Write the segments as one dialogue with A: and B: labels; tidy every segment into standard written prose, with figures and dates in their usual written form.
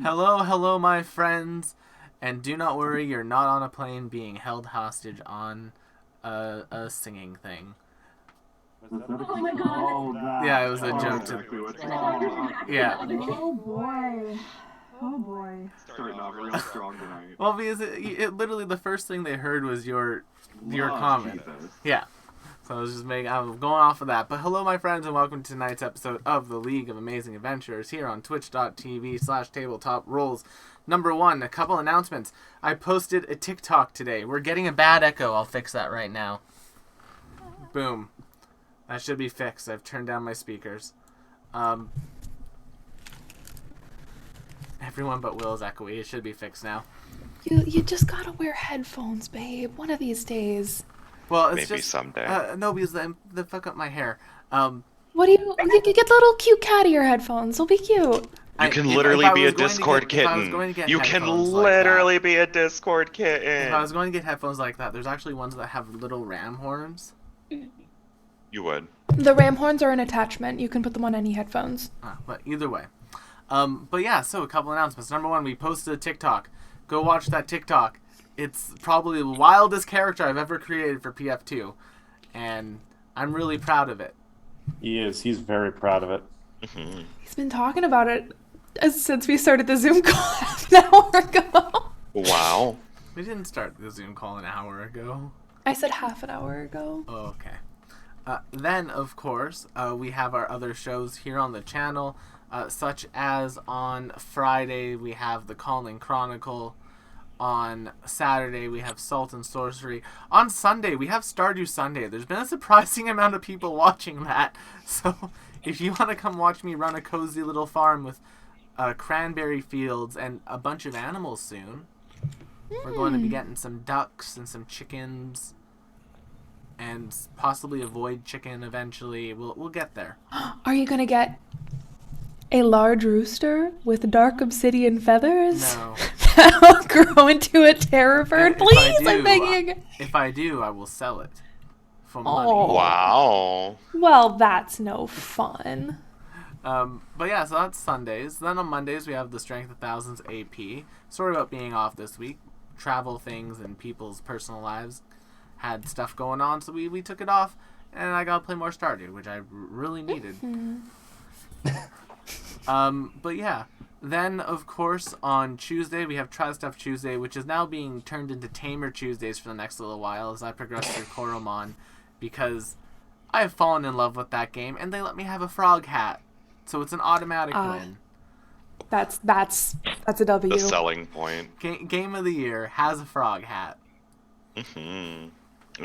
A: Hello, hello, my friends, and do not worry, you're not on a plane being held hostage on a singing thing.
B: Oh my god.
A: Yeah, it was a joke to. Yeah.
B: Oh boy. Oh boy.
C: Starting off real strong tonight.
A: Well, because it literally the first thing they heard was your comment.
C: Jesus.
A: Yeah. So I'm going off of that. But hello, my friends, and welcome to tonight's episode of the League of Amazing Adventurers here on twitch.tv/tabletop rolls. Number one, a couple announcements. I posted a TikTok today. We're getting a bad echo. I'll fix that right now. Boom. That should be fixed. I've turned down my speakers. Everyone but Will is echoey. It should be fixed now.
D: You just gotta wear headphones, babe. One of these days.
A: Well, it's
C: Maybe
A: just
C: someday.
A: no, because they fuck up my hair.
D: What do you get the little cute cat ear headphones? They'll be cute.
C: You can literally be a Discord kitten. You can literally be a Discord kitten.
A: If I was going to get headphones like that, there's actually ones that have little ram horns.
C: You would.
D: The ram horns are an attachment. You can put them on any headphones.
A: But either way. But yeah, so a couple announcements. Number one, we posted a TikTok. Go watch that TikTok. It's probably the wildest character I've ever created for PF2. And I'm really proud of it.
E: He is. He's very proud of it.
D: He's been talking about it since we started the Zoom call half an hour ago.
C: Wow.
A: We didn't start the Zoom call an hour ago.
D: I said half an hour ago.
A: Oh, okay. Then, of course, we have our other shows here on the channel, such as on Friday we have the Calling Chronicle. On Saturday we have Salt and Sorcery. On Sunday we have Stardew Sunday. There's been a surprising amount of people watching that. So if you want to come watch me run a cozy little farm with cranberry fields and a bunch of animals soon, we're going to be getting some ducks and some chickens. And possibly a void chicken eventually. We'll get there.
D: Are you gonna get a large rooster with dark obsidian feathers?
A: No.
D: That'll grow into a terror bird.
A: If I
D: Please,
A: do,
D: I'm begging.
A: If I do, I will sell it for money.
D: Oh.
C: Wow.
D: Well, that's no fun.
A: But yeah, so that's Sundays. Then on Mondays we have the Strength of Thousands AP. Sorry about being off this week. Travel things and people's personal lives had stuff going on, so we took it off, and I got to play more Stardew, which I really needed. But yeah. Then, of course, on Tuesday, we have Try Stuff Tuesday, which is now being turned into Tamer Tuesdays for the next little while as I progress through Koromon, because I have fallen in love with that game, and they let me have a frog hat. So it's an automatic win.
D: That's a W.
C: The selling point.
A: Game of the year has a frog hat.
C: And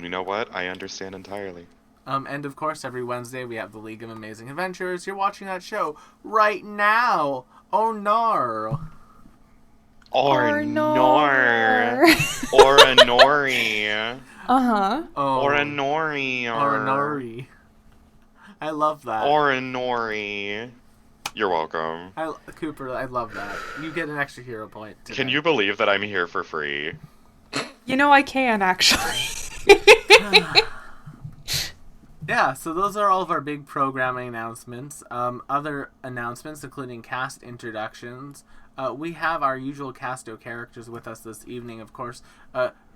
C: you know what? I understand entirely.
A: And of course, every Wednesday we have the League of Amazing Adventurers. You're watching that show right now. Oh no.
C: Or nor. Or a nori.
D: Uh-huh.
A: Oh.
C: Or a nori.
A: Or a nori. I love that.
C: Or a nori. You're welcome.
A: Cooper, I love that. You get an extra hero point today.
C: Can you believe that I'm here for free?
D: You know I can, actually.
A: Yeah, so those are all of our big programming announcements. Other announcements, including cast introductions. We have our usual Casto characters with us this evening, of course,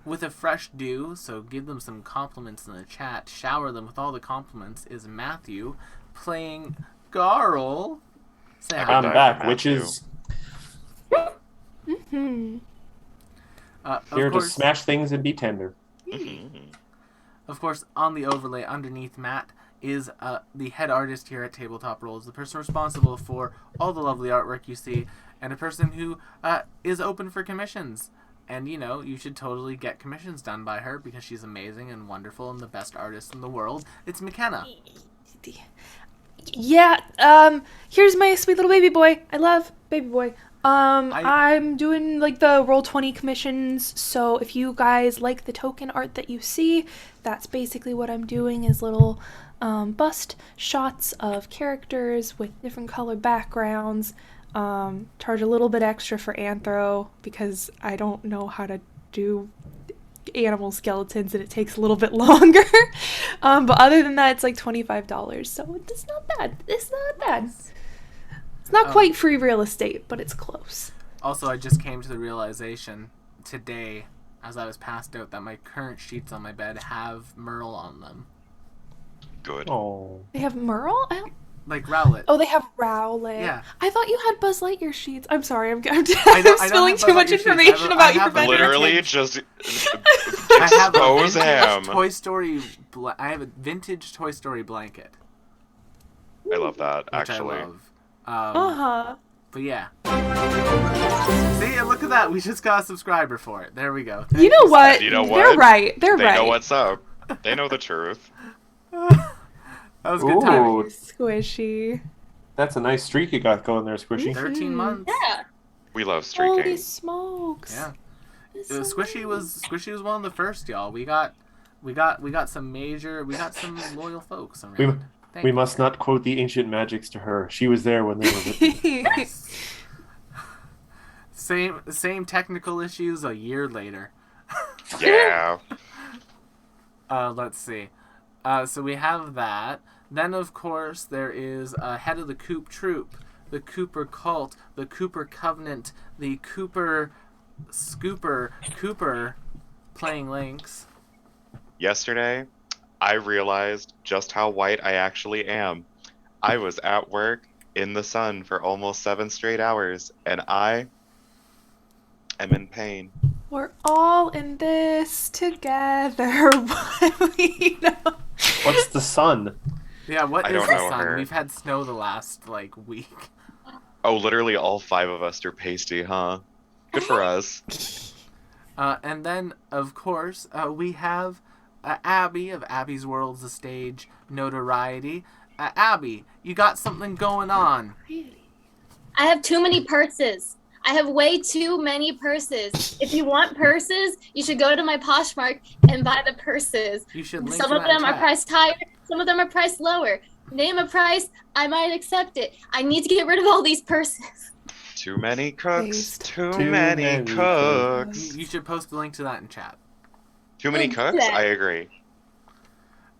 A: with a fresh due, so give them some compliments in the chat. Shower them with all the compliments, is Matthew playing Garl. Say hi.
E: I'm back,
C: Matthew.
E: witches. Here to smash things and be tender.
A: Of course, on the overlay underneath Matt is the head artist here at Tabletop Rolls, the person responsible for all the lovely artwork you see, and a person who is open for commissions. And, you know, you should totally get commissions done by her because she's amazing and wonderful and the best artist in the world. It's McKenna.
D: Yeah, here's my sweet little baby boy. I love baby boy. I'm doing like the Roll20 commissions, so if you guys like the token art that you see, that's basically what I'm doing, is little bust shots of characters with different color backgrounds. Charge a little bit extra for anthro because I don't know how to do animal skeletons and it takes a little bit longer. But other than that, it's like $25, so it's not bad. It's not bad. It's not quite free real estate, but it's close.
A: Also, I just came to the realization today, as I was passed out, that my current sheets on my bed have Merle on them.
C: Good.
E: Oh.
D: They have Merle?
A: Like Rowlet.
D: Oh, they have Rowlet.
A: Yeah.
D: I thought you had Buzz Lightyear sheets. I'm sorry, I'm
A: I
D: spilling
A: don't
D: too much
A: have Buzz Lightyear
D: information
A: sheets.
D: about
A: I
D: your
A: have a
D: bedroom.
C: Literally just
A: I have
C: expose
A: a vintage
C: him.
A: Toy Story. I have a vintage Toy Story blanket,
C: I love that,
A: which
C: actually.
A: I love. But yeah. See, and look at that. We just got a subscriber for it. There we go.
D: You know what?
C: You know
D: They're
C: what?
D: right. They're
C: They
D: right.
C: know what's up. They know the truth.
A: That was good timing.
E: Ooh,
D: Squishy.
E: that's a nice streak you got going there, Squishy.
A: 13 months.
F: Yeah.
C: We love
D: Holy
C: streaking.
D: smokes.
A: Yeah.
D: That's
A: Squishy was one of the first, y'all. We got some loyal folks around.
E: We must not quote the ancient magics to her. She was there when they were written.
A: Same technical issues a year later.
C: Yeah.
A: Let's see. So we have that. Then, of course, there is Head of the Coop Troop, the Cooper Cult, the Cooper Covenant, the Cooper Cooper playing Lynx.
C: Yesterday, I realized just how white I actually am. I was at work in the sun for almost 7 straight hours, and I am in pain.
D: We're all in this together. What we know.
E: What's the sun?
A: Yeah, what
C: I
A: is
C: don't
A: the
C: know
A: sun?
C: her.
A: We've had snow the last, week.
C: Oh, literally all 5 of us are pasty, huh? Good for us.
A: And then, of course, we have Abby of Abby's World's a Stage Notoriety. Abby, you got something going on.
F: I have too many purses. I have way too many purses. If you want purses, you should go to my Poshmark and buy the purses.
A: You should link
F: Some
A: to
F: of
A: that
F: them are
A: chat.
F: priced higher, some of them are priced lower. Name a price, I might accept it. I need to get rid of all these purses.
C: Too many cooks.
D: Based.
C: Too
E: Too
C: many
E: many
C: cooks.
A: You should post a link to that in chat.
C: Too many cooks? I agree.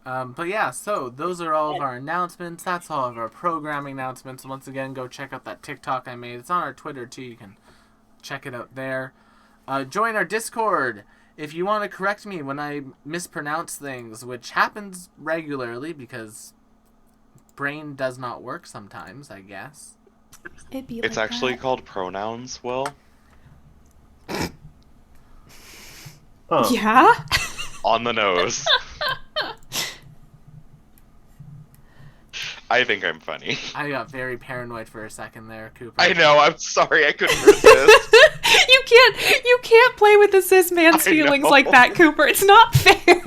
A: But yeah, so those are all of our announcements. That's all of our programming announcements. Once again, go check out that TikTok I made. It's on our Twitter too. You can check it out there. Join our Discord if you want to correct me when I mispronounce things, which happens regularly because brain does not work sometimes, I guess.
D: It'd be
C: It's
D: like
C: actually
D: that.
C: called pronouns, Will.
E: Huh.
D: Yeah?
C: On the nose. I think I'm funny.
A: I got very paranoid for a second there, Cooper.
C: I know, I'm sorry, I couldn't resist.
D: You can't play with the cis man's
C: I
D: feelings
C: know.
D: like that, Cooper. It's not fair.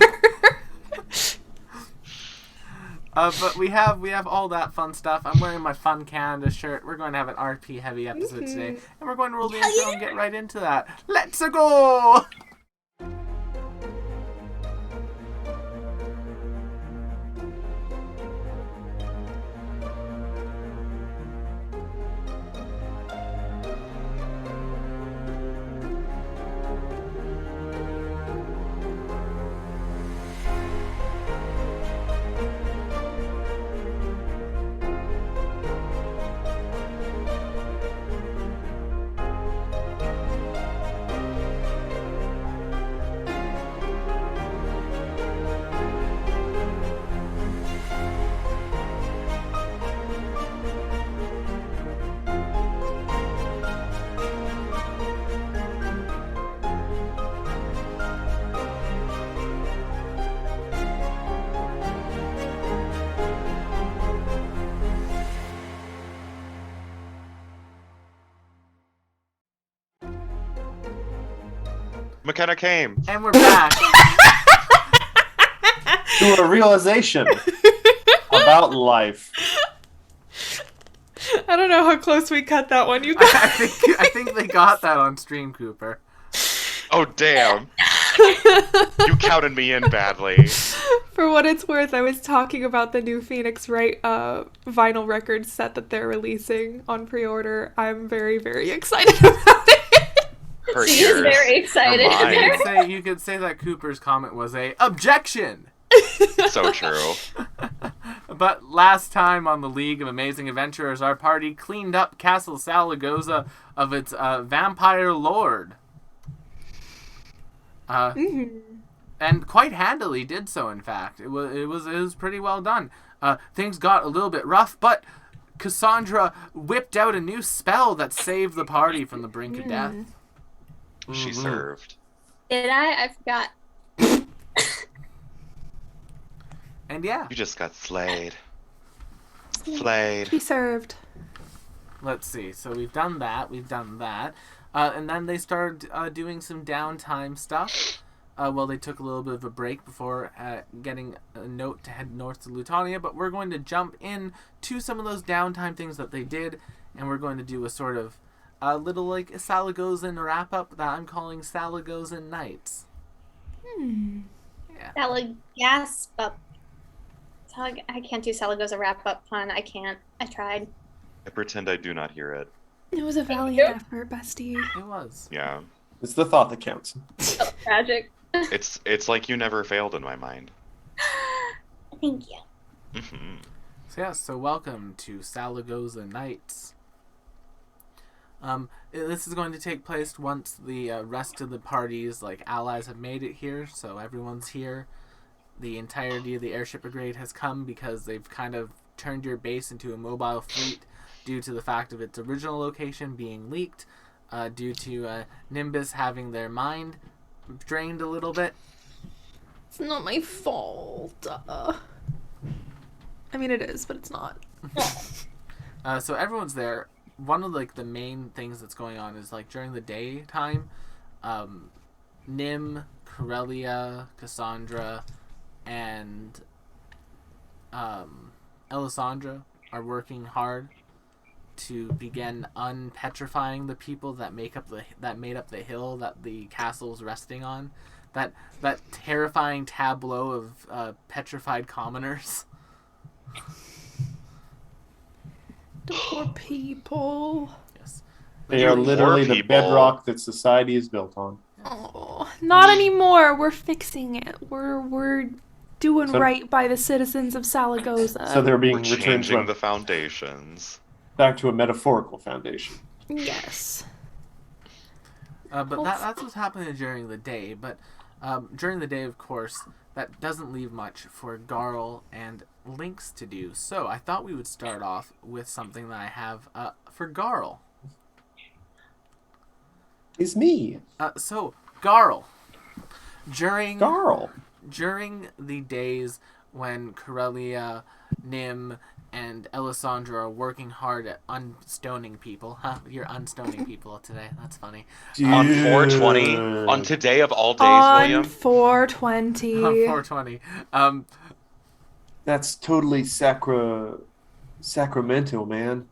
A: But we have all that fun stuff. I'm wearing my Fun Canada shirt. We're going to have an RP heavy episode today, and we're going to roll the intro and get right into that. Let's go!
C: McKenna came.
A: And we're back.
E: To a realization about life.
D: I don't know how close we cut that one, you guys.
A: I think they got that on stream, Cooper.
C: Oh, damn. You counted me in badly.
D: For what it's worth, I was talking about the new Phoenix Wright vinyl record set that they're releasing on pre-order. I'm very, very excited about it.
C: Hurt
F: She is
C: yours.
F: very excited.
C: Or mine.
A: You could say that Cooper's comment was a objection.
C: So true.
A: But last time on the League of Amazing Adventurers, our party cleaned up Castle Salagoza of its vampire lord. And quite handily did so, in fact. It was pretty well done. Things got a little bit rough, but Cassandra whipped out a new spell that saved the party from the brink of death.
C: She served.
F: Did I? I forgot.
A: And yeah,
C: You just got slayed. Slayed.
D: Be served.
A: let's see. So we've done that. And then they started doing some downtime stuff. Well, they took a little bit of a break before getting a note to head north to Lutania, but we're going to jump in to some of those downtime things that they did, and we're going to do a sort of little like Salagozan wrap-up that I'm calling Salagozan Nights. Yeah.
F: Salagasp. I can't do Salagoza wrap-up pun. I can't. I tried.
C: I pretend I do not hear it.
D: It was a valiant effort, bestie.
A: It was.
C: Yeah.
E: It's the thought that counts.
F: So tragic.
C: It's like you never failed in my mind.
F: Thank you.
C: Mhm.
A: So welcome to Salagoza Nights. This is going to take place once the rest of the parties, like allies, have made it here. So everyone's here. The entirety of the airship brigade has come because they've kind of turned your base into a mobile fleet due to the fact of its original location being leaked, due to Nimbus having their mind drained a little bit.
D: It's not my fault. I mean, it is, but it's not.
A: So everyone's there. One of like the main things that's going on is like during the daytime, Nim, Corellia, Cassandra, and Elisandra are working hard to begin unpetrifying the people that made up the hill that the castle's resting on. That terrifying tableau of petrified commoners.
D: The poor people.
A: Yes.
E: They are literally the
C: people.
E: bedrock that society is built on.
D: Oh, not anymore. We're fixing it. We're doing
E: So-
D: right by the citizens of Salagoza.
E: So they're being
C: We're
E: returned
C: changing
E: to
C: the foundations.
E: back to a metaphorical foundation.
D: Yes.
A: But that's what's happening during the day. But during the day, of course, that doesn't leave much for Garl and Lynx to do. So I thought we would start off with something that I have for Garl.
E: It's me,
A: So Garl, during the days when Corellia, Nim, and Elisandra are working hard at unstoning people. You're unstoning people today. That's funny.
C: On 420,
E: Dude.
C: on today of all days,
D: On
C: William.
D: 420.
A: On 420.
E: That's totally Sacramento, man.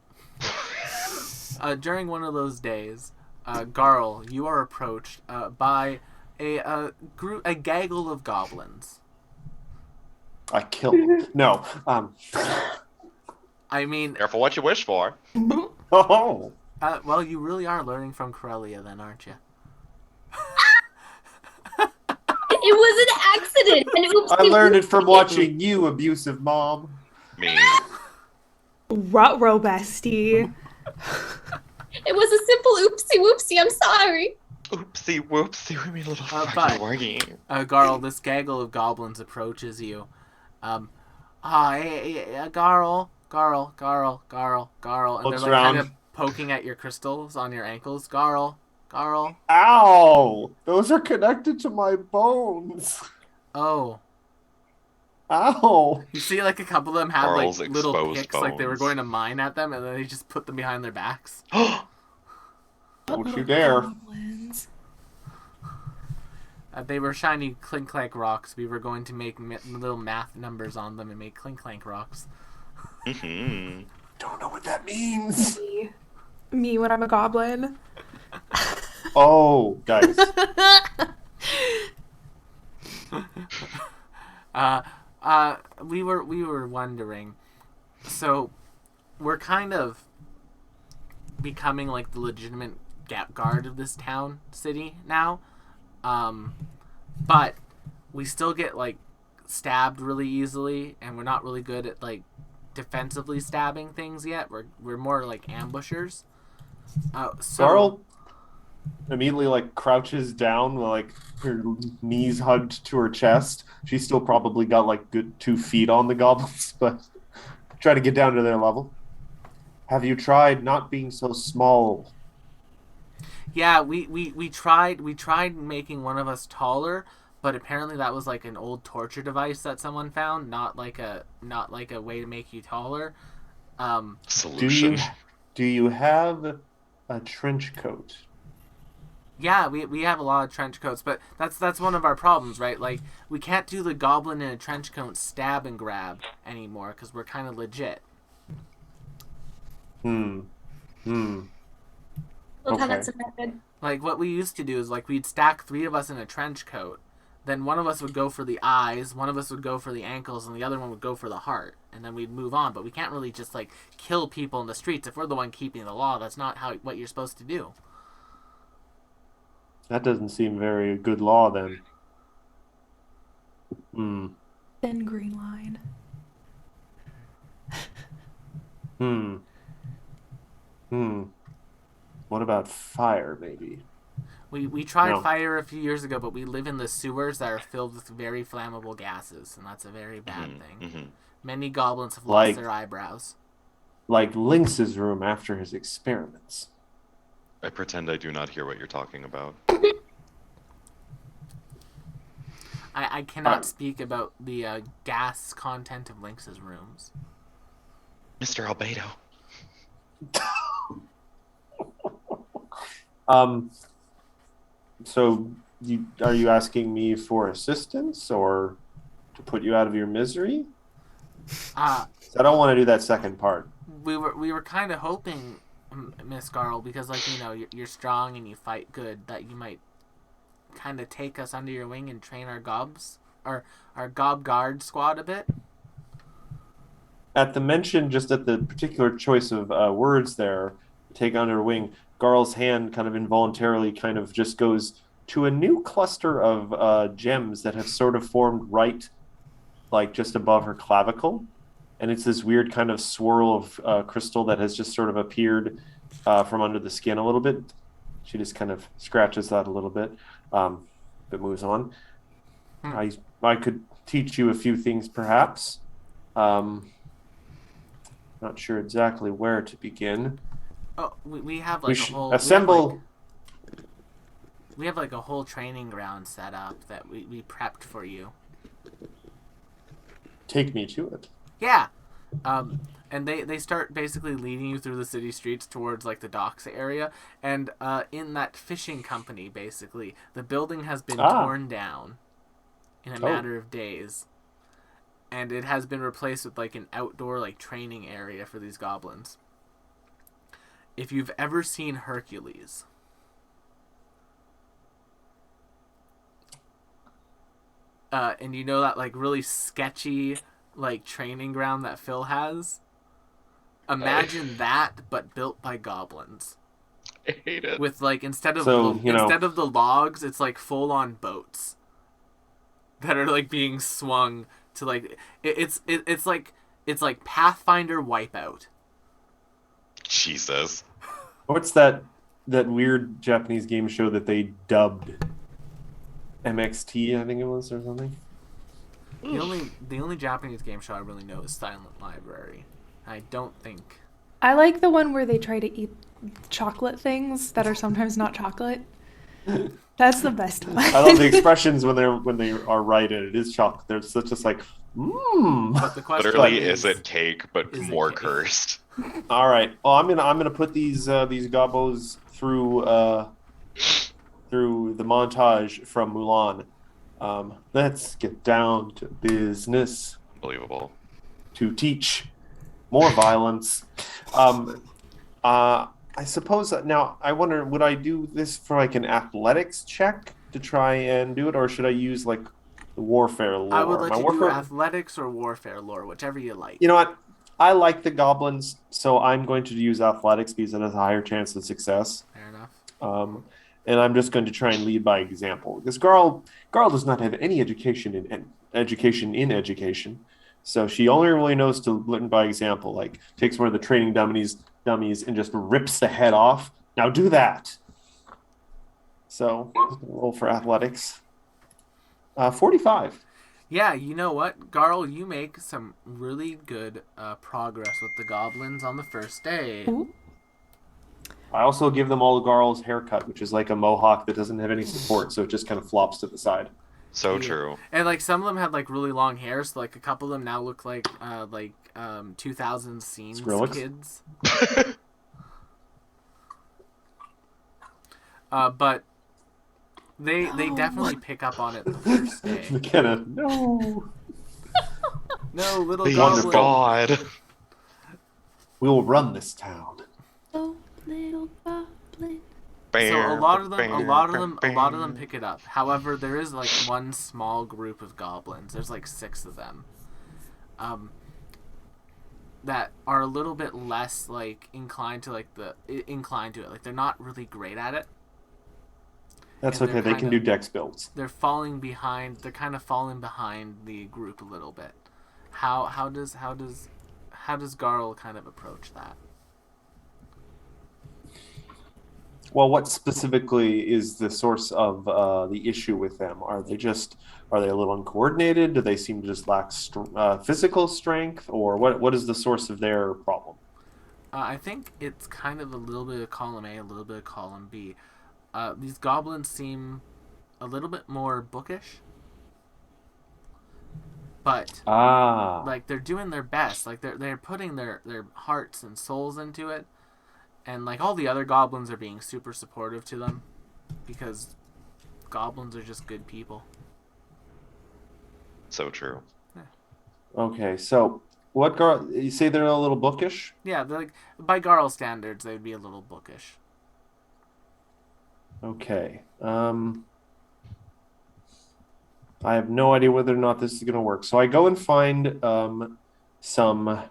A: During one of those days, Garl, you are approached by a gaggle of goblins.
E: I killed him. No.
A: I mean,
C: Careful what you wish for.
E: Oh.
A: well, you really are learning from Corellia then, aren't you?
F: It was an accident. And
E: I learned it from watching you, abusive mom.
C: Me.
D: Ruh-roh, bestie.
F: It was a simple oopsie whoopsie. I'm sorry.
C: Oopsie whoopsie, we mean little
A: but-
C: fucking worgy.
A: Garl, this gaggle of goblins approaches you. Hey, Garl. And
E: Looks
A: they're like kind
E: around.
A: of poking at your crystals on your ankles. Garl.
E: Ow! Those are connected to my bones.
A: Oh.
E: Ow!
A: You see, like, a couple of them have,
C: Garl's
A: like, little
C: exposed
A: picks, like they were
C: bones.
A: going to mine at them, and then they just put them behind their backs.
E: Don't you dare.
D: Goblins.
A: They were shiny clink clank rocks. We were going to make little math numbers on them and make clink clank rocks.
C: Mm-hmm.
E: Don't know what that means.
D: Me when I'm a goblin.
E: Oh, guys.
A: We were wondering. So, we're kind of becoming like the legitimate gap guard of this town city now. But we still get like stabbed really easily, and we're not really good at like defensively stabbing things yet. We're more like ambushers.
E: Garl immediately like crouches down, like her knees hugged to her chest. She's still probably got like good 2 feet on the goblins, but try to get down to their level. Have you tried not being so small?
A: Yeah, we tried making one of us taller, but apparently that was like an old torture device that someone found, not like a way to make you taller.
C: Solution.
E: Do you have a trench coat?
A: Yeah, we have a lot of trench coats, but that's one of our problems, right? Like, we can't do the goblin in a trench coat stab and grab anymore because we're kind of legit.
F: We'll come up with some method.
A: Like, what we used to do is, like, we'd stack 3 of us in a trench coat, then one of us would go for the eyes, one of us would go for the ankles, and the other one would go for the heart, and then we'd move on. But we can't really just, like, kill people in the streets. If we're the one keeping the law, that's not what you're supposed to do.
E: That doesn't seem very good law then.
D: Thin green line.
E: What about fire, maybe?
A: We tried
E: No.
A: fire a few years ago, but we live in the sewers that are filled with very flammable gases, and that's a very bad thing. Many goblins have lost their eyebrows.
E: Like Lynx's room after his experiments.
C: I pretend I do not hear what you're talking about.
A: I cannot speak about the gas content of Lynx's rooms.
C: Mr. Albedo.
E: So are you asking me for assistance or to put you out of your misery? I don't want to do that second part.
A: We were kind of hoping, Miss Garl, because like you're strong and you fight good, that you might kind of take us under your wing and train our gobs or our gob guard squad a bit.
E: At the mention, just at the particular choice of words there, take under wing, Garl's hand kind of involuntarily kind of just goes to a new cluster of gems that have sort of formed right, like just above her clavicle. And it's this weird kind of swirl of crystal that has just sort of appeared from under the skin a little bit. She just kind of scratches that a little bit, but moves on. I could teach you a few things, perhaps. Not sure exactly where to begin.
A: Oh, we have like a whole
E: assemble.
A: We have like a whole training ground set up that we prepped for you.
E: Take me to it.
A: Yeah. And they start basically leading you through the city streets towards like the docks area, and in that fishing company, basically the building has been torn down in a matter of days, and it has been replaced with like an outdoor like training area for these goblins. If you've ever seen Hercules, and you know that like really sketchy like training ground that Phil has, imagine that but built by goblins.
C: I hate it.
A: With like instead of the logs, it's like full on boats that are like being swung to like it's like Pathfinder Wipeout.
C: Jesus.
E: What's that weird Japanese game show that they dubbed MXT, I think it was, or something?
A: The only Japanese game show I really know is Silent Library. I don't think.
D: I like the one where they try to eat chocolate things that are sometimes not chocolate. That's the best one.
E: I love the expressions when they are right and it is chocolate. They're just like,
A: But the question
C: Literally is it cake, but
A: is it
C: more
A: cake?
C: cursed.
E: All right. Well, I'm gonna put these gobos through the montage from Mulan. Let's get down to business.
C: Unbelievable.
E: To teach more violence. I suppose now I wonder, would I do this for like an athletics check to try and do it, or should I use like the warfare lore?
A: I would let you do athletics or warfare lore, whichever you like.
E: You know what? I like the goblins, so I'm going to use athletics because it has a higher chance of success.
A: Fair enough.
E: And I'm just going to try and lead by example because Garl does not have any education in education, So she only really knows to learn by example. Like takes one of the training dummies and just rips the head off. Now do that. So roll for athletics. 45.
A: Yeah, you know what, Garl, you make some really good progress with the goblins on the first day.
D: Ooh.
E: I also give them all Garl's haircut, which is like a mohawk that doesn't have any support, so it just kind of flops to the side.
C: So
A: Yeah.
C: true.
A: And like some of them had like really long hair, so like a couple of them now look like 2000 scenes
E: Skrillex?
A: kids. But they definitely pick up on it the first day.
E: McKenna, no.
A: No, little
C: Please,
A: goblin.
C: God.
E: We will run this town.
D: Oh, little goblin.
A: So a lot of them pick it up. However, there is like one small group of goblins. There's like 6 of them. That are a little bit less like inclined to it. Like they're not really great at it.
E: That's
A: And
E: okay.
A: they're
E: They can
A: kinda-
E: do dex builds.
A: They're falling behind. They're kind of falling behind the group a little bit. How does Garl kind of approach that?
E: Well, what specifically is the source of the issue with them? Are they a little uncoordinated? Do they seem to just lack physical strength, or what is the source of their problem?
A: I think it's kind of a little bit of column A, a little bit of column B. These goblins seem a little bit more bookish, but like they're doing their best. Like they're putting their hearts and souls into it, and like all the other goblins are being super supportive to them because goblins are just good people.
C: So true.
E: Okay, so what Garl? You say they're a little bookish?
A: Yeah, they're like by Garl standards, they would be a little bookish.
E: Okay. I have no idea whether or not this is going to work. So I go and find some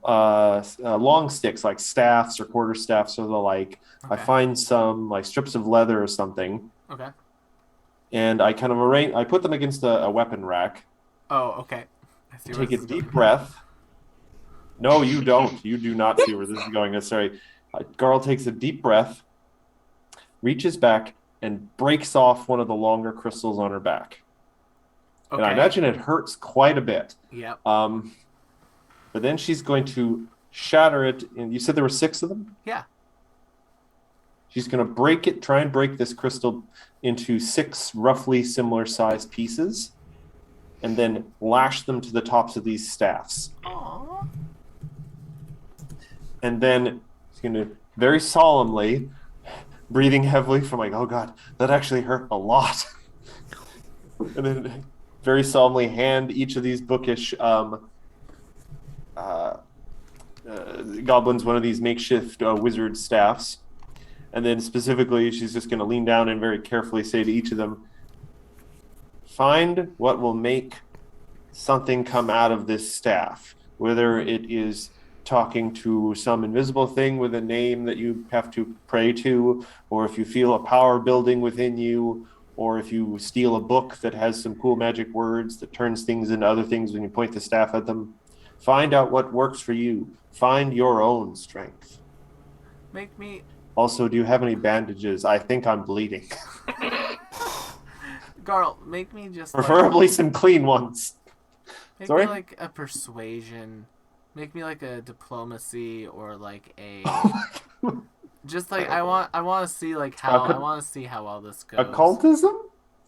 E: long sticks, like staffs or quarterstaffs or the like. I
A: Okay.
E: find some like strips of leather or something,
A: Okay.
E: and I kind of I put them against a weapon rack.
A: Oh, okay. I see where
E: Take
A: this
E: a
A: is
E: deep
A: going.
E: breath. No, you don't. You do not see where this is going. Sorry. Garl takes a deep breath, reaches back, and breaks off one of the longer crystals on her back.
A: Okay.
E: And I imagine it hurts quite a bit.
A: Yep.
E: But then she's going to shatter it. And you said there were 6 of them?
A: Yeah.
E: She's going to try and break this crystal into 6 roughly similar sized pieces, and then lash them to the tops of these staffs.
A: Aww.
E: And then she's going to very solemnly, breathing heavily from like, oh God, that actually hurt a lot. And then very solemnly hand each of these bookish goblins one of these makeshift wizard staffs. And then specifically, she's just going to lean down and very carefully say to each of them, find what will make something come out of this staff, whether it is talking to some invisible thing with a name that you have to pray to, or if you feel a power building within you, or if you steal a book that has some cool magic words that turns things into other things when you point the staff at them. Find out what works for you. Find your own strength.
A: Make me
E: Also, do you have any bandages? I think I'm bleeding.
A: Garl, make me just like,
E: Preferably some clean ones.
A: make
E: Sorry?
A: me like a persuasion. Make me like a diplomacy or like a just like I want to see like how I want to see how well this goes.
E: Occultism?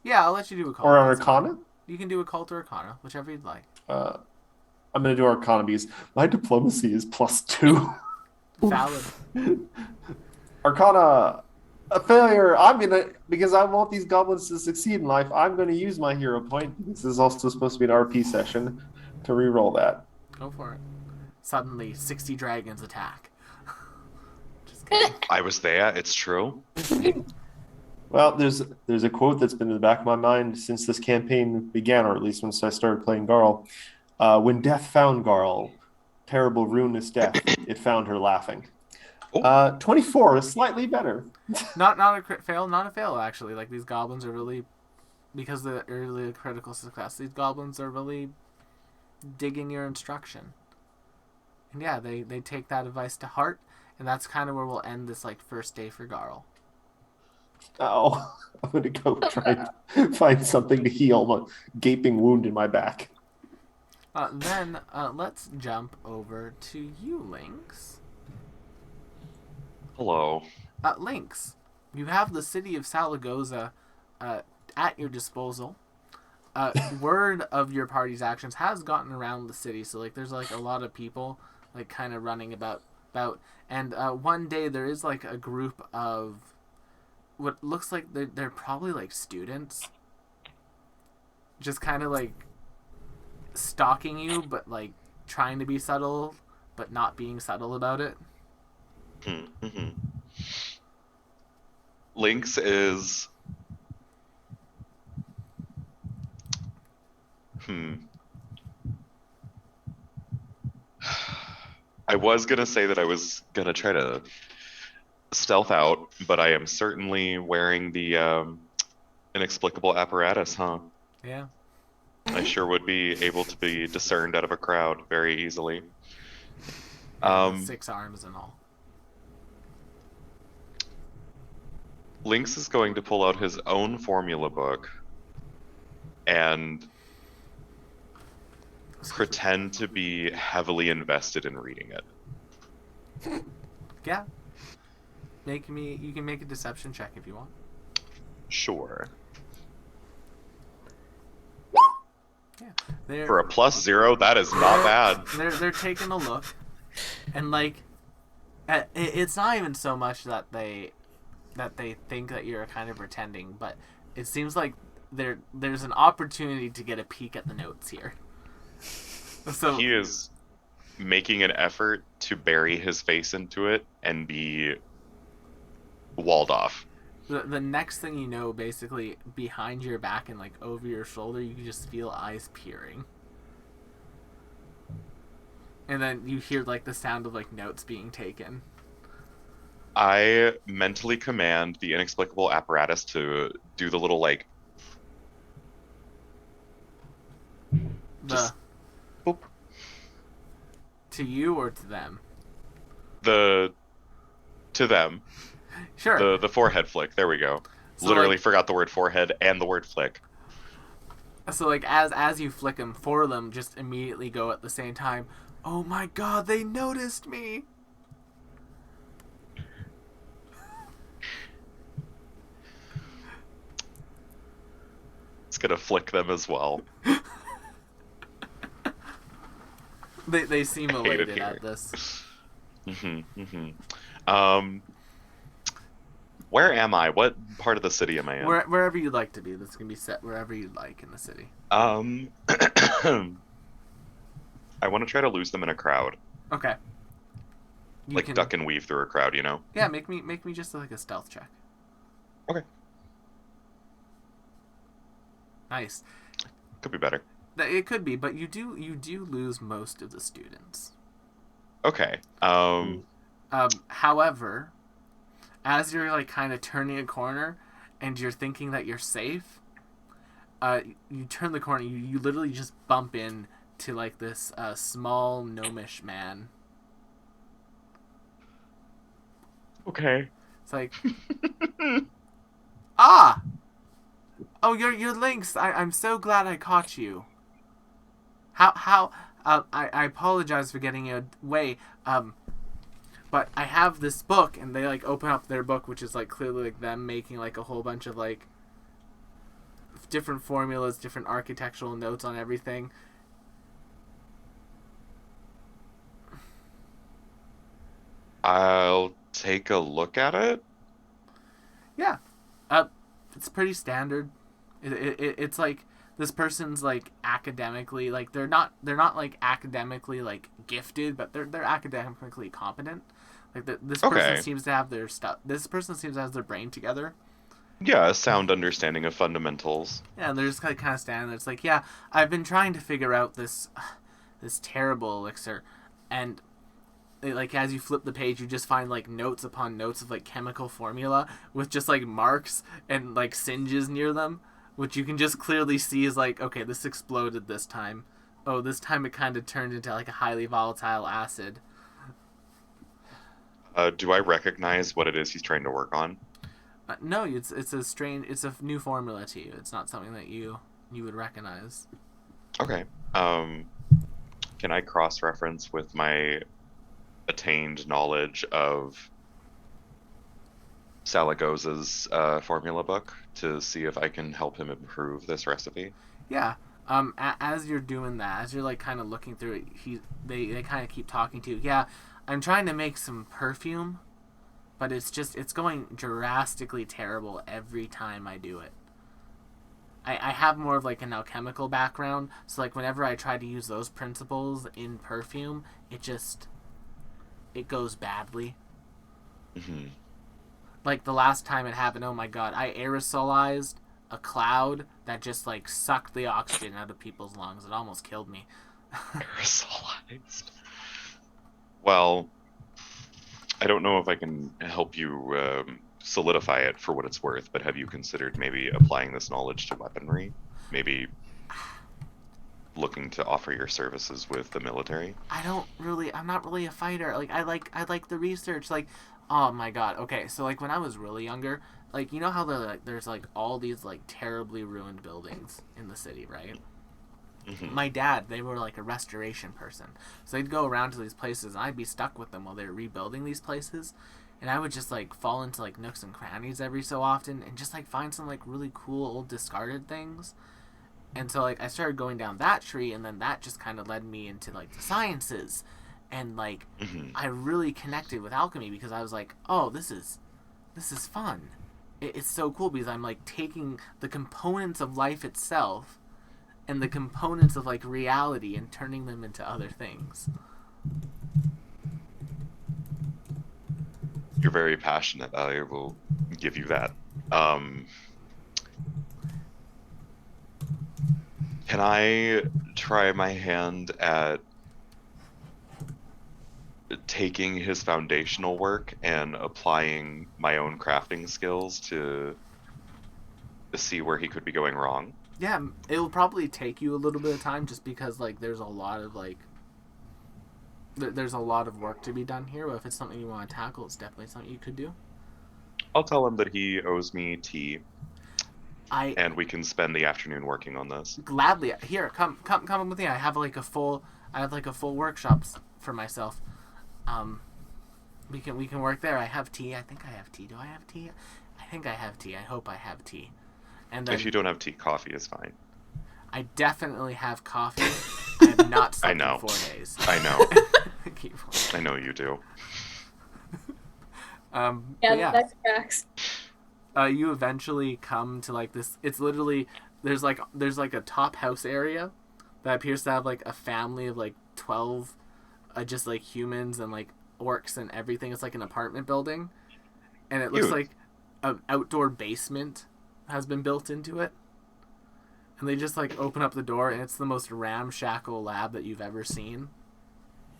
A: Yeah, I'll let you do occult.
E: Or
A: That's fine.
E: Arcana?
A: You can do occult or arcana, whichever you'd like.
E: I'm going to do Arcana because my diplomacy is +2.
A: Valid.
E: Arcana, a failure. Because I want these goblins to succeed in life, I'm going to use my hero point. This is also supposed to be an RP session to re-roll that.
A: Go for it. Suddenly, 60 dragons attack. Just kidding.
C: I was there. It's true.
E: Well, there's a quote that's been in the back of my mind since this campaign began, or at least once I started playing Garl. When death found Garl, terrible ruinous death, it found her laughing. 24 is slightly better.
A: Not a crit fail, not a fail actually. Like these goblins are really because of the early critical success, these goblins are really digging your instruction. And yeah, they take that advice to heart, and that's kind of where we'll end this like first day for Garl.
E: Oh, I'm gonna go try and find something to heal my gaping wound in my back.
A: Then let's jump over to you, Lynx.
C: Hello.
A: Lynx, you have the city of Salagoza at your disposal. Word of your party's actions has gotten around the city, so like there's like a lot of people like kind of running about, and one day there is like a group of what looks like they're probably like students, just kind of like stalking you, but like trying to be subtle, but not being subtle about it.
C: Mm-hmm. Lynx is. I was gonna say that I was gonna try to stealth out, but I am certainly wearing the inexplicable apparatus, huh?
A: Yeah.
C: I sure would be able to be discerned out of a crowd very easily.
A: 6 arms and all.
C: Lynx is going to pull out his own formula book and pretend to be heavily invested in reading it.
A: Yeah. You can make a deception check if you want.
C: Sure.
A: Yeah.
C: For a +0, that is not bad.
A: They're taking a look, and like, it's not even so much that they think that you're kind of pretending, but it seems like there's an opportunity to get a peek at the notes here. So
C: He is making an effort to bury his face into it and be walled off.
A: the next thing you know, basically behind your back and like over your shoulder, you can just feel eyes peering. And then you hear like the sound of like notes being taken.
C: I mentally command the inexplicable apparatus to do the little like just boop.
A: To you or to them?
C: To them.
A: Sure.
C: The forehead flick. There we go.
A: So,
C: Literally
A: like,
C: forgot the word forehead and the word flick.
A: So like as you flick them, 4 of them just immediately go at the same time. Oh my god, they noticed me!
C: It's gonna flick them as well.
A: They seem elated
C: here.
A: at this.
C: Where am I? What part of the city am I in?
A: Wherever you'd like to be. This can be set wherever you'd like in the city.
C: I want to try to lose them in a crowd.
A: Okay.
C: Like duck and weave through a crowd, you know?
A: Yeah, make me just like a stealth check.
C: Okay.
A: Nice.
C: Could be better.
A: It could be, but you do lose most of the students.
C: Okay.
A: However, as you're like kind of turning a corner and you're thinking that you're safe, you turn the corner, you literally just bump in to like this small gnomish man.
C: Okay.
A: It's like ah! Oh, you're Lynx. I'm so glad I caught you. I apologize for getting away. But I have this book, and they like open up their book, which is like clearly like them making like a whole bunch of like different formulas, different architectural notes on everything.
C: I'll take a look at it.
A: Yeah, it's pretty standard. It's like this person's like academically like they're not like academically like gifted, but they're academically competent. Like this person seems to have their stuff. This person seems to have their brain together.
C: Yeah, a sound understanding of fundamentals.
A: Yeah, and they're just kind of standing there. It's like, yeah, I've been trying to figure out this terrible elixir, and like as you flip the page, you just find like notes upon notes of like chemical formula with just like marks and like singes near them, which you can just clearly see is like, okay, this exploded this time. Oh, this time it kind of turned into like a highly volatile acid.
C: Do I recognize what it is he's trying to work on?
A: No, it's a new formula to you. It's not something that you would recognize.
C: Okay. Can I cross-reference with my attained knowledge of Salagoz's formula book to see if I can help him improve this recipe?
A: Yeah. As you're doing that, as you're like kind of looking through it, they kind of keep talking to you. Yeah, I'm trying to make some perfume, but it's going drastically terrible every time I do it. I have more of like an alchemical background, so like whenever I try to use those principles in perfume, it goes badly.
C: Mm-hmm.
A: Like the last time it happened, oh my god, I aerosolized a cloud that just like sucked the oxygen out of people's lungs. It almost killed me.
C: Aerosolized. Well, I don't know if I can help you solidify it for what it's worth, but have you considered maybe applying this knowledge to weaponry? Maybe looking to offer your services with the military?
A: I'm not really a fighter. Like I like the research. Like, oh my god. Okay, so like when I was really younger, like you know how there's like all these like terribly ruined buildings in the city, right?
C: Mm-hmm.
A: My dad, they were like a restoration person, so they'd go around to these places, and I'd be stuck with them while they were rebuilding these places, and I would just like fall into like nooks and crannies every so often, and just like find some like really cool old discarded things. And so like I started going down that tree, and then that just kind of led me into like the sciences, and like I really connected with alchemy because I was like, oh, this is fun. It's so cool because I'm like taking the components of life itself and the components of like reality and turning them into other things.
C: You're very passionate. I will give you that. Can I try my hand at taking his foundational work and applying my own crafting skills to see where he could be going wrong?
A: Yeah, it'll probably take you a little bit of time just because like there's a lot of like there's a lot of work to be done here, but if it's something you want to tackle, it's definitely something you could do.
C: I'll tell him that he owes me tea,
A: I
C: and we can spend the afternoon working on this.
A: gladly here come with me. I have like a full workshops for myself. We can work there. I have tea. I think I have tea. Do I have tea? I think I have tea. I hope I have tea. And then
C: If you don't have tea, coffee is fine.
A: I definitely have coffee. I have not slept
C: I know.
A: in 4 days.
C: I know.
A: Keep
C: I know you do.
F: Yeah,
A: but yeah.
F: that tracks.
A: You eventually come to like this. It's literally there's like a top house area that appears to have like a family of like 12, just like humans and like orcs and everything. It's like an apartment building, and it looks
C: Cute.
A: like an outdoor basement has been built into it. And they just like open up the door, and it's the most ramshackle lab that you've ever seen.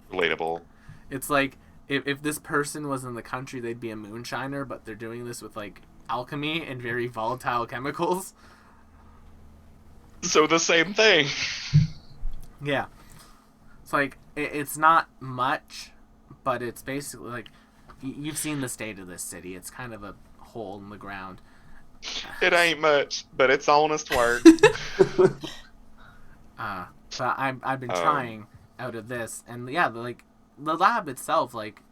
C: Relatable.
A: It's like if this person was in the country, they'd be a moonshiner, but they're doing this with like alchemy and very volatile chemicals.
C: So the same thing.
A: Yeah. It's like it's not much, but it's basically like you've seen the state of this city. It's kind of a hole in the ground.
C: It ain't much, but it's honest work.
A: But I've been trying out of this, and yeah, the lab itself, like,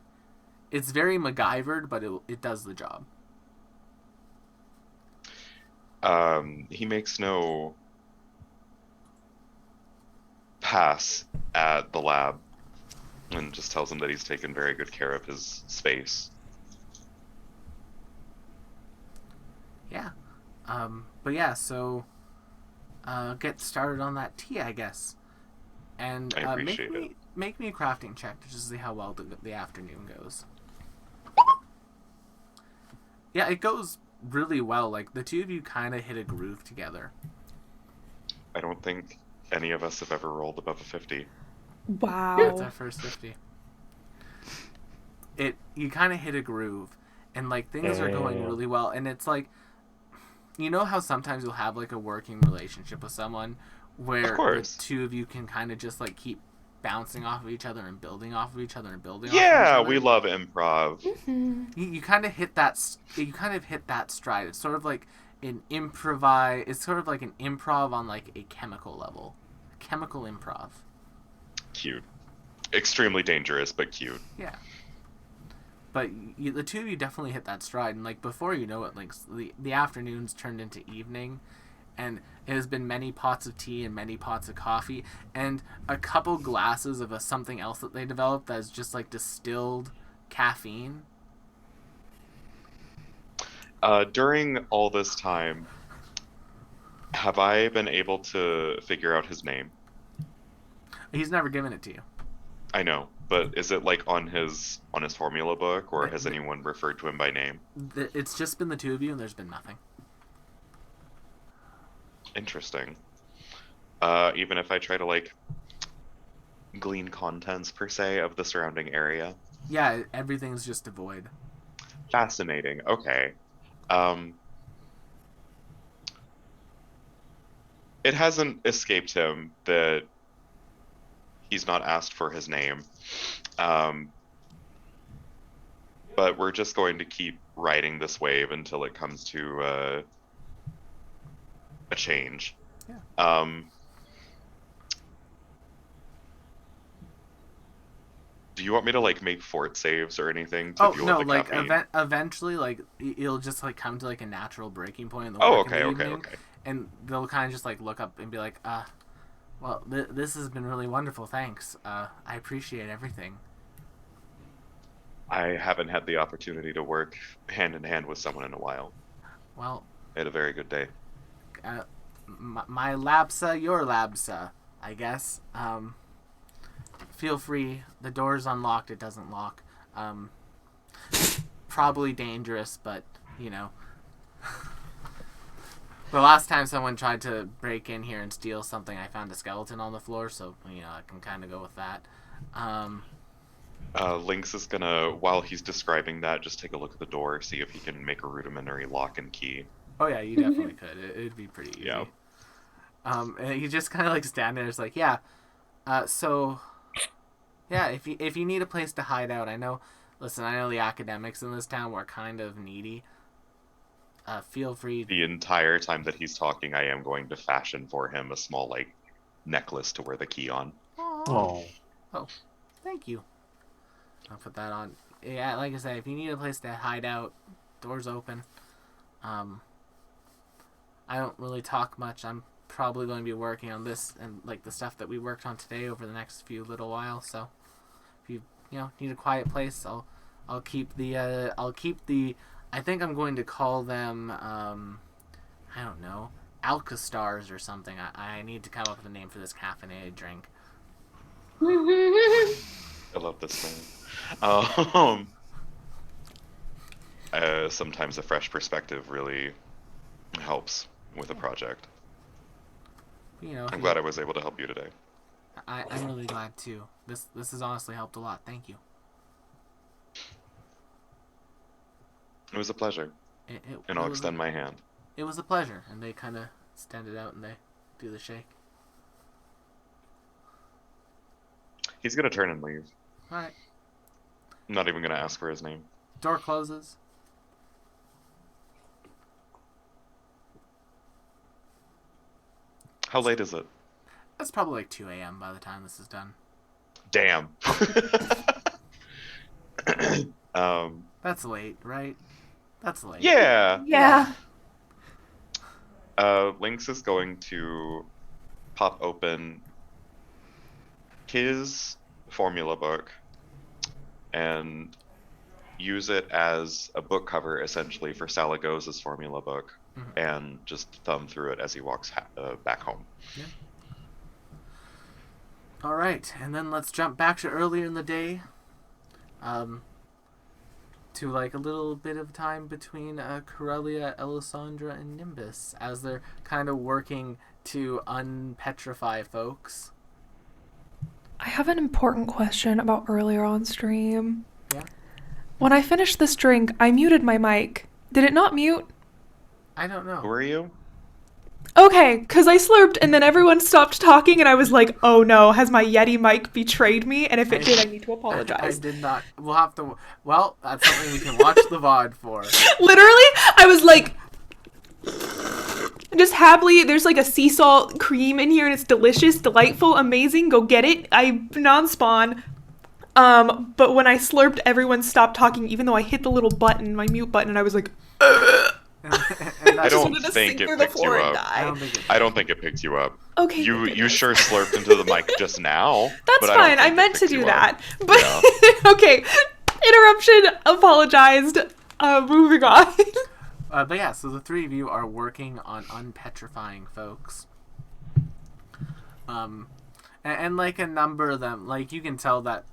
A: it's very MacGyvered, but it does the job.
C: He makes no pass at the lab, and just tells him that he's taken very good care of his space.
A: Yeah. But yeah, so get started on that tea, I guess. And
C: I appreciate it.
A: Make me a crafting check to just see how well the afternoon goes. Yeah, it goes really well. Like, the two of you kind of hit a groove together.
C: I don't think any of us have ever rolled above a 50.
A: It's
D: Wow.
A: our first 50. You kind of hit a groove, and like things are going really well, and it's like you know how sometimes you'll have like a working relationship with someone where
C: Of course.
A: the two of you can kind of just like keep bouncing off of each other and building off of each other and building off of each
C: Yeah,
A: other?
C: we love improv.
A: You kind of hit that stride. It's sort of like an improvise. It's sort of like an improv on like a chemical level, chemical improv.
C: Cute. Extremely dangerous, but cute.
A: Yeah. But the two of you definitely hit that stride, and like before you know it, like the afternoons turned into evening, and it has been many pots of tea and many pots of coffee, and a couple glasses of something else that they developed that is just like distilled caffeine.
C: During all this time, have I been able to figure out his name?
A: He's never given it to you.
C: I know, but is it like on his formula book, or has
A: The-
C: anyone referred to him by name?
A: It's just been the two of you, and there's been nothing.
C: Interesting. Even if I try to like glean contents per se of the surrounding area.
A: Yeah, everything's just devoid.
C: Fascinating. Okay. It hasn't escaped him that he's not asked for his name. But we're just going to keep riding this wave until it comes to a change.
A: Yeah.
C: Do you want me to like make fort saves or anything to
A: Oh
C: deal
A: no!
C: with the
A: Like
C: caffeine?
A: eventually, like it'll just like come to like a natural breaking point in the
C: Oh,
A: work in
C: okay,
A: the
C: okay,
A: evening,
C: okay.
A: and they'll kind of just like look up and be like, well, this has been really wonderful. Thanks. I appreciate everything.
C: I haven't had the opportunity to work hand in hand with someone in a while.
A: Well,
C: I had a very good day.
A: my labsa, your labsa, I guess. Feel free. The door's unlocked. It doesn't lock. Probably dangerous, but you know. The last time someone tried to break in here and steal something, I found a skeleton on the floor, so you know I can kind of go with that.
C: Lynx is gonna, while he's describing that, just take a look at the door, see if he can make a rudimentary lock and key.
A: Oh yeah, you definitely could. It'd be pretty easy.
C: Yeah.
A: And you just kind of like stand there. It's like, yeah. So, yeah. If you need a place to hide out, I know. Listen, I know the academics in this town were kind of needy. Feel free.
C: The entire time that he's talking, I am going to fashion for him a small like necklace to wear the key on.
E: Oh.
A: Thank you. I'll put that on. Yeah, like I said, if you need a place to hide out, doors open. I don't really talk much. I'm probably going to be working on this and like the stuff that we worked on today over the next few little while. So, if you need a quiet place, I'll keep the I think I'm going to call them I don't know, Alka-Stars or something. I need to come up with a name for this caffeinated drink.
C: I love this man. Sometimes a fresh perspective really helps with a project.
A: You know,
C: I'm glad I was able to help you today.
A: I'm really glad too. This has honestly helped a lot. Thank you.
C: It was a pleasure, and I'll extend my hand.
A: It was a pleasure, and they kind of stand it out and they do the shake.
C: He's gonna turn and leave.
A: All right.
C: I'm not even gonna ask for his name.
A: Door closes.
C: How late is it?
A: It's probably like 2 a.m. by the time this is done.
C: Damn.
A: That's late, right? That's late.
C: Yeah.
D: Yeah.
C: Lynx is going to pop open his formula book and use it as a book cover essentially for Salagoz's formula book, and just thumb through it as he walks back home.
A: Yeah. All right, and then let's jump back to earlier in the day. To like a little bit of time between Corellia, Elisandra, and Nimbus as they're kind of working to unpetrify folks.
D: I have an important question about earlier on stream.
A: Yeah.
D: When I finished this drink, I muted my mic. Did it not mute?
A: I don't know.
C: Who are you?
D: Okay, because I slurped and then everyone stopped talking and I was like, oh no, has my Yeti mic betrayed me? And if it did, I need to
A: I
D: apologize.
A: did not. We'll have to. Well, that's something we can watch the VOD for.
D: Literally, I was like, just happily, there's like a sea salt cream in here and it's delicious, delightful, amazing. Go get it. I non-spawn. But when I slurped, everyone stopped talking, even though I hit the little button, my mute button, and I was like,
A: And
C: I
A: that's-
C: don't
D: wanted to
C: think
D: sink
C: it
D: through the
C: picked you
D: floor and
C: up.
D: die.
A: I don't think it.
C: I don't think it picked you up.
D: Okay.
C: You
D: thank
C: you
D: goodness.
C: sure slurped into the mic just now.
D: That's
C: but I don't
D: fine. I
C: think it
D: meant to
C: picked
D: do
C: you
D: that.
C: up.
D: But okay. Interruption. Apologized. Moving on.
A: But yeah, so the three of you are working on unpetrifying folks. And like a number of them, like you can tell that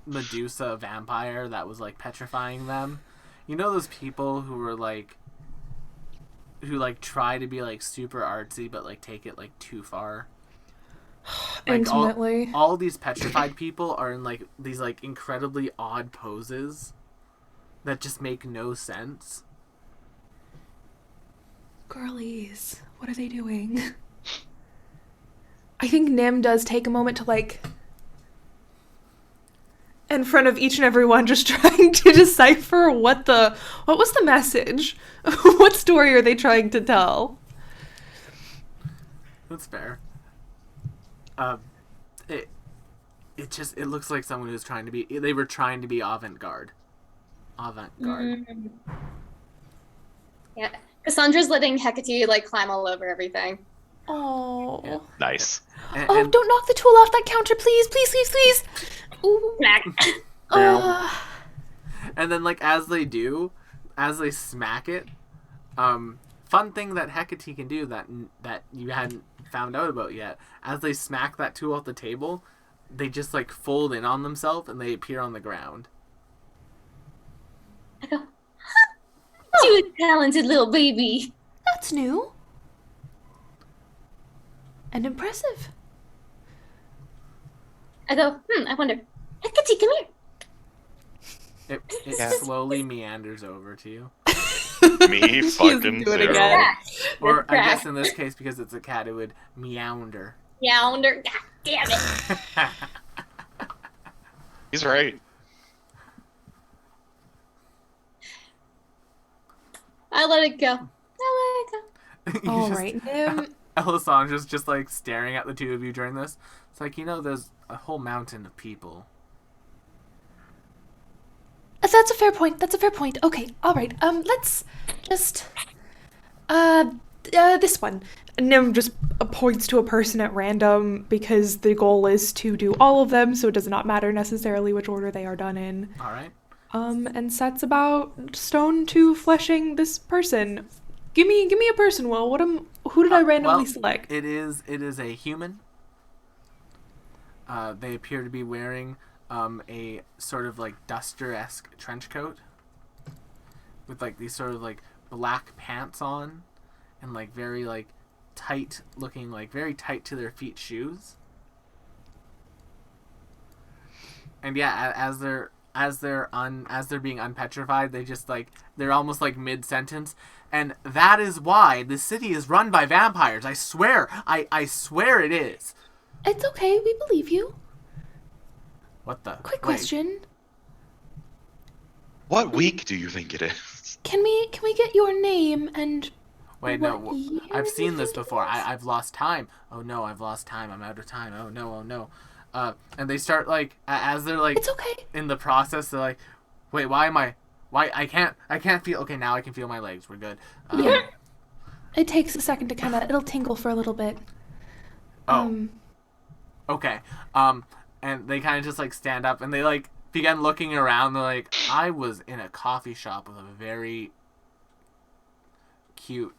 A: Medusa vampire that was like petrifying them. You know those people who were like, who like try to be like super artsy but like take it like too far. Like,
D: Intimately.
A: all these petrified people are in like these like incredibly odd poses that just make no sense.
D: Girlies, what are they doing? I think Nim does take a moment to like, in front of each and every one, just trying to decipher what was the message? What story are they trying to tell?
A: That's fair. It looks like someone who's trying to be. They were trying to be avant-garde. Avant-garde.
F: Yeah. Cassandra's letting Hecate like climb all over everything.
D: Oh.
A: Yeah.
C: Nice.
A: And,
D: Oh,
A: and-
D: don't knock the tool off that counter, please, please, please, please. Ooh.
F: Smack.
A: And then, like, as they smack it, fun thing that Hecate can do that you hadn't found out about yet. As they smack that tool off the table, they just like fold in on themselves and they appear on the ground.
F: I go, you talented little baby.
D: That's new. And impressive.
F: I go, I wonder. Hecate, come here.
A: It
C: Yeah.
A: slowly meanders over to you.
C: Me fucking
D: do it
C: zero.
D: again.
F: Crack.
A: Or I
F: Crack.
A: guess in this case, because it's a cat, it would meounder.
F: Younder. God damn it.
C: He's right.
F: I let it go. I let it go.
A: You
D: All
A: just-
D: right, Nim.
A: Elisandra's just like staring at the two of you during this. It's like, there's a whole mountain of people.
D: That's a fair point. That's a fair point. Okay, all right. Let's just this one. Nim just points to a person at random because the goal is to do all of them, so it does not matter necessarily which order they are done in.
A: All right.
D: And sets about stone to fleshing this person. Give me a person, Will. Who did I randomly
A: well,
D: select?
A: It is a human. They appear to be wearing a sort of like duster-esque trench coat with like these sort of like black pants on and like very like tight looking, like very tight to their feet shoes. And yeah, as they're being unpetrified, they just like they're almost like mid-sentence. And that is why the city is run by vampires. I swear. I swear it is.
D: It's okay. We believe you.
A: What the?
D: Quick
A: Wait.
D: question.
C: What week do you think it is?
D: Can we get your name and
A: Wait,
D: what
A: no.
D: year
A: I've
D: do
A: seen
D: you
A: this
D: think it
A: before.
D: is?
A: I've lost time. Oh no, I've lost time. I'm out of time. Oh no. And they start like as they're like
D: It's okay.
A: in the process. They're like, wait, why I can't feel. Okay, now I can feel my legs. We're good.
D: Yeah. It takes a second to kind of it'll tingle for a little bit.
A: Oh. Okay. And they kind of just like stand up and they like begin looking around. They're like, I was in a coffee shop with a very cute.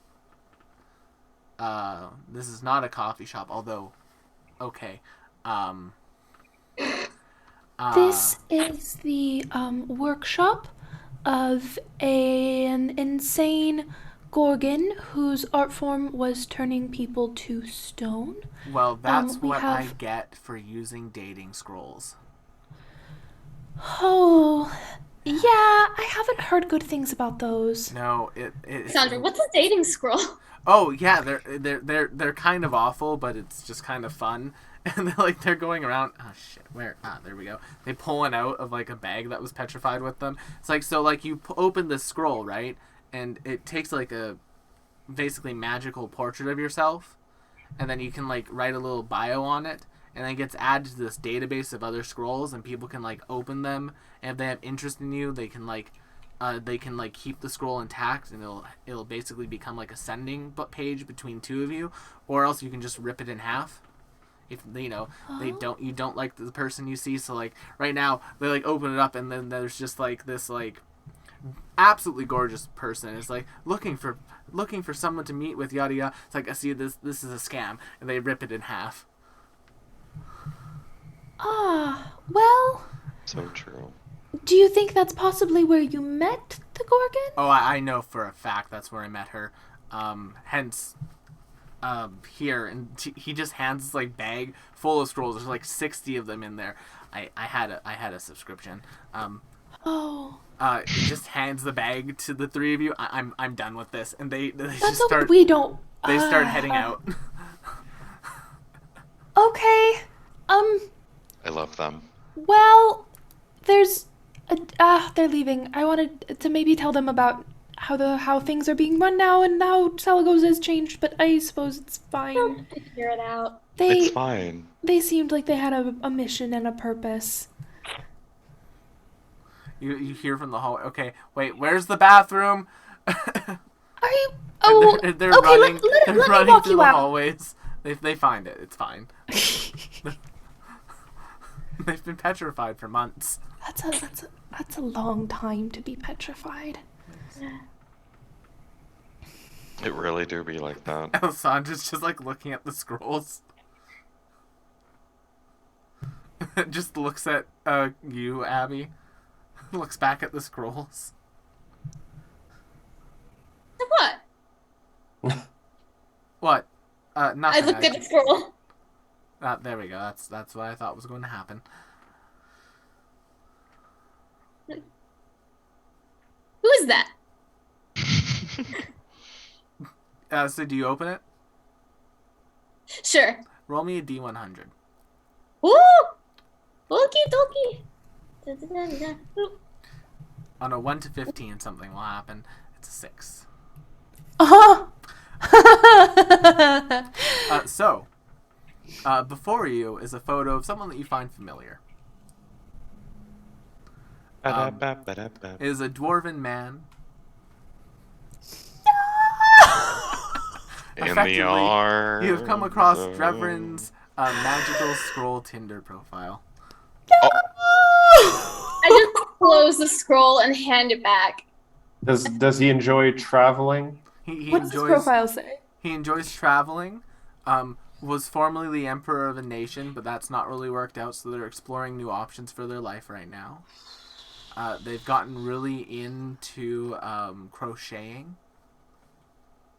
A: This is not a coffee shop, although, okay.
D: This is the workshop of an insane Gorgon whose art form was turning people to stone.
A: Well, that's
D: we
A: what I
D: have-
A: get for using dating scrolls.
D: Oh, yeah, I haven't heard good things about those.
A: No,
F: Sandra, what's a dating scroll?
A: Oh yeah, they're kind of awful, but it's just kind of fun. And they're going around. Oh shit, where? There we go. They pull one out of like a bag that was petrified with them. It's like, so like you open this scroll, right, and it takes like a basically magical portrait of yourself, and then you can like write a little bio on it, and then it gets added to this database of other scrolls, and people can like open them, and if they have interest in you, they can like keep the scroll intact, and it'll basically become like a sending page between two of you, or else you can just rip it in half. If you don't like the person you see, so like right now they like open it up, and then there's just like this like absolutely gorgeous person. It's like looking for someone to meet with, yada yada. It's like, I see this is a scam, and they rip it in half.
D: Well.
C: So true.
D: Do you think that's possibly where you met the Gorgon?
A: Oh, I know for a fact that's where I met her. Hence, here, and he just hands this like bag full of scrolls. There's like 60 of them in there. I had a subscription. He just hands the bag to the three of you. I'm done with this, and they just start.
D: We don't.
A: They start heading out.
D: Okay.
C: I love them.
D: Well, there's. They're leaving. I wanted to maybe tell them about how things are being run now and how Salagos has changed, but I suppose it's fine.
F: They'll figure it out.
C: It's fine.
D: They seemed like they had a mission and a purpose.
A: You hear from the hallway. Okay, wait. Where's the bathroom?
D: Are you? Oh,
A: they're
D: okay.
A: running.
D: Let me
A: running
D: walk
A: through
D: you
A: the
D: out.
A: hallways. They find it. It's fine. They've been petrified for months.
D: That's a long time to be petrified.
C: It really do be like that.
A: Alessandra's just like looking at the scrolls. Just looks at you, Abby. Looks back at the scrolls.
F: What?
A: What? Nothing.
F: I look at the scroll.
A: There we go. That's what I thought was going to happen.
F: Who is that?
A: So do you open it?
F: Sure.
A: Roll me a D100.
F: Woo! Okie dokie. Da-da-da-da-da. Oop.
A: On a 1 to 15, something will happen. It's a 6. So, before you is a photo of someone that you find familiar. It is a dwarven man.
C: In the arms.
A: You have come across Drevrin's magical scroll Tinder profile.
F: I just close the scroll and hand it back.
E: Does he enjoy traveling?
A: He
D: What does this profile say?
A: He enjoys traveling. Was formerly the emperor of a nation, but that's not really worked out, so they're exploring new options for their life right now. They've gotten really into crocheting.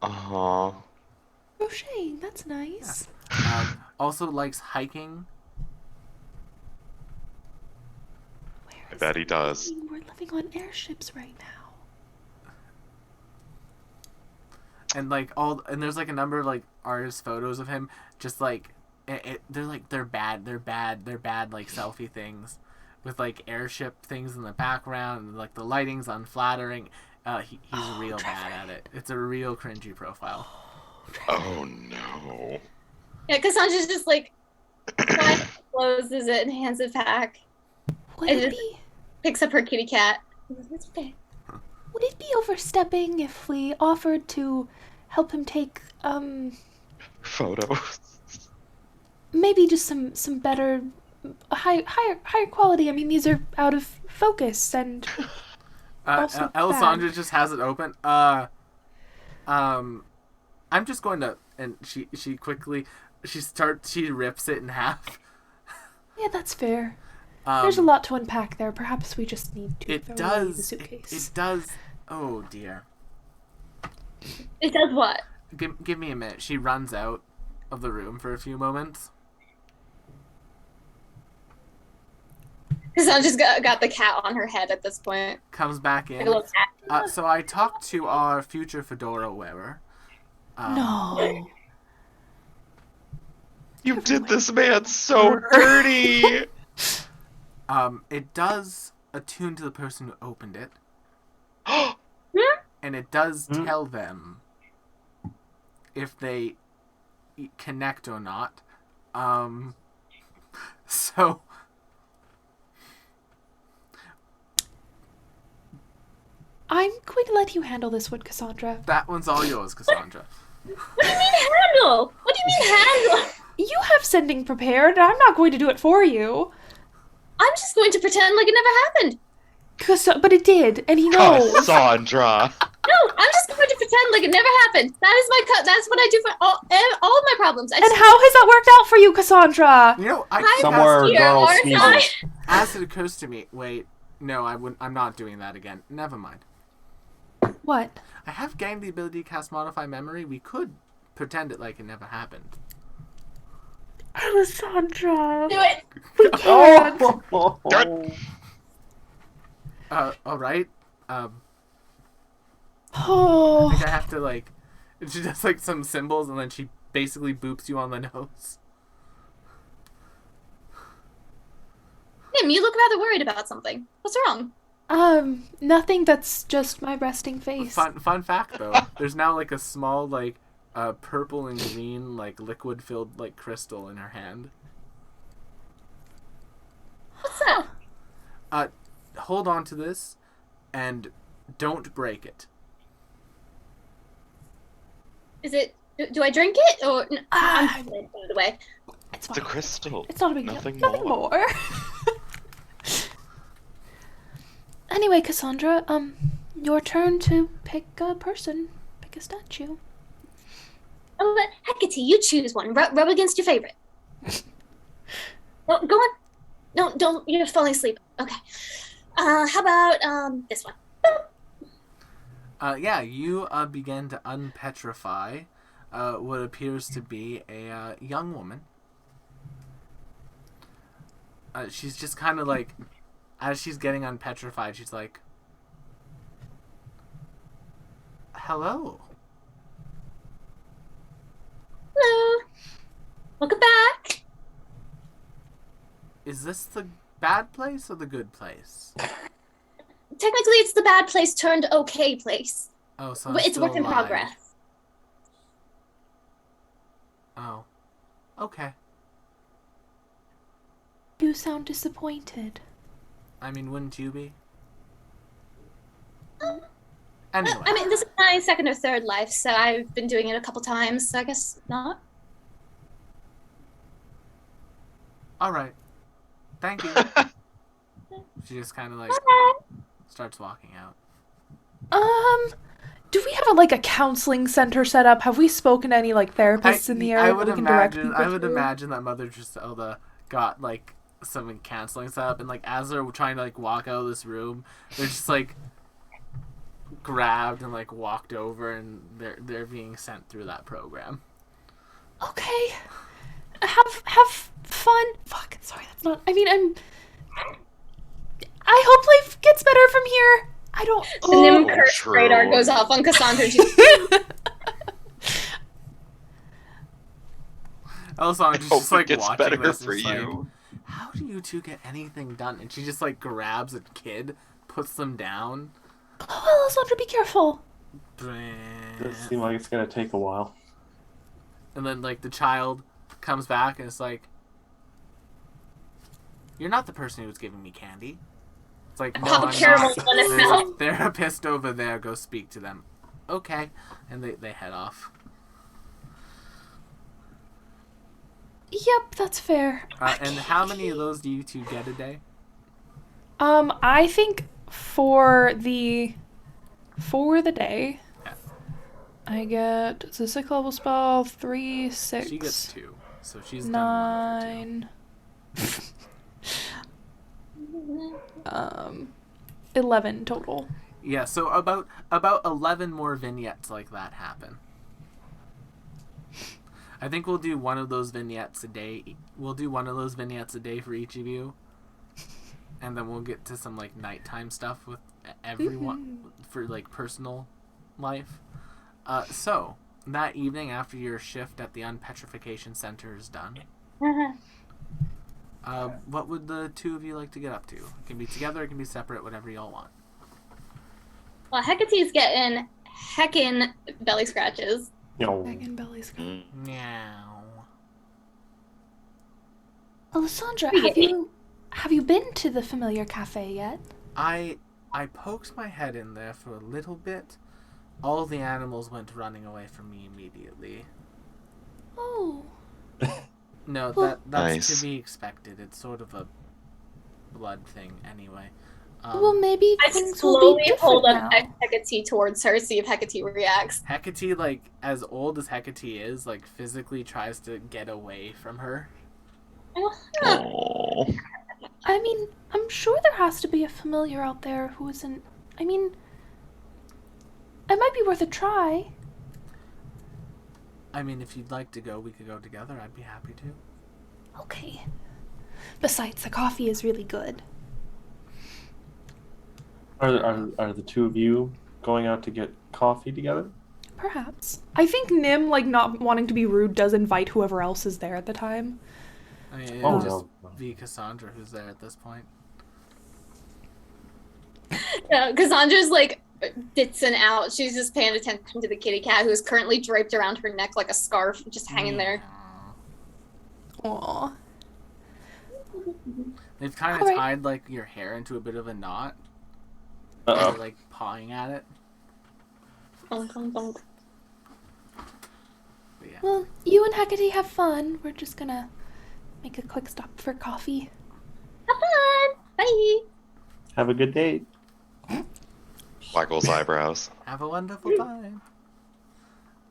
C: Uh-huh.
D: Crocheting, that's nice.
A: Also likes hiking.
C: I bet he does.
D: We're living on airships right now.
A: And there's like a number of like artist photos of him, just like they're bad like selfie things with like airship things in the background, and like the lighting's unflattering. He's real bad at it. It's a real cringy profile.
C: Oh no.
F: Yeah, Cassandra's just like closes it and hands it back.
D: Would
F: Picks up her kitty cat. It's okay.
D: Would it be overstepping if we offered to help him take
C: Photos.
D: maybe just some better higher quality? I mean, these are out of focus and also
A: Alessandra
D: bad.
A: just has it open. I'm just going to, and she rips it in half.
D: Yeah, that's fair. There's a lot to unpack there. Perhaps we just need to throw away the suitcase.
A: It does. Oh dear.
F: It does what?
A: Give me a minute. She runs out of the room for a few moments.
F: Cassandra's got the cat on her head at this point.
A: Comes back
F: Like
A: in.
F: a little cat.
A: So I talked to our future fedora wearer.
D: No.
C: You did this man so dirty.
A: It does attune to the person who opened it,
F: Hmm?
A: and it does tell them if they connect or not. So
D: I'm going to let you handle this one, Cassandra.
A: that one's all yours, Cassandra.
F: What do you mean handle? What do you mean handle?
D: You have sending prepared. I'm not going to do it for you.
F: I'm just going to pretend like it never happened.
D: But it did, and he knows.
C: Cassandra.
F: No, I'm just going to pretend like it never happened. That is that's what I do for all of my problems.
D: And how has that worked out for you, Cassandra?
A: You know,
E: Somewhere
F: Here,
E: Garl
F: aren't I?
E: sneezes.
A: as it occurs to me, wait, no, I wouldn't. I'm not doing that again. Never mind.
D: What?
A: I have gained the ability to cast Modify Memory. We could pretend it like it never happened.
D: Cassandra.
F: Do it.
D: We can't.
A: All right. I
D: Oh.
A: think I have to like. She does like some symbols, and then she basically boops you on the nose.
F: Nim, you look rather worried about something. What's wrong?
D: Nothing. That's just my resting face.
A: Fun fact though, there's now like a small like purple and green like liquid filled like crystal in her hand.
F: What's that?
A: Hold on to this, and don't break it.
F: Is it? Do I drink it or? No, I'm
D: Ah.
F: just gonna throw it away.
D: It's
C: It's a
D: fine.
C: crystal.
D: It's not a big deal.
C: Nothing
D: Nothing
C: more.
D: more. Anyway, Cassandra, your turn to pick a person. Pick a statue.
F: Oh, but Hecate, you choose one. Rub against your favorite. Oh, go on. No, don't. You're falling asleep. Okay. How about this one?
A: Yeah, you begin to unpetrify what appears to be a young woman. She's just kind of like, as she's getting unpetrified, she's like, "Hello."
F: Hello. Welcome back.
A: Is this the bad place or the good place?
F: Technically, it's the bad place turned okay place.
A: Oh, so I'm
F: But it's
A: still
F: work in
A: alive.
F: progress.
A: Oh, okay.
D: You sound disappointed.
A: I mean, wouldn't you be?
F: Um,
A: Anyway,
F: I mean, this is my second or third life, so I've been doing it a couple times, so I guess not.
A: all right. Thank you. She just kind of like starts walking out.
D: Do we have a counseling center set up? Have we spoken to any therapists in the area?
A: I
D: that
A: would
D: we can direct
A: imagine.
D: people
A: I would
D: to?
A: imagine that Mother Griselda got some counseling set up, and as they're trying to walk out of this room, they're just grabbed and walked over, and they're being sent through that program.
D: Okay. Have fun. Fuck. Sorry, that's not. I mean, I hope life gets better from here. I don't.
F: The Nim
C: Oh,
F: curse
C: true.
F: radar goes off on Cassandra.
A: Alessandra
C: Hope
A: just
C: it gets
A: watching
C: better
A: this,
C: for
A: and is
C: you.
A: how do you two get anything done? And she just grabs a kid, puts them down.
D: Oh, Alessandra, be careful.
E: Does seem like it's gonna take a while.
A: And then the child comes back and it's like, "You're not the person who was giving me candy." It's like, "No,
F: Pop a
A: I'm
F: caramel
A: not.
F: on his
A: There's a
F: mouth.
A: therapist over there. Go speak to them." Okay, and they head off.
D: Yep, that's fair.
A: And how many of those do you two get a day?
D: I think for the day,
A: Yeah.
D: I get it's a 6th level spell, 3, 6,
A: She gets 2, so she's done
D: 9, 11 total.
A: Yeah, so about 11 more vignettes like that happen. I think we'll do one of those vignettes a day. We'll do one of those vignettes a day for each of you. and then we'll get to some like nighttime stuff with everyone for like personal life. So that evening, after your shift at the Unpetrification Center is done, what would the two of you like to get up to? It can be together, it can be separate, whatever y'all want.
F: Well, Hecate's getting heckin' belly scratches.
D: Megan belly scratch.
A: Meow.
D: Alessandra, have you been to the familiar cafe yet?
A: I poked my head in there for a little bit. All the animals went running away from me immediately.
D: Oh.
A: No,
D: Well,
A: that's
C: Nice.
A: to be expected. It's sort of a blood thing anyway.
D: Well, maybe
F: I
D: things will
F: slowly
D: be
F: hold
D: different
F: up
D: now.
F: Hecate towards her, see if Hecate reacts.
A: Hecate, like, as old as Hecate is, like, physically tries to get away from her.
C: Oh.
D: I mean, I'm sure there has to be a familiar out there who isn't. I mean, it might be worth a try.
A: I mean, if you'd like to go, we could go together. I'd be happy to.
D: Okay. Besides, the coffee is really good.
E: Are the two of you going out to get coffee together?
D: Perhaps. I think Nim, like, not wanting to be rude, does invite whoever else is there at the time.
A: I mean, it'll
E: Oh,
A: just
E: no.
A: be Cassandra who's there at this point.
F: Yeah, Cassandra's like ditzing out. She's just paying attention to the kitty cat who is currently draped around her neck like a scarf, just hanging there.
A: Meow.
D: Aww.
A: They've kind of
D: Alright.
A: tied, like, your hair into a bit of a knot.
E: Uh-oh.
A: They're, like, pawing at it.
F: Bonk, bonk, bonk.
A: But yeah.
D: Well, you and Hecate have fun. We're just gonna make a quick stop for coffee.
F: Have fun! Bye!
E: Have a good date.
C: Waggles eyebrows.
A: Have a wonderful time.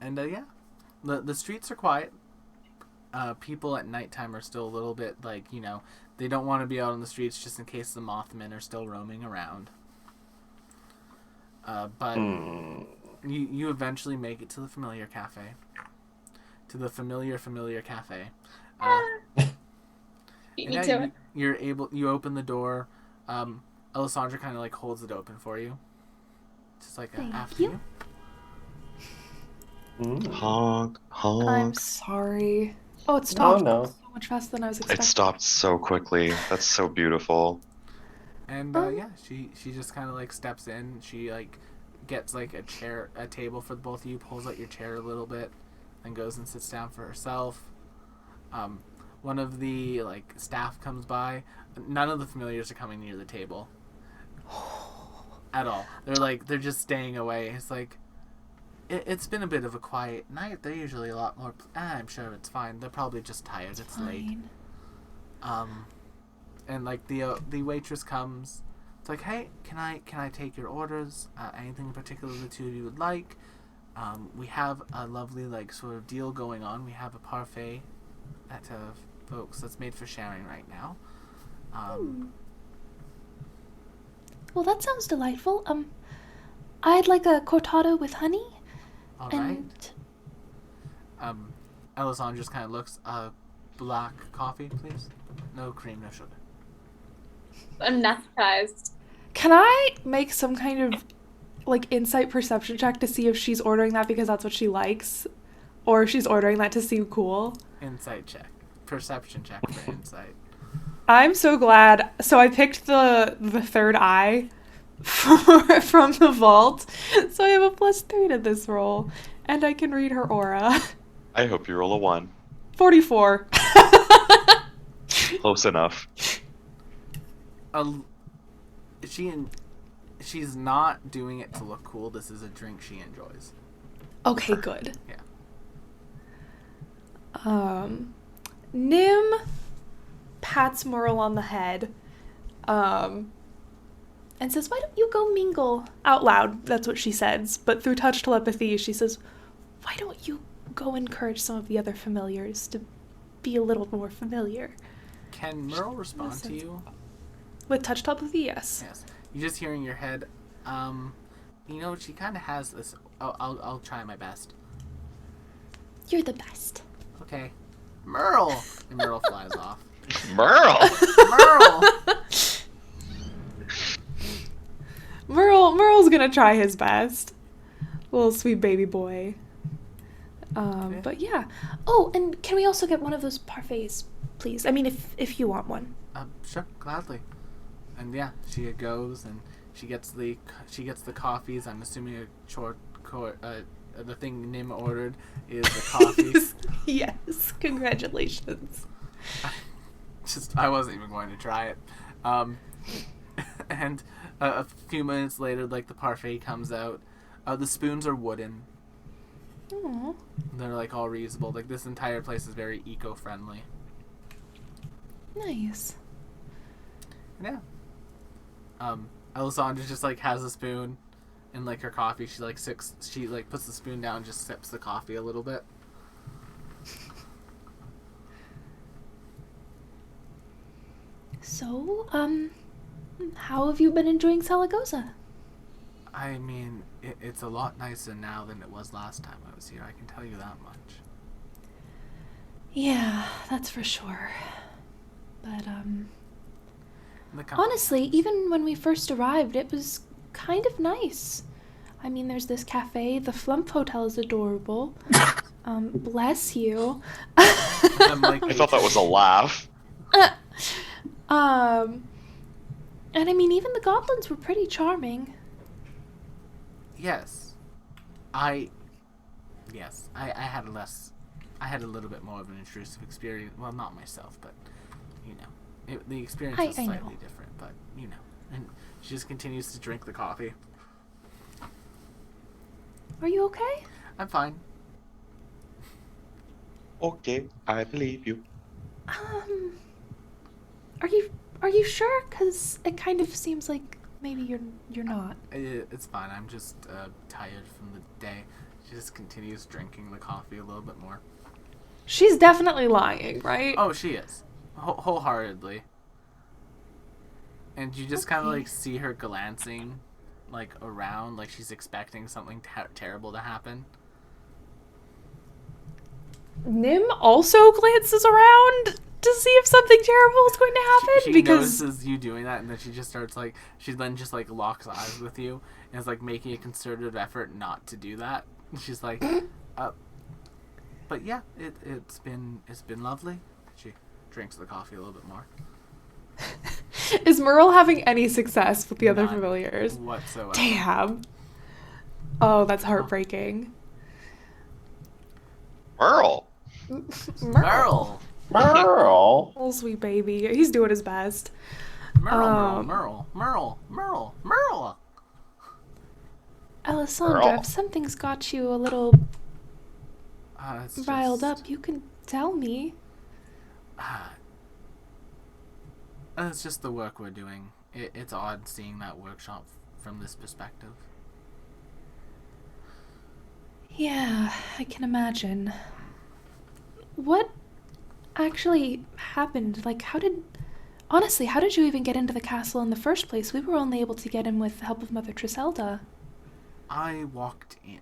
A: And yeah, the streets are quiet. People at nighttime are still a little bit like, you know, they don't want to be out on the streets just in case the Mothmen are still roaming around. But you eventually make it to the familiar cafe. To the familiar cafe.
F: Beat
A: And
F: me
A: yeah,
F: to it.
A: you open the door. Alessandra kind of like holds it open for you. Just like
D: Thank
A: after
D: you.
C: Honk, honk.
D: I'm sorry. Oh, it stopped
E: no.
D: so much faster than I was
C: It
D: expecting.
C: stopped so quickly. That's so beautiful.
A: And yeah, she just kind of like steps in. She like gets like a table for both of you, pulls out your chair a little bit, and goes and sits down for herself. One of the like staff comes by. None of the familiars are coming near the table at all. They're just staying away. It's like it's been a bit of a quiet night. They're usually a lot more. I'm sure it's fine. They're probably just tired. It's late.
D: Fine.
A: And like the waitress comes. It's like, hey, can I take your orders? Anything in particular the two of you would like? We have a lovely like sort of deal going on. We have a parfait at folks that's made for sharing right now.
D: Well, that sounds delightful. I'd like a cortado with honey.
A: All right.
D: And
A: Alessandra just kind of looks. Black coffee, please. No cream, no sugar.
F: I'm not surprised.
D: can I make some kind of like insight perception check to see if she's ordering that because that's what she likes, or if she's ordering that to seem cool?
A: Insight check, perception check for insight.
D: I'm so glad. So I picked the third eye from the vault, so I have a +3 to this roll, and I can read her aura.
C: I hope you roll a 1.
D: 44.
C: Close enough.
A: She's not doing it to look cool. This is a drink she enjoys.
D: Okay, good.
A: Yeah.
D: Nim pats Merle on the head, and says, "Why don't you go mingle?" Out loud, that's what she says, but through touch telepathy, she says, "Why don't you go encourage some of the other familiars to be a little more familiar?"
A: Can Merle respond to you?
D: With touch telepathy, yes.
A: Yes. You just hear in your head, you know, she kind of has this. I'll try my best.
D: You're the best.
A: Okay. Merle! And Merle flies off.
C: Merle!
A: Merle!
D: Merle's gonna try his best. Little sweet baby boy.
A: Yeah.
D: But yeah. Oh, and can we also get one of those parfaits, please? I mean, if you want one.
A: Sure, gladly. And yeah, she goes and she gets the coffees. I'm assuming the thing Nim ordered is the coffees.
D: Yes, congratulations.
A: I wasn't even going to try it. And a few minutes later, like, the parfait comes out. The spoons are wooden.
D: Aww.
A: They're like all reusable. Like, this entire place is very eco-friendly.
D: Nice.
A: Yeah. Alessandra just like has a spoon in like her coffee. She puts the spoon down and just sips the coffee a little bit.
D: So, how have you been enjoying Zaragoza?
A: I mean, it's a lot nicer now than it was last time I was here. I can tell you that much.
D: Yeah, that's for sure. But,
A: The company-
D: honestly, even when we first arrived, it was kind of nice. I mean, there's this cafe. The Flump Hotel is adorable. Bless you.
A: I'm like,
C: I thought that was a laugh.
D: And I mean, even the goblins were pretty charming.
A: Yes. I had I had a little bit more of an intrusive experience. Well, not myself, but, you know. The experience was
D: I know.
A: slightly different, but, you know. And she just continues to drink the coffee.
D: Are you okay?
A: I'm fine.
C: Okay, I believe you.
D: Are you sure? 'Cause it kind of seems like maybe you're not.
A: It's fine. I'm just tired from the day. She just continues drinking the coffee a little bit more.
D: She's definitely lying, right?
A: Oh, she is. Wholeheartedly. And you just kind of
D: Okay.
A: like see her glancing like around, like she's expecting something terrible to happen.
D: Nim also glances around to see if something terrible is going to happen
A: She
D: because
A: notices you doing that, and then she just starts like she then just like locks eyes with you and is like making a concerted effort not to do that. She's like, but yeah, it's been lovely. She drinks the coffee a little bit more.
D: is Merle having any success with the other
A: None
D: familiars?
A: whatsoever.
D: Damn. Oh, that's heartbreaking.
C: Merle!
A: Merle.
E: Merle.
D: Oh, sweet baby. He's doing his best.
A: Merle.
D: Alessandra,
C: Merle.
D: if something's got you a little
A: It's
D: riled
A: just-
D: up, you can tell me.
A: It's just the work we're doing. It's odd seeing that workshop from this perspective.
D: Yeah, I can imagine. What actually happened? Like, honestly, how did you even get into the castle in the first place? We were only able to get in with the help of Mother Triselda.
A: I walked in.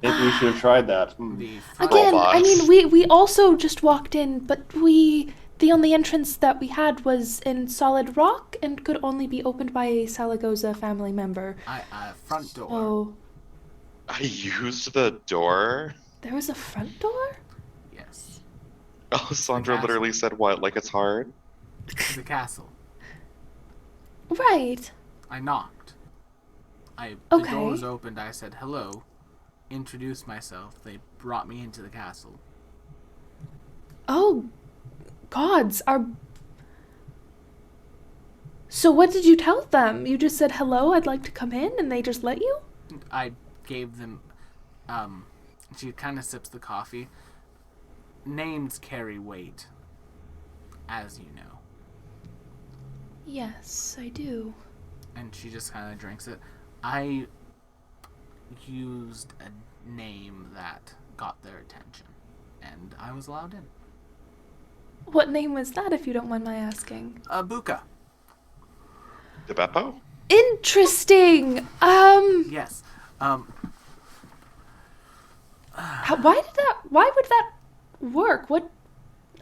E: Maybe we should have tried that.
A: The front
D: Again,
C: boss.
D: I mean, we also just walked in, but the only entrance that we had was in solid rock and could only be opened by a Zaragoza family member.
A: front door.
D: So,
C: I used the door?
D: there was a front door?
A: Yes.
C: Alessandra
A: castle.
C: literally said what? Like it's hard?
A: The castle.
D: Right.
A: I knocked. The
D: Okay.
A: door was opened. I said hello. Introduced myself. They brought me into the castle.
D: Oh, gods, So what did you tell them? You just said, hello, I'd like to come in, and they just let you?
A: I gave them. She kind of sips the coffee. Names carry weight, as you know.
D: Yes, I do.
A: And she just kind of drinks it. I used a name that got their attention, and I was allowed in.
D: What name was that, if you don't mind my asking?
A: Buka.
C: De Beppo?
D: Interesting!
A: Yes.
D: Why would that work?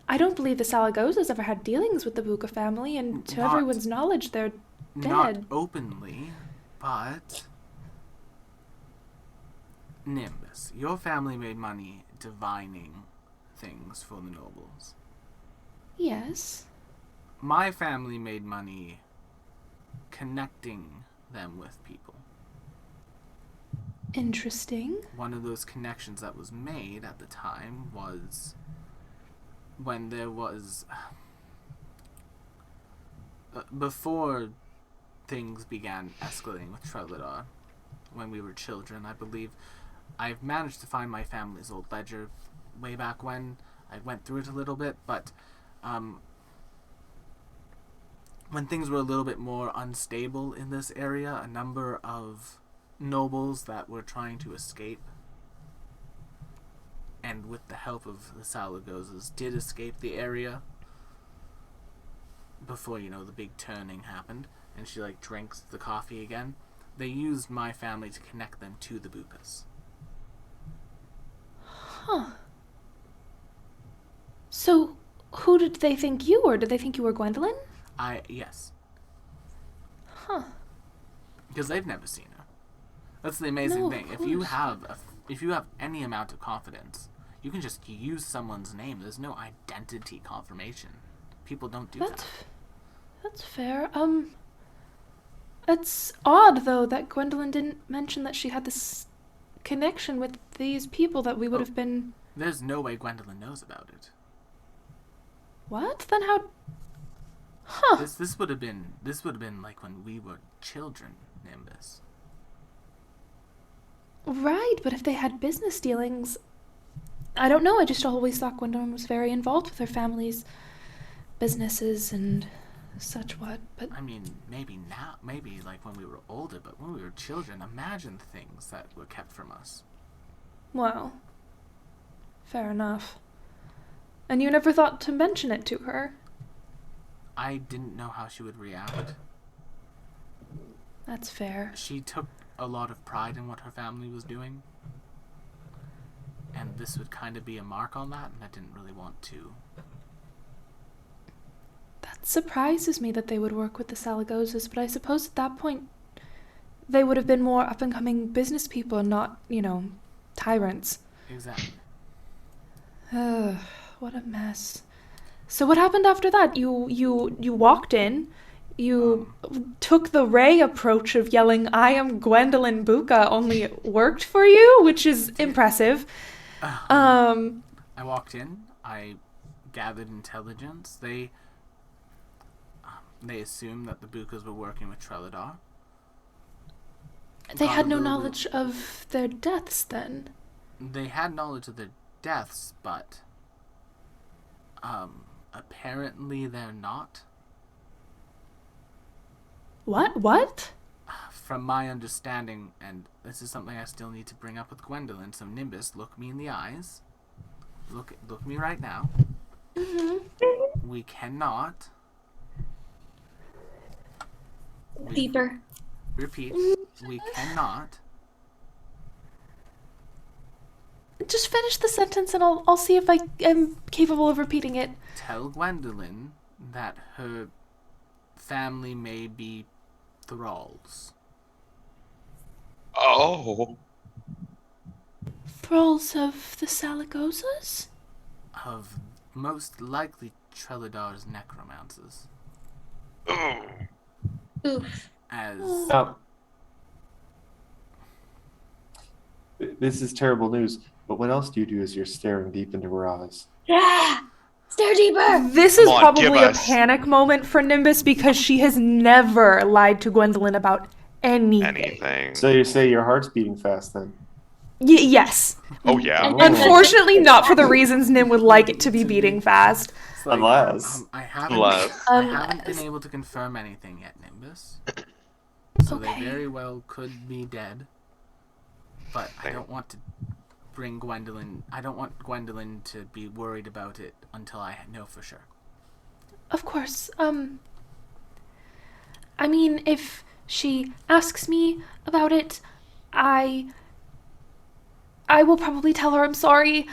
D: I don't believe the Salagosas ever had dealings with the Buka family, and to
A: Not-
D: everyone's knowledge, they're
A: Not
D: dead.
A: openly, but Nimbus, your family made money divining things for the nobles.
D: Yes.
A: My family made money connecting them with people.
D: Interesting.
A: One of those connections that was made at the time was when there was before things began escalating with Trelladar, when we were children. I believe I've managed to find my family's old ledger way back when. I went through it a little bit, but when things were a little bit more unstable in this area, a number of nobles that were trying to escape, and with the help of the Salagosas, did escape the area before, the big turning happened. And she, drinks the coffee again. They used my family to connect them to the Bukas.
D: Huh. So, who did they think you were? Did they think you were Gwendolyn?
A: Yes.
D: Huh.
A: Because they've never seen her. That's the amazing
D: No, of
A: thing. If you
D: course.
A: have any amount of confidence, you can just use someone's name. There's no identity confirmation. People don't do that.
D: That's fair. It's odd, though, that Gwendolyn didn't mention that she had this connection with these people that we would have been...
A: There's no way Gwendolyn knows about it.
D: What? Then how... Huh.
A: This would have been like when we were children, Nimbus.
D: Right, but if they had business dealings... I don't know, I just always thought Gwendolyn was very involved with her family's businesses and such what, but...
A: I mean, maybe now, maybe like when we were older, but when we were children, imagine the things that were kept from us.
D: Well, fair enough. And you never thought to mention it to her?
A: I didn't know how she would react.
D: That's fair.
A: She took a lot of pride in what her family was doing. And this would kind of be a mark on that, and I didn't really want to.
D: That surprises me that they would work with the Salagosas, but I suppose at that point they would have been more up-and-coming business people and not, tyrants.
A: Exactly.
D: Ugh, what a mess. So what happened after that? You walked in, you took the Ray approach of yelling, "I am Gwendolyn Buka," only it worked for you, which is impressive.
A: I walked in, I gathered intelligence. They assumed that the Bukas were working with Trelladar.
D: They
A: Got
D: had
A: a
D: no
A: little
D: knowledge of their deaths then.
A: They had knowledge of their deaths, but apparently they're not.
D: What?
A: From my understanding, and this is something I still need to bring up with Gwendolyn, so Nimbus, look me in the eyes. Look me right now.
D: Mm-hmm.
A: We cannot.
F: Deeper.
A: Repeat. We cannot.
D: Just finish the sentence and I'll see if I am capable of repeating it.
A: Tell Gwendolyn that her family may be thralls.
C: Oh.
D: Thralls of the Salagosas?
A: Of most likely Treladar's necromancers.
F: Oof.
A: As
E: Now, this is terrible news, but what else do you do as you're staring deep into her eyes?
F: Yeah. Stare deeper.
D: This is
C: Come on, give
D: probably a
C: us.
D: panic moment for Nimbus because she has never lied to Gwendolyn about anything.
C: Anything.
E: So you say your heart's beating fast then?
D: Yes.
C: Oh yeah.
F: And-
D: Unfortunately, not for the reasons Nim would like it to be beating fast.
A: it's like,
E: Unless.
A: I haven't
D: Unless.
A: been able to confirm anything yet, Nimbus. So
D: Okay.
A: they very well could be dead. But I don't want to bring Gwendolyn. I don't want Gwendolyn to be worried about it until I know for sure.
D: Of course. I mean, if she asks me about it, I will probably tell her I'm sorry,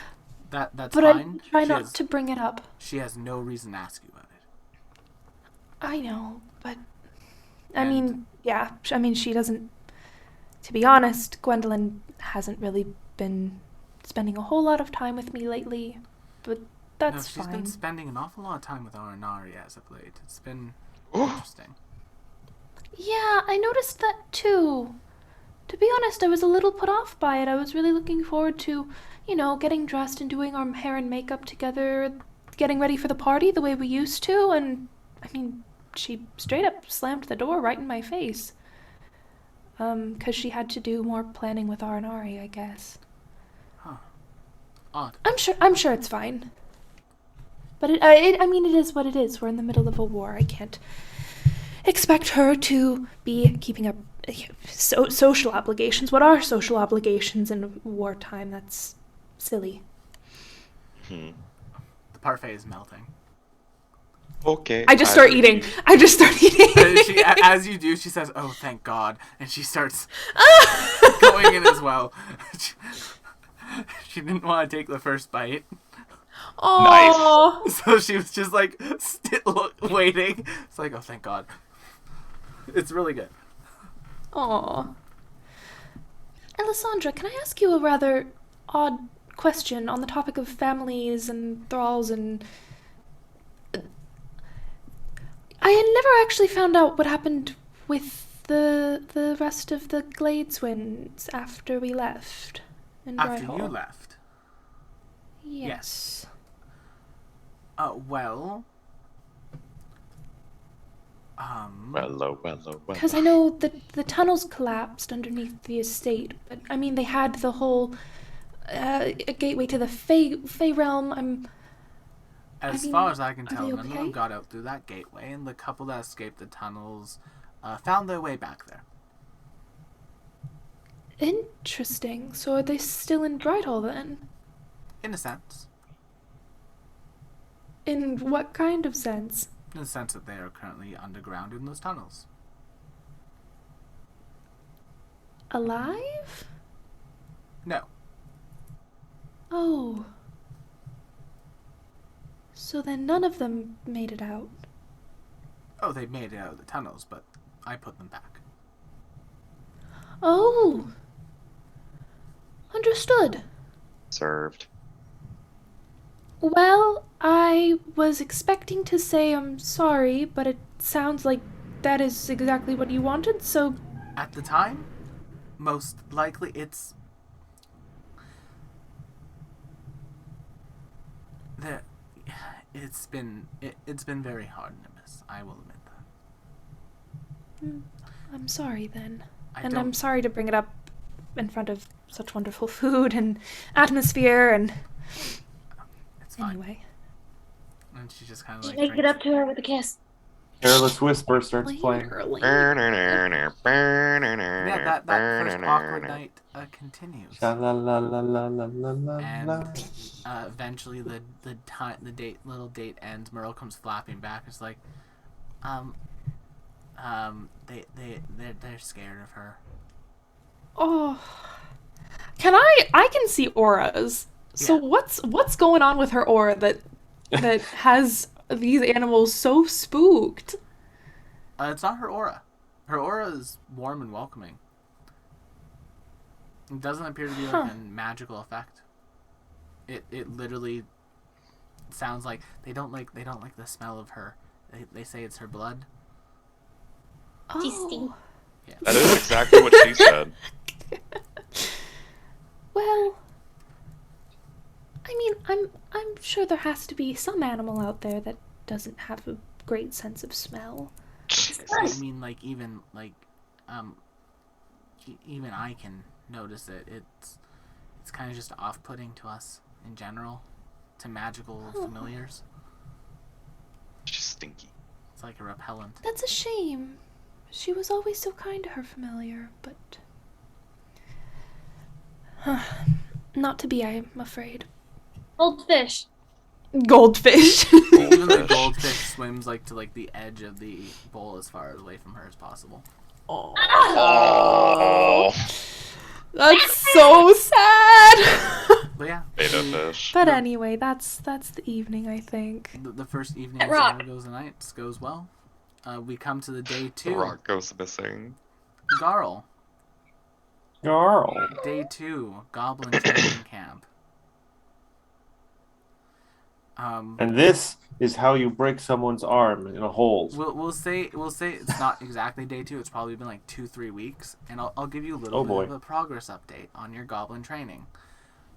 A: That's
D: but
A: fine.
D: I try
A: She
D: not
A: has-
D: to bring it up.
A: She has no reason to ask you about it.
D: I know, but I
A: And-
D: mean, yeah. I mean, she doesn't. To be honest, Gwendolyn hasn't really been spending a whole lot of time with me lately, but that's
A: no, she's
D: fine.
A: been spending an awful lot of time with Arinari as of late. It's been
C: Ooh.
A: interesting.
D: Yeah, I noticed that too. To be honest, I was a little put off by it. I was really looking forward to, getting dressed and doing our hair and makeup together, getting ready for the party the way we used to, and I mean, she straight up slammed the door right in my face. 'Cause she had to do more planning with Arinari, I guess.
A: Odd.
D: I'm sure it's fine. But I mean, it is what it is. We're in the middle of a war. I can't expect her to be keeping up social obligations. What are social obligations in wartime? That's silly.
C: Hmm.
A: The parfait is melting.
C: Okay.
D: I just start eating. I just start eating.
A: As you do, she says, "Oh, thank God," and she starts going in as well. She didn't want to take the first bite,
D: Oh,
A: so she was just like still waiting. It's like, "Oh, thank God." It's really good.
D: oh. Alessandra, can I ask you a rather odd question on the topic of families and thralls and... I had never actually found out what happened with the rest of the Gladeswinds after we left. In
A: After
D: Brighthall.
A: you left,
D: Yes.
A: well,
C: Well.
D: Because I know that the tunnels collapsed underneath the estate, but I mean, they had the whole a gateway to the Fey realm.
A: as
D: mean,
A: far as I can
D: are
A: tell,
D: they
A: none of them
D: okay?
A: got out through that gateway, and the couple that escaped the tunnels found their way back there.
D: Interesting. So are they still in Brighthall then?
A: In a sense.
D: In what kind of sense?
A: In the sense that they are currently underground in those tunnels.
D: Alive?
A: No.
D: Oh. So then none of them made it out.
A: Oh, they made it out of the tunnels, but I put them back.
D: Oh. Understood.
C: Served.
D: Well, I was expecting to say I'm sorry, but it sounds like that is exactly what you wanted, so...
A: At the time, most likely it's... It's been very hard, Nimbus. I will admit that.
D: I'm sorry then. And
A: don't-
D: I'm sorry to bring it up in front of such wonderful food and atmosphere and...
A: It's fine.
D: Anyway.
A: And she just kind of
F: Just
A: like
F: make it up to her with a kiss.
E: Careless Whisper starts playing.
A: Yeah, that first awkward night continues.
E: Sha-la-la-la-la-la-la-la.
A: And eventually the little date ends. Merle comes flapping back. It's like, they're scared of her.
D: Oh. I can see auras. So
A: Yeah.
D: what's going on with her aura that has these animals so spooked?
A: It's not her aura. Her aura is warm and welcoming. It doesn't appear to be like a magical effect. It literally sounds like they don't like the smell of her. They say it's her blood.
F: She's stinky.
A: Yeah.
C: That is exactly what she said.
D: Well, I mean, I'm sure there has to be some animal out there that doesn't have a great sense of smell.
A: I mean, like even even I can notice it. It's kind of just off-putting to us in general, to magical familiars.
C: She's stinky.
A: It's like a repellent.
D: That's a shame. She was always so kind to her familiar, but not to be, I'm afraid.
F: Goldfish.
D: Goldfish.
A: Even the
C: Goldfish.
A: goldfish swims like to like the edge of the bowl as far away from her as possible.
C: Oh.
D: That's so sad.
A: But yeah,
C: Beta fish.
D: But anyway, that's the evening, I think.
A: the first evening
F: That
A: of
F: rock.
A: Santa Goes the Nights goes well. We come to the day
C: The
A: 2.
C: rock goes missing.
A: Garl.
E: Garl.
A: Day 2, Goblin Training Camp.
E: And this is how you break someone's arm in a hold.
A: We'll say it's not exactly day 2. It's probably been like 2-3 weeks, and I'll give you a little
E: Oh,
A: bit
E: boy.
A: of a progress update on your goblin training.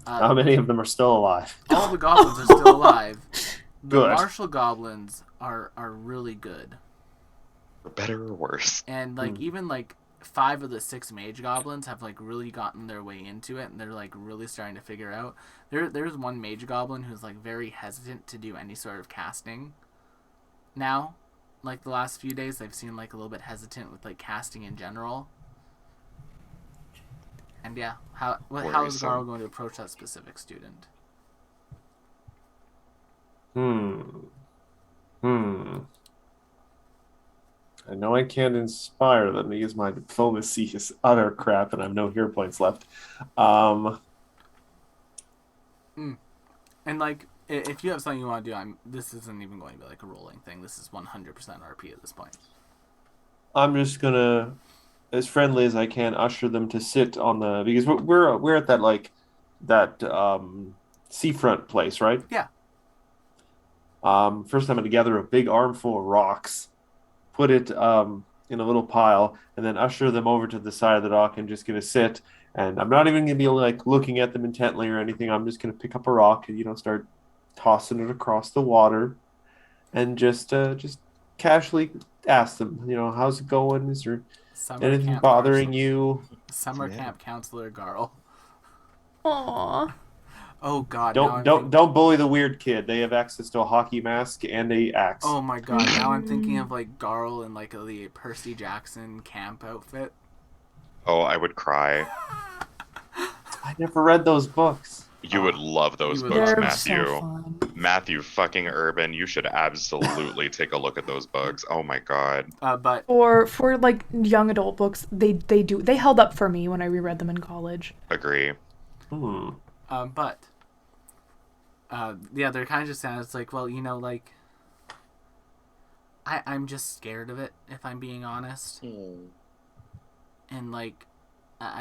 E: How many of them are still alive?
A: All the goblins are still alive. The
E: Good.
A: martial goblins are really good,
C: For better or worse.
A: and like even like 5 of the 6 mage goblins have like really gotten their way into it, and they're like really starting to figure out. There's one mage goblin who's like very hesitant to do any sort of casting. Now, like the last few days, I've seen like a little bit hesitant with like casting in general. And yeah, how is
C: Worrisome.
A: Garl going to approach that specific student?
E: I know I can't inspire them because my diplomacy is utter crap and I have no hero points left.
A: And like, if you have something you want to do, this isn't even going to be like a rolling thing. This is 100% RP at this point.
E: I'm just gonna, as friendly as I can, usher them to sit on the, because we're at that like that seafront place, right?
A: Yeah.
E: First, I'm gonna gather a big armful of rocks, put it in a little pile, and then usher them over to the side of the dock and just gonna sit. And I'm not even gonna be like looking at them intently or anything. I'm just gonna pick up a rock and start tossing it across the water, and just casually ask them, how's it going? Is there anything
A: camp
E: bothering
A: counselor-
E: you?
A: Summer
C: Yeah.
A: camp counselor Garl.
D: Aww.
A: Oh God! now I'm
E: Don't bully the weird kid. They have access to a hockey mask and a axe.
A: Oh my God! Now I'm thinking of like Garl in like the Percy Jackson camp outfit.
C: Oh, I would cry.
E: I never read those books.
C: You would love those
A: You would
C: books,
A: love
C: Matthew.
D: So fun.
C: Matthew fucking Urban, you should absolutely take a look at those books. Oh my god.
A: But
D: For like young adult books, they held up for me when I reread them in college.
C: Agree.
A: But yeah, they're kind of just saying it's like, well, like I'm just scared of it, if I'm being honest. And like,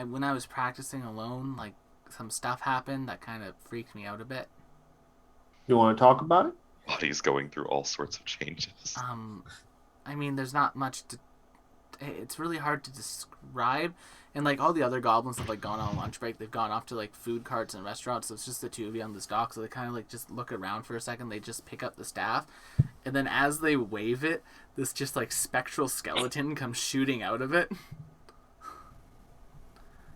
A: when I was practicing alone, like some stuff happened that kind of freaked me out a bit.
E: You want to talk about it?
C: Body's going through all sorts of changes.
A: I mean, there's not much to. It's really hard to describe. And like all the other goblins have like gone on lunch break. They've gone off to like food carts and restaurants. So it's just the two of you on this dock. So they kind of like just look around for a second. They just pick up the staff, and then as they wave it, this just like spectral skeleton comes shooting out of it.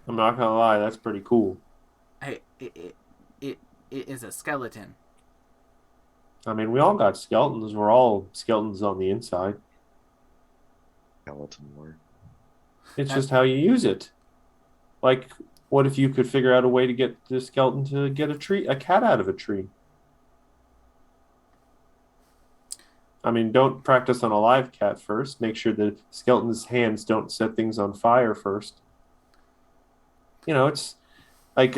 E: I'm not gonna lie, that's pretty cool.
A: It is a skeleton.
E: I mean, we all got skeletons. We're all skeletons on the inside.
C: Skeleton war.
E: It's just how you use it. Like, what if you could figure out a way to get the skeleton to get a cat out of a tree? I mean, don't practice on a live cat first. Make sure the skeleton's hands don't set things on fire first. It's like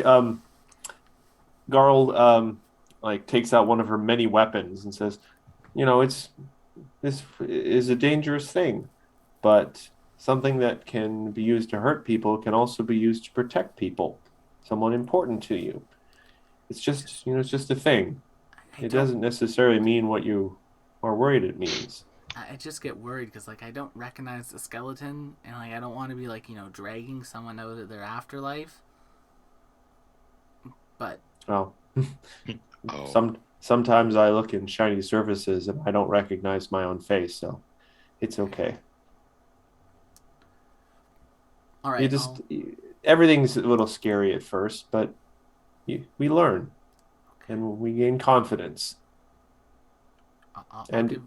E: Garl like takes out one of her many weapons and says, this is a dangerous thing, but something that can be used to hurt people can also be used to protect people, someone important to you. It's just, it's just a thing. It doesn't necessarily mean what you are worried it means.
A: I just get worried because like I don't recognize the skeleton, and like I don't want to be like dragging someone out of their afterlife. But
E: Oh.
C: Oh.
E: Sometimes I look in shiny surfaces and I don't recognize my own face, so it's okay.
A: all right,
E: Everything's a little scary at first, but we learn and we gain confidence.
A: I'll
E: And
A: give,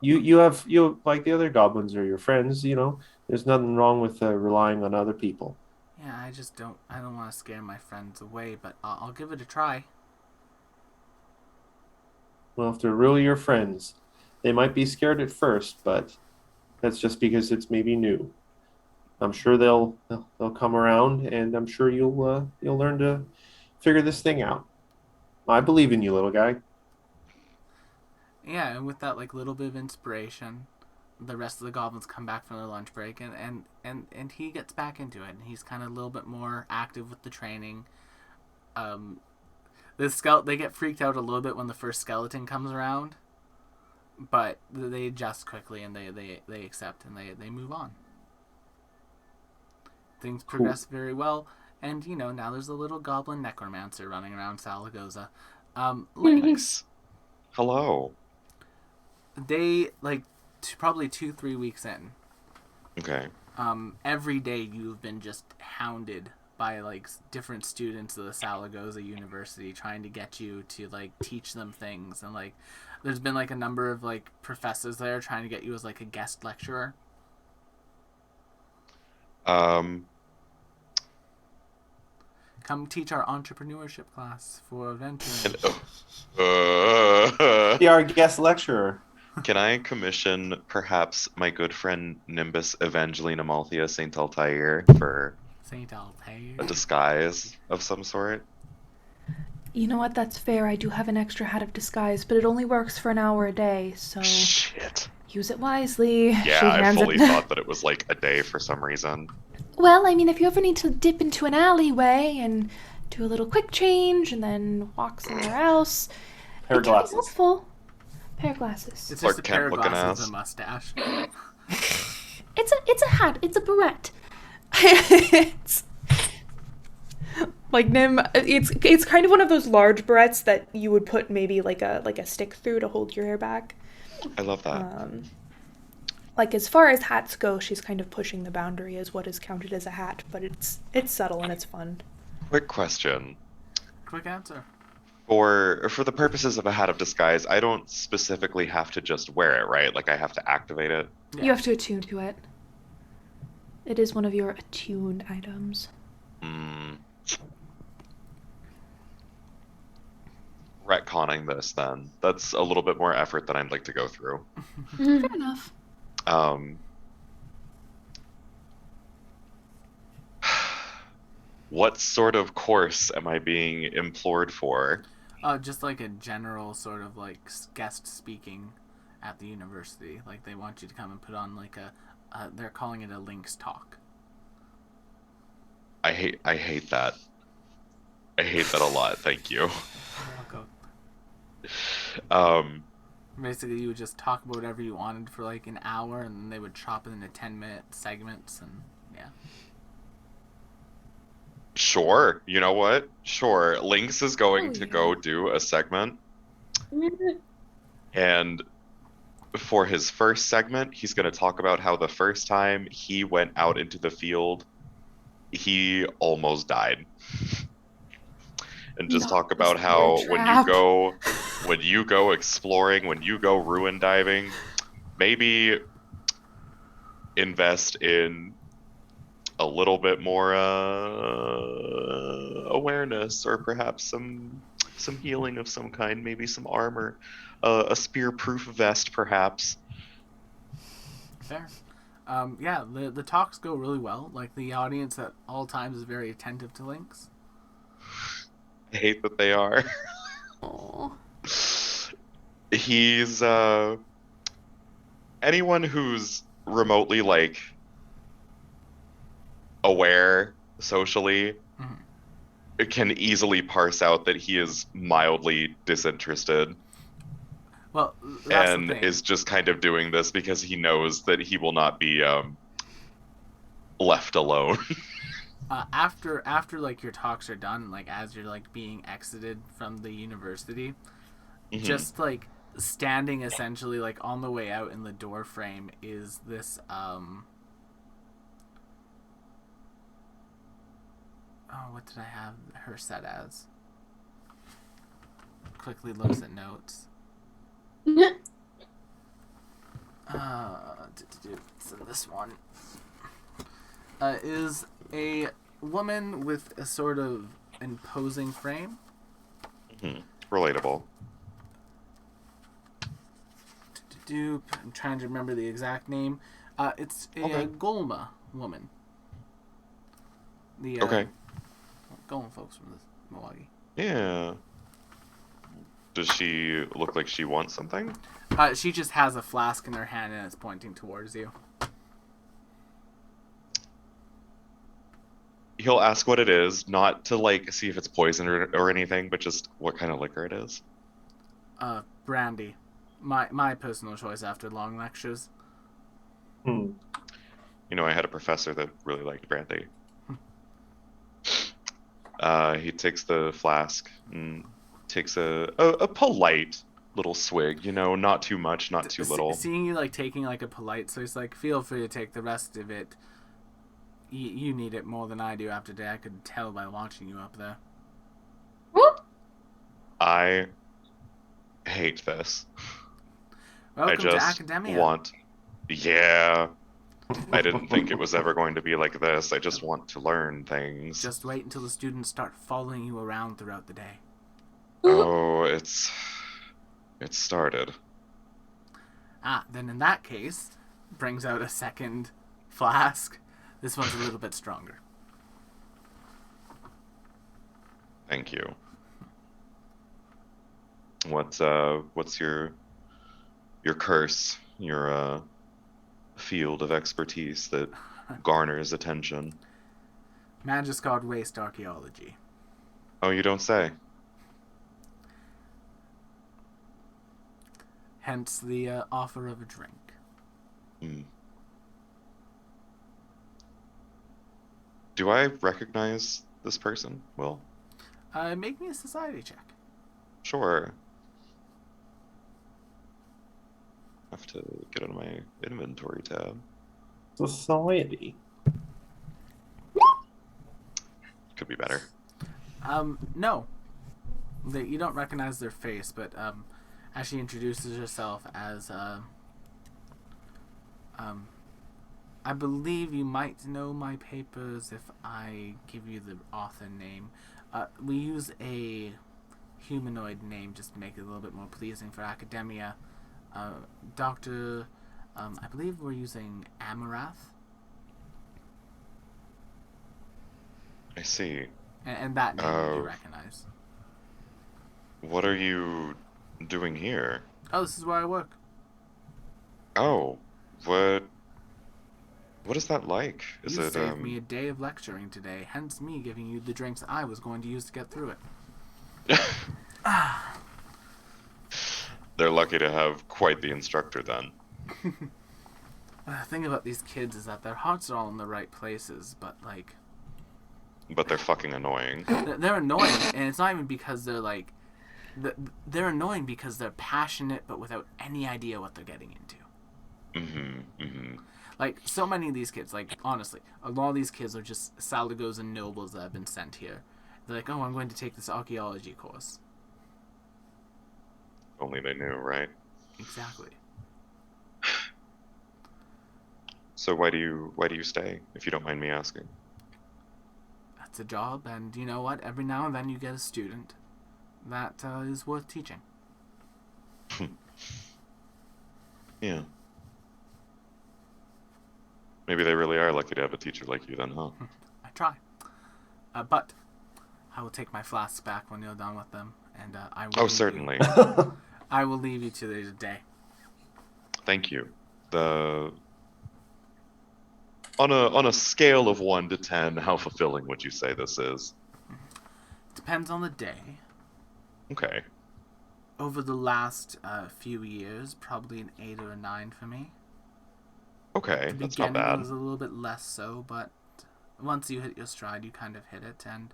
E: you have like the other goblins are your friends. There's nothing wrong with relying on other people.
A: yeah, I don't want to scare my friends away, but I'll give it a try.
E: Well, if they're really your friends, they might be scared at first, but that's just because it's maybe new. I'm sure they'll come around, and I'm sure you'll learn to figure this thing out. I believe in you, little guy.
A: Yeah, and with that like little bit of inspiration, the rest of the goblins come back from their lunch break, and he gets back into it, and he's kind of a little bit more active with the training. They get freaked out a little bit when the first skeleton comes around, but they adjust quickly, and they accept, and they move on. Things progress very well, and now there's a little goblin necromancer running around Salagoza. Lynx,
C: Hello.
A: they like probably 2-3 weeks in.
C: Okay.
A: Every day you've been just hounded by like different students of the Salagoza University trying to get you to like teach them things, and like there's been like a number of like professors there trying to get you as like a guest lecturer. Come teach our entrepreneurship class for venturing.
E: Be our guest lecturer.
C: Can I commission perhaps my good friend Nimbus Evangelina Malthea Saint Altair for
A: Saint Altair.
C: a disguise of some sort?
D: You know what? That's fair. I do have an extra hat of disguise, but it only works for an hour a day, so
C: Shit.
D: use it wisely.
C: Yeah,
D: She
C: I
D: hands
C: fully
D: it-
C: thought that it was like a day for some reason.
D: Well, I mean, if you ever need to dip into an alleyway and do a little quick change and then walk somewhere else,
E: Pair of
D: it can be
E: glasses.
D: helpful. Pair of glasses.
A: It's
C: Clark
A: just a pair of
C: Kent looking
A: glasses
C: ass.
A: and a mustache.
D: It's a hat. It's a barrette. It's like Nim. It's kind of one of those large barrettes that you would put maybe like a stick through to hold your hair back.
C: I love that.
D: Like as far as hats go, she's kind of pushing the boundary as what is counted as a hat, but it's subtle and it's fun.
C: Quick question.
A: Quick answer.
C: For the purposes of a hat of disguise, I don't specifically have to just wear it, right? Like I have to activate it.
A: Yeah.
D: You have to attune to it. It is one of your attuned items.
C: Retconning this then. That's a little bit more effort than I'd like to go through.
D: Fair enough.
C: What sort of course am I being implored for?
A: Just like a general sort of like guest speaking at the university. Like they want you to come and put on like they're calling it a Lynx talk.
C: I hate that. I hate that a lot. Thank you.
A: Basically, you would just talk about whatever you wanted for like an hour, and then they would chop it into 10-minute segments, and yeah.
C: Sure. You know what? Sure. Lynx is going
D: Oh,
C: to
D: yeah.
C: go do a segment, and for his first segment, he's going to talk about how the first time he went out into the field, he almost died. And just
D: No,
C: talk about
D: this
C: how
D: poor trap.
C: when you go exploring, when you go ruin diving, maybe invest in a little bit more awareness, or perhaps some healing of some kind, maybe some armor, a spear-proof vest, perhaps.
A: Fair. Yeah, the talks go really well. Like the audience at all times is very attentive to Lynx.
C: I hate that they are.
D: Oh.
C: He's anyone who's remotely like aware socially can easily parse out that he is mildly disinterested
A: Well, that's
C: and
A: the thing.
C: is just kind of doing this because he knows that he will not be left alone.
A: After like your talks are done, like as you're like being exited from the university,
C: Mhm.
A: just like standing essentially like on the way out in the door frame is this what did I have her set as? Quickly looks at notes. It's in this one. Is a woman with a sort of imposing frame.
C: Relatable.
A: I'm trying to remember the exact name. It's a
C: Okay.
A: Golma woman. The
C: Okay.
A: Golden folks from the Milwaukee.
C: Yeah. Does she look like she wants something?
A: She just has a flask in her hand and it's pointing towards you.
C: He'll ask what it is, not to like see if it's poison or anything, but just what kind of liquor it is.
A: Brandy. My personal choice after long lectures.
E: Hmm.
C: You know, I had a professor that really liked brandy. He takes the flask and takes a polite little swig, you know, not too much, not too little.
A: Seeing you like taking like a polite, so he's like, feel free to take the rest of it. You need it more than I do after today. I could tell by watching you up there.
F: Whoop.
C: I hate this.
A: Welcome
C: I
A: to
C: just
A: Academia.
C: want. Yeah. I didn't think it was ever going to be like this. I just want to learn things.
A: Just wait until the students start following you around throughout the day.
C: Oh, it started.
A: Then in that case, brings out a second flask. This one's a little bit stronger.
C: Thank you. What's your curse? Your field of expertise that garners attention?
A: Magicard waste archaeology.
C: Oh, you don't say.
A: Hence the offer of a drink.
C: Hmm. Do I recognize this person, Will?
A: Make me a society check.
C: Sure. I have to get on my inventory tab.
E: Society.
C: Could be better.
A: No. You don't recognize their face, but as she introduces herself as I believe you might know my papers if I give you the author name. We use a humanoid name just to make it a little bit more pleasing for academia. Dr. I believe we're using Amarath.
C: I see.
A: And that name you recognize.
C: What are you doing here?
A: Oh, this is where I work.
C: Oh, what is that like? Is
A: You
C: it
A: saved me a day of lecturing today, hence me giving you the drinks I was going to use to get through it.
C: They're lucky to have quite the instructor then.
A: The thing about these kids is that their hearts are all in the right places, but like
C: But they're fucking annoying.
A: they're annoying, and it's not even because they're like they're annoying because they're passionate but without any idea what they're getting into. Like, so many of these kids, like, honestly, a lot of these kids are just Saligos and nobles that have been sent here. They're like, oh, I'm going to take this archaeology course.
C: Only they knew, right?
A: Exactly.
C: So why do you stay, if you don't mind me asking?
A: That's a job, and you know what? Every now and then you get a student that is worth teaching.
C: Yeah. Maybe they really are lucky to have a teacher like you then, huh?
A: I try. But I will take my flasks back when you're done with them, and I will.
C: Oh, certainly.
A: I will leave you to the day.
C: Thank you. On a scale of 1 to 10, how fulfilling would you say this is?
A: Depends on the day.
C: Okay.
A: Over the last few years, probably an 8 or a 9 for me.
C: Okay,
A: The
C: that's not
A: beginning
C: bad.
A: was a little bit less so, but once you hit your stride, you kind of hit it, and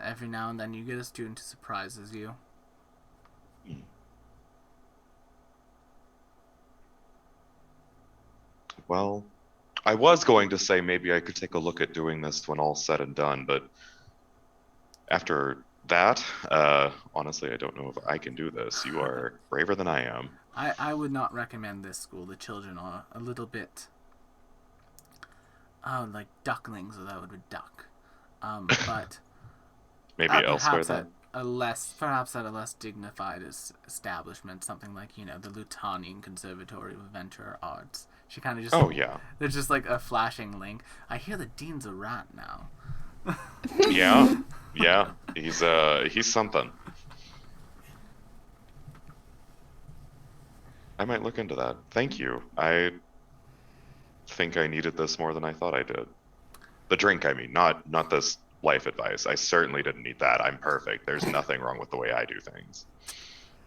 A: every now and then you get a student who surprises you.
C: Well, I was going to say maybe I could take a look at doing this when all's said and done, but after that, honestly, I don't know if I can do this. You are braver than I am.
A: I would not recommend this school. The children are a little bit, like ducklings without a duck. But
C: Maybe elsewhere
A: perhaps
C: then.
A: perhaps at a less dignified establishment, something like, you know, the Lutanian Conservatory of Adventure Arts. She kind of just
C: Oh, yeah.
A: there's just like a flashing link. I hear the dean's a rat now.
C: Yeah, yeah, he's something. I might look into that. Thank you. I think I needed this more than I thought I did. The drink, I mean, not this life advice. I certainly didn't need that. I'm perfect. There's nothing wrong with the way I do things.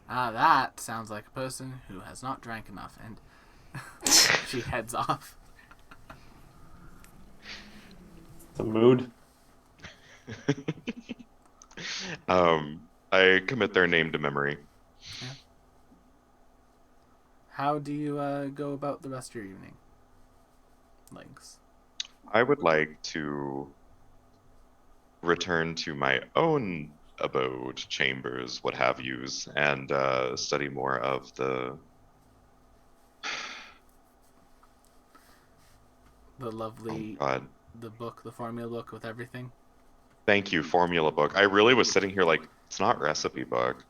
A: That sounds like a person who has not drank enough, and she heads off.
E: The mood.
C: I commit their name to memory.
A: How do you go about the rest of your evening, Lynx?
C: I would like to return to my own abode, chambers, what have yous, and study more of the
A: lovely
C: God.
A: the book, the formula book with everything.
C: Thank you, formula book. I really was sitting here like, it's not recipe book.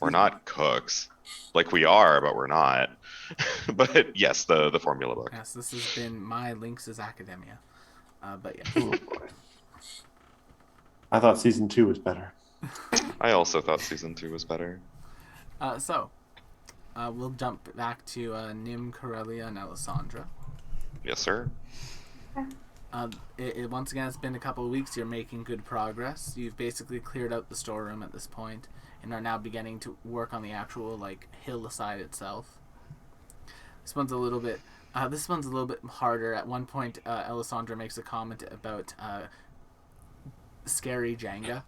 C: We're not cooks. Like we are, but we're not. But yes, the formula book.
A: Yes, this has been my Lynx's Academia. But yeah.
E: Oh boy. I thought season 2 was better.
C: I also thought season 2 was better.
A: So, we'll jump back to Nim, Corellia, and Alessandra.
C: Yes, sir.
A: Once again, it's been a couple of weeks. You're making good progress. You've basically cleared out the storeroom at this point, and are now beginning to work on the actual hillside itself. This one's a little bit harder. At one point, Alessandra makes a comment about scary Jenga.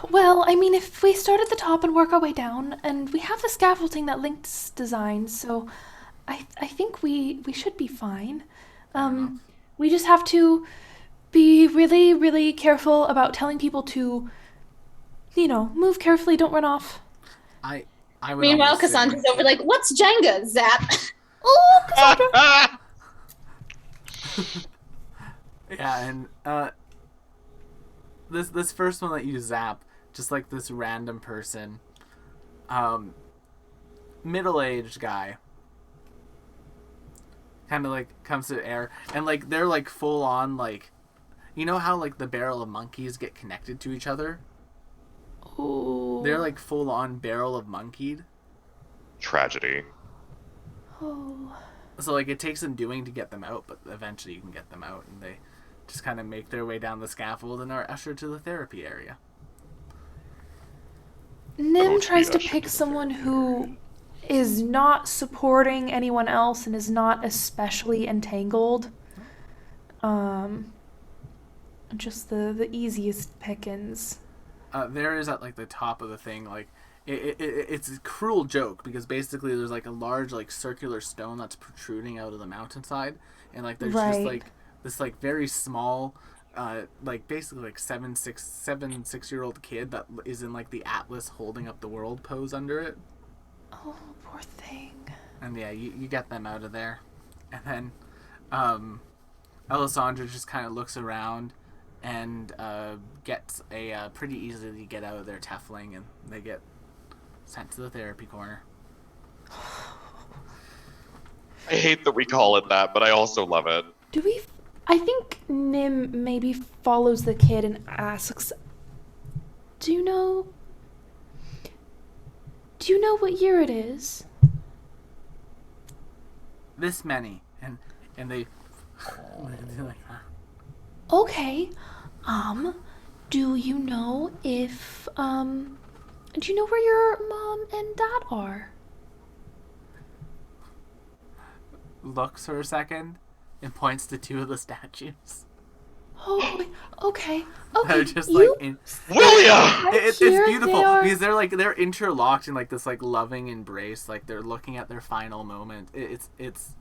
D: Well, I mean, if we start at the top and work our way down, and we have the scaffolding that Lynx designed, so I think we should be fine. We just have to be really, really careful about telling people to, move carefully, don't run off.
A: I would
F: Meanwhile,
A: almost say-
F: Cassandra's over like, what's Jenga? Zap.
D: Oh, Cassandra!
A: Yeah, and this first one that you zap, just like this random person, middle-aged guy, kind of comes to air, and they're full on you know how the barrel of monkeys get connected to each other?
D: Oh.
A: They're full on barrel of monkeyed.
C: Tragedy.
D: Oh.
A: So it takes some doing to get them out, but eventually you can get them out, and they just kind of make their way down the scaffold and are ushered to the therapy area.
D: Nim
C: Oh,
D: tries to
C: gosh.
D: pick someone who is not supporting anyone else and is not especially entangled. Just the easiest pickings.
A: There is at the top of the thing, it's a cruel joke because basically there's a large circular stone that's protruding out of the mountainside, and there's
D: Right.
A: just this very small basically 6-year-old kid that is in the Atlas holding up the world pose under it.
D: Oh, poor thing.
A: And yeah, you get them out of there. And then Alessandra just kind of looks around and gets a pretty easily get out of their Tefling, and they get sent to the therapy corner.
C: I hate that we call it that, but I also love it.
D: I think Nim maybe follows the kid and asks, Do you know what year it is?
A: This many. And they they're like, huh?
D: Okay. Do you know where your mom and dad are?
A: Looks for a second and points to two of the statues.
D: Oh, okay.
A: They're
D: Okay.
A: just
D: you
C: William!
A: It's
D: here,
A: beautiful
D: they are-
A: because they're interlocked in this loving embrace, they're looking at their final moment. It's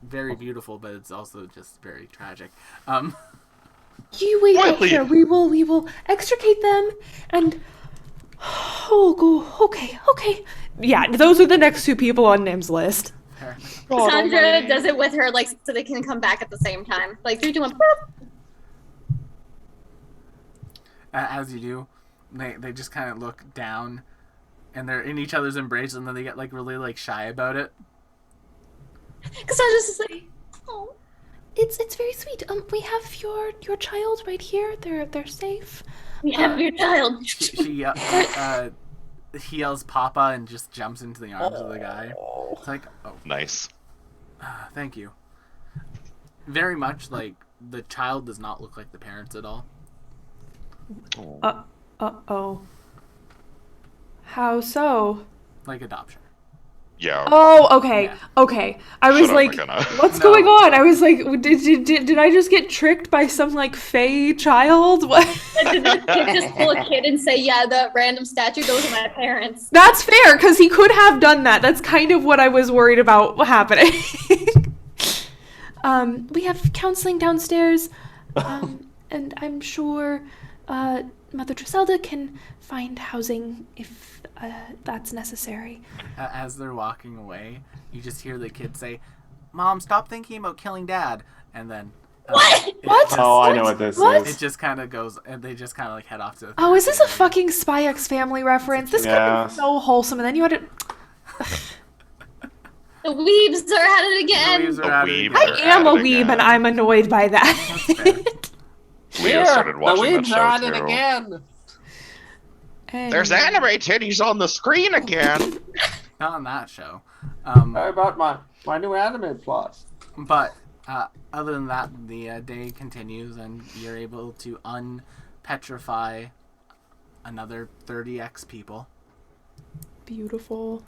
A: very beautiful, but it's also just very tragic.
D: You wait right
C: William!
D: here. We will extricate them and okay. Yeah, those are the next two people on Nim's list.
F: Cassandra does it with her, so they can come back at the same time. 3, 2, 1. boop.
A: As you do, they just kind of look down, and they're in each other's embrace, and then they get really shy about it.
F: Cassandra's just like, oh.
D: it's very sweet. We have your child right here. They're safe.
F: We have your child.
A: He yells "Papa" and just jumps into the arms of the guy. It's like, oh,
C: Nice.
A: thank you. Very much like the child does not look like the parents at all.
D: Oh. How so?
A: Like adoption.
C: Yeah.
D: Oh, okay.
A: Yeah.
D: Okay. I was
C: Shut up,
D: like,
C: McKenna.
D: what's
A: No.
D: going on? I was like, did I just get tricked by some like fey child? What?
F: Did this kid just pull a kid and say, yeah, the random statue, those are my parents?
D: That's fair, because he could have done that. That's kind of what I was worried about happening. We have counseling downstairs, and I'm sure Mother Driselda can find housing if that's necessary.
A: As they're walking away, you just hear the kid say, "Mom, stop thinking about killing Dad," and then
F: What?
D: What?
E: Oh, I know what this
D: What?
E: is.
A: It just kind of goes, and they just kind of like head off to. The
D: Oh, is this a
A: area.
D: fucking Spy X Family reference? This could
E: Yeah.
D: be so wholesome, and then you had to...
F: The weebs are at it again.
A: Leaves are
C: The
A: at it
C: weebs
A: again.
D: I
C: They're
D: am a
C: at it
D: weeb,
C: again.
D: and I'm annoyed by that.
A: fair.
C: Leo started watching that show too.
E: again.
C: There's anime titties on the screen again.
A: Not on that show.
E: How about my new anime plot?
A: But other than that, the day continues, and you're able to unpetrify another 30x people.
D: Beautiful.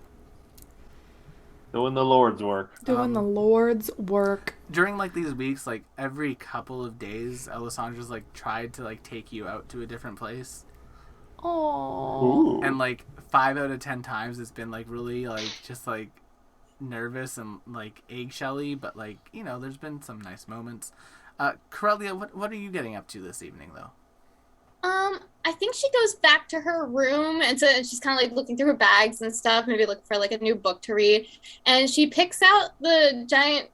E: Doing the Lord's work.
D: Doing the Lord's work.
A: During like these weeks, like every couple of days, Alessandra's like tried to like take you out to a different place,
D: Oh.
E: Ooh.
A: and like 5 out of 10 times it's been like really like just like nervous and like eggshelly, but like you know there's been some nice moments. Corellia, what are you getting up to this evening though?
F: I think she goes back to her room, and so she's kind of like looking through her bags and stuff, maybe looking for like a new book to read, and she picks out the giant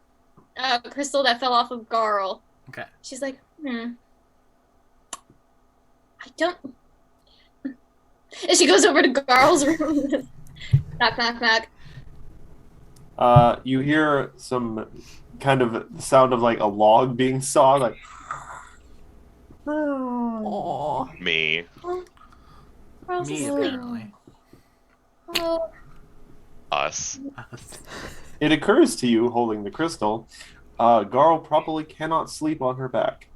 F: crystal that fell off of Garl.
A: Okay.
F: She's like, I don't. And she goes over to Garl's room. Knock, knock, knock.
E: You hear some kind of sound of like a log being sawed, like.
D: Oh.
C: Me.
F: Garl's
A: Me
F: asleep.
A: apparently.
F: Oh,
C: Us.
E: It occurs to you, holding the crystal, Garl probably cannot sleep on her back.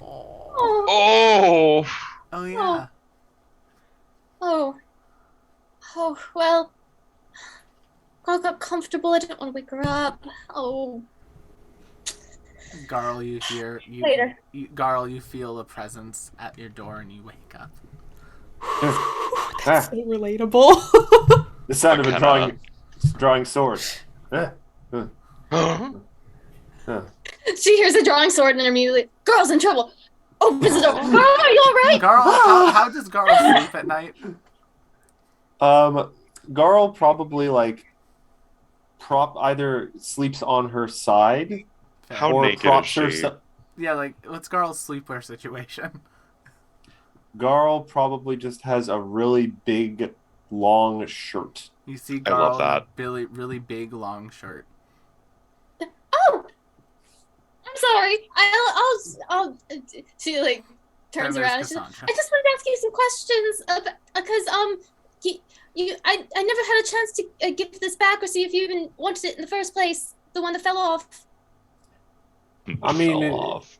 F: oh,
C: Oh.
A: Oh yeah.
F: oh. Oh, well. Garl got comfortable. I didn't want to wake her up. Oh.
A: Garl, you hear
F: Later.
A: Garl, you feel a presence at your door, and you wake up.
D: That's so relatable.
E: The sound of a
C: McKenna.
E: drawing sword.
F: She hears a drawing sword and immediately, Garl's in trouble. Opens the door. Garl, are you alright?
A: Garl, how does Garl sleep at night?
E: Garl probably like either sleeps on her side
C: How
E: or
C: naked is
E: props
C: she?
E: herself.
A: Yeah, like what's Garl's sleepwear situation?
E: Garl probably just has a really big, long shirt.
A: You see
C: I love
A: Garl
C: that.
A: in a really big long shirt.
F: Oh! I'm sorry. I'll she like turns
A: Then there's
F: around and she's like,
A: Cassandra.
F: I just wanted to ask you some questions because I never had a chance to give this back or see if you even wanted it in the first place. The one that fell off.
E: I mean,
C: Fell off.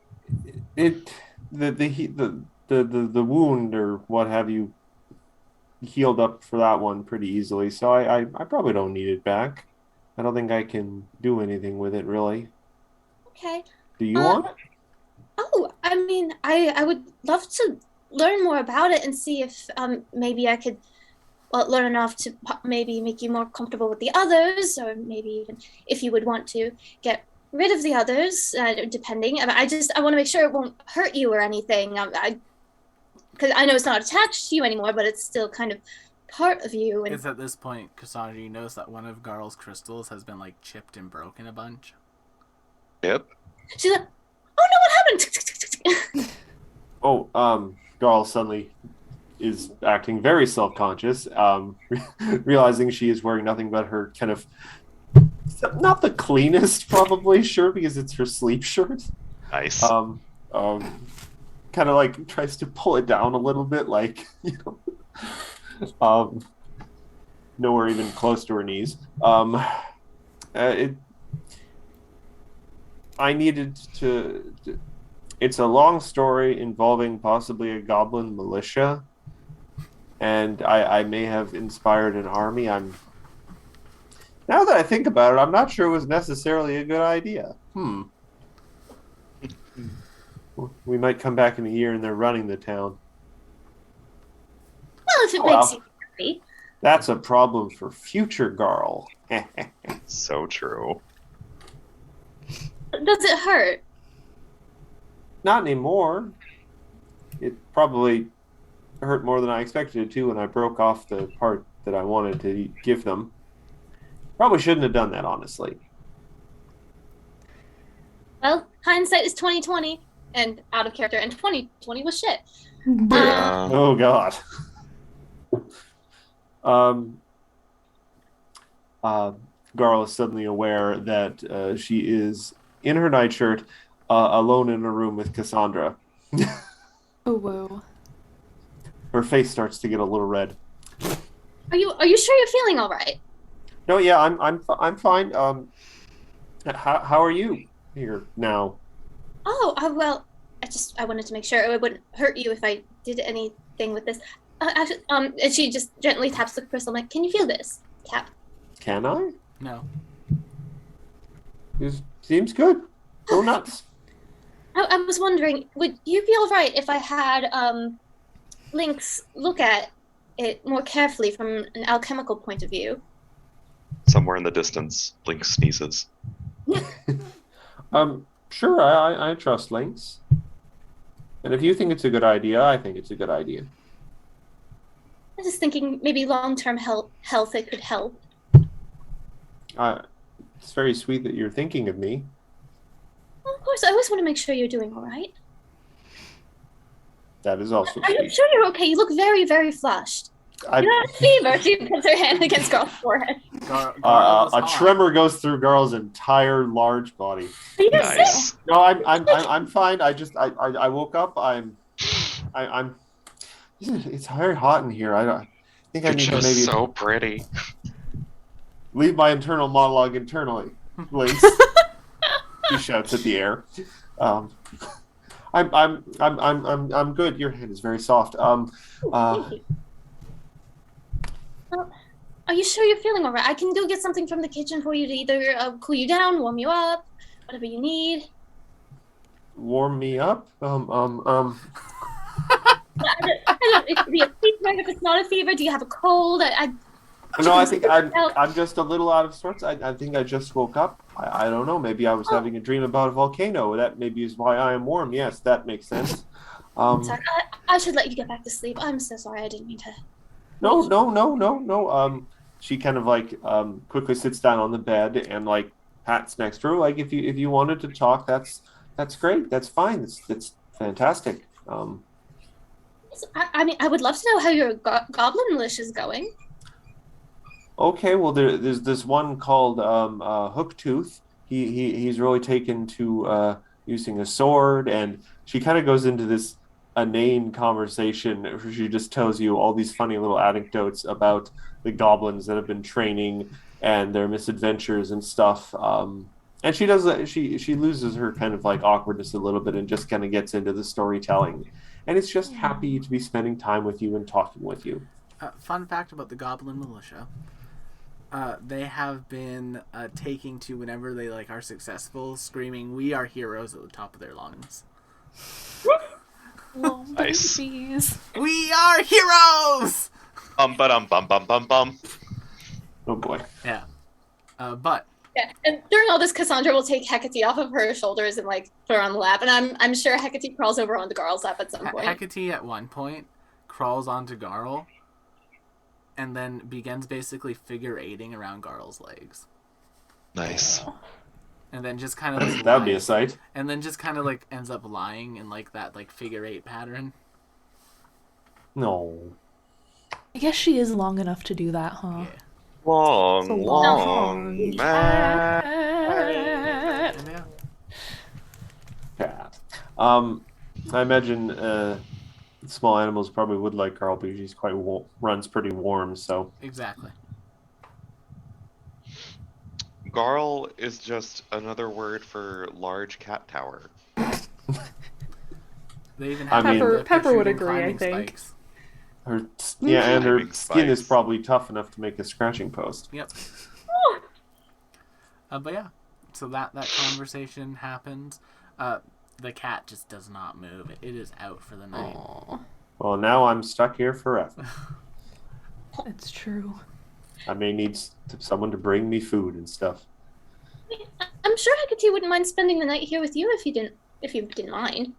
E: the wound or what have you healed up for that one pretty easily. So I probably don't need it back. I don't think I can do anything with it really.
F: Okay.
E: Do you want it?
F: Oh, I mean, I would love to learn more about it and see if maybe I could learn enough to maybe make you more comfortable with the others, or maybe even if you would want to get rid of the others, depending. I want to make sure it won't hurt you or anything. Because I know it's not attached to you anymore, but it's still kind of part of you. And
A: It's at this point, Cassandra, you notice that one of Garl's crystals has been like chipped and broken a bunch.
C: Yep.
F: she's like, "Oh no, what happened?"
E: Oh, Garl suddenly is acting very self-conscious, realizing she is wearing nothing but her kind of not the cleanest, probably, sure, because it's her sleep shirt.
C: Nice.
E: Kind of like tries to pull it down a little bit, like, you know, nowhere even close to her knees. I needed to. It's a long story involving possibly a goblin militia, and I may have inspired an army. Now that I think about it, I'm not sure it was necessarily a good idea. We might come back in a year and they're running the town.
F: Well, if it makes you happy.
E: That's a problem for future Garl.
C: So true.
F: Does it hurt?
E: Not anymore. It probably hurt more than I expected it to when I broke off the part that I wanted to give them. Probably shouldn't have done that, honestly.
F: Well, hindsight is 20/20 and out of character, and 20/20 was shit.
C: Yeah.
E: Oh God. Garl is suddenly aware that she is in her nightshirt, alone in a room with Cassandra.
D: Oh, whoa.
E: Her face starts to get a little red.
F: Are you sure you're feeling all right?
E: No, yeah, I'm fine. How are you here now?
F: Oh, well, I wanted to make sure it wouldn't hurt you if I did anything with this. Actually, and she just gently taps the crystal. I'm like, can you feel this? Tap.
E: Can I?
A: No.
E: It seems good. Go nuts.
F: I was wondering, would you be all right if I had Lynx look at it more carefully from an alchemical point of view?
C: Somewhere in the distance, Link sneezes.
E: Sure, I trust Lynx. And if you think it's a good idea, I think it's a good idea.
F: I'm just thinking maybe long-term health it could help.
E: It's very sweet that you're thinking of me.
F: Well, of course, I always want to make sure you're doing all right.
E: That is also
F: Are you
E: sweet.
F: sure you're okay? You look very, very flushed. You have fever. She puts her hand against Garl's forehead.
A: Garl is
E: A
A: hot.
E: tremor goes through Garl's entire large body.
F: Are you sick?
C: Nice.
E: No, I'm fine. I woke up. It's very hot in here. I think I
C: You're
E: need to
C: just
E: maybe
C: so pretty.
E: leave my internal monologue internally. Lynx. He shouts at the air. I'm good. Your hand is very soft.
F: Thank you. Well, are you sure you're feeling all right? I can go get something from the kitchen for you to either cool you down, warm you up, whatever you need.
E: Warm me up.
F: I don't, it could be a fever. If it's not a fever, do you have a cold?
E: No, I think I'm just a little out of sorts. I think I just woke up. I don't know. Maybe I was having a dream about a volcano. That maybe is why I am warm. Yes, that makes sense.
F: Sorry, I should let you get back to sleep. I'm so sorry. I didn't mean to.
E: No. She kind of like quickly sits down on the bed and like pats next to her. Like if you wanted to talk, that's great. That's fine. That's fantastic.
F: I mean, I would love to know how your goblin militia is going.
E: Okay, well there's this one called Hooktooth. He's really taken to using a sword, and she kind of goes into this inane conversation where she just tells you all these funny little anecdotes about the goblins that have been training and their misadventures and stuff. And she does she loses her kind of like awkwardness a little bit and just kind of gets into the storytelling, and it's just happy to be spending time with you and talking with you.
A: Fun fact about the Goblin Militia. They have been taking to whenever they like are successful, screaming "We are heroes" at the top of their lungs.
D: Oh,
C: Nice.
D: babies.
A: We are heroes.
C: Bum.
E: Oh boy.
A: Yeah. But
F: Yeah, and during all this, Cassandra will take Hecate off of her shoulders and like put her on the lap, and I'm sure Hecate crawls over onto Garl's lap at some point.
A: Hecate at one point crawls onto Garl and then begins basically figure eighting around Garl's legs.
C: Nice.
A: And then just kind of like
E: That would be a
A: lies.
E: sight.
A: And then just kind of like ends up lying in like that like figure eight pattern.
E: No.
D: I guess she is long enough to do that, huh?
A: Yeah.
C: Long,
D: So
C: long man.
A: And yeah.
E: Cat. I imagine small animals probably would like Carl because he's quite runs pretty warm. So
A: Exactly.
C: Garl is just another word for large cat tower.
A: They even
E: I
A: have
E: mean-
A: the
D: Pepper would
A: protruding
D: agree, I
A: climbing
D: think.
A: spikes.
E: her, yeah, and her
C: Climbing
E: skin is
C: spikes.
E: probably tough enough to make a scratching post.
A: Yep. But yeah, so that conversation happens. The cat just does not move. It is out for the night.
D: Aw,
E: Well, now I'm stuck here forever.
D: it's true.
E: I may need someone to bring me food and stuff.
F: I'm sure Hecate wouldn't mind spending the night here with you if you didn't mind.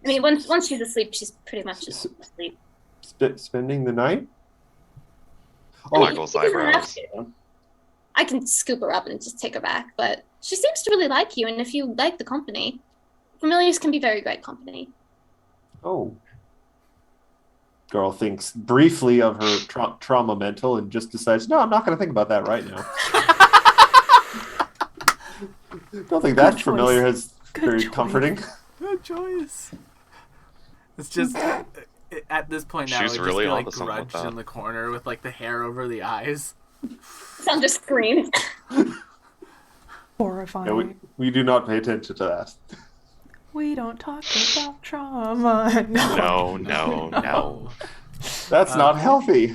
F: I mean, once she's asleep, she's pretty much just asleep.
E: Spending the night?
C: Oh,
F: I
C: Michael's
F: she doesn't have
C: eyebrows.
F: to. I can scoop her up and just take her back, but she seems to really like you, and if you like the company, familiars can be very great company.
E: Oh. Girl thinks briefly of her trauma mental and just decides, no, I'm not going to think about that right now. Don't think that
D: Good
E: familiar
D: choice.
E: is
D: Good
E: very
D: choice.
E: comforting.
A: Good choice. It's just at this point now,
C: She's
A: it'd
C: really
A: just be like
C: onto something with
A: grudged
C: that.
A: in the corner with like the hair over the eyes.
F: Sandra screamed.
D: Horrifying.
E: Yeah, we do not pay attention to that.
D: We don't talk about trauma.
C: No, no, no.
E: That's not healthy.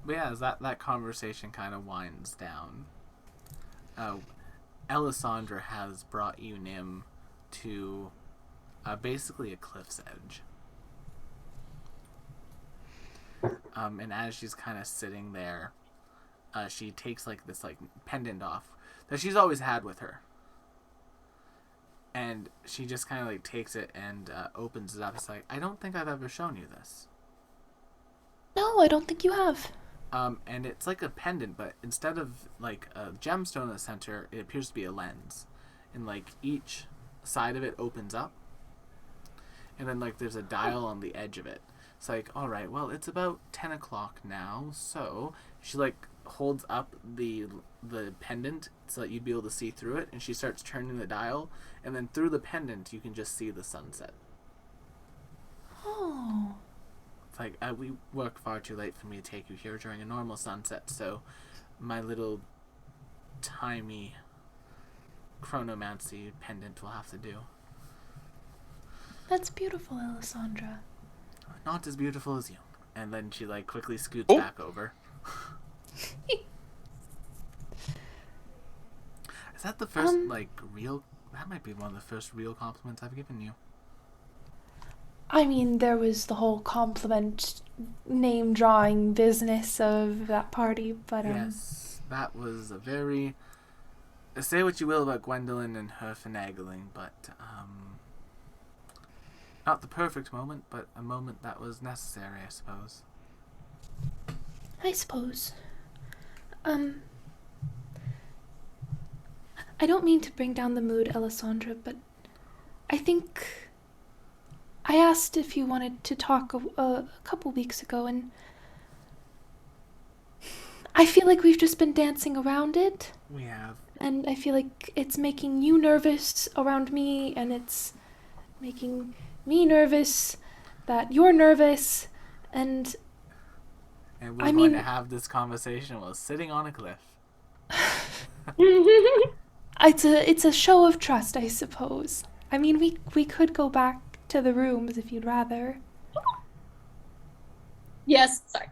A: But yeah, as that conversation kind of winds down, Elisandra has brought you, Nim, to basically a cliff's edge. And as she's kind of sitting there, she takes like this like pendant off that she's always had with her. And she just kind of like takes it and opens it up. It's like, I don't think I've ever shown you this.
D: No, I don't think you have.
A: And it's like a pendant, but instead of like a gemstone in the center, it appears to be a lens. And like each side of it opens up. And then like there's a dial on the edge of it. It's like, all right, well, it's about 10 o'clock now. So she like holds up the pendant so that you'd be able to see through it. And she starts turning the dial. And then through the pendant, you can just see the sunset.
D: Oh.
A: It's like, we work far too late for me to take you here during a normal sunset, so my little timey chronomancy pendant will have to do.
D: That's beautiful, Alessandra.
A: Not as beautiful as you. And then she like quickly scoots
C: Oh.
A: back over. Is that the first like real? That might be one of the first real compliments I've given you.
D: I mean, there was the whole compliment name drawing business of that party, but
A: Yes, that was a very. Say what you will about Gwendolyn and her finagling, but not the perfect moment, but a moment that was necessary, I suppose.
D: I suppose. I don't mean to bring down the mood, Alessandra, but I think I asked if you wanted to talk a couple weeks ago, and I feel like we've just been dancing around it,
A: We have.
D: and I feel like it's making you nervous around me, and it's making me nervous that you're nervous, and
A: And we're
D: I
A: going
D: mean-
A: to have this conversation while sitting on a cliff.
D: it's a show of trust, I suppose. I mean, we could go back to the rooms if you'd rather.
F: Yes, sorry.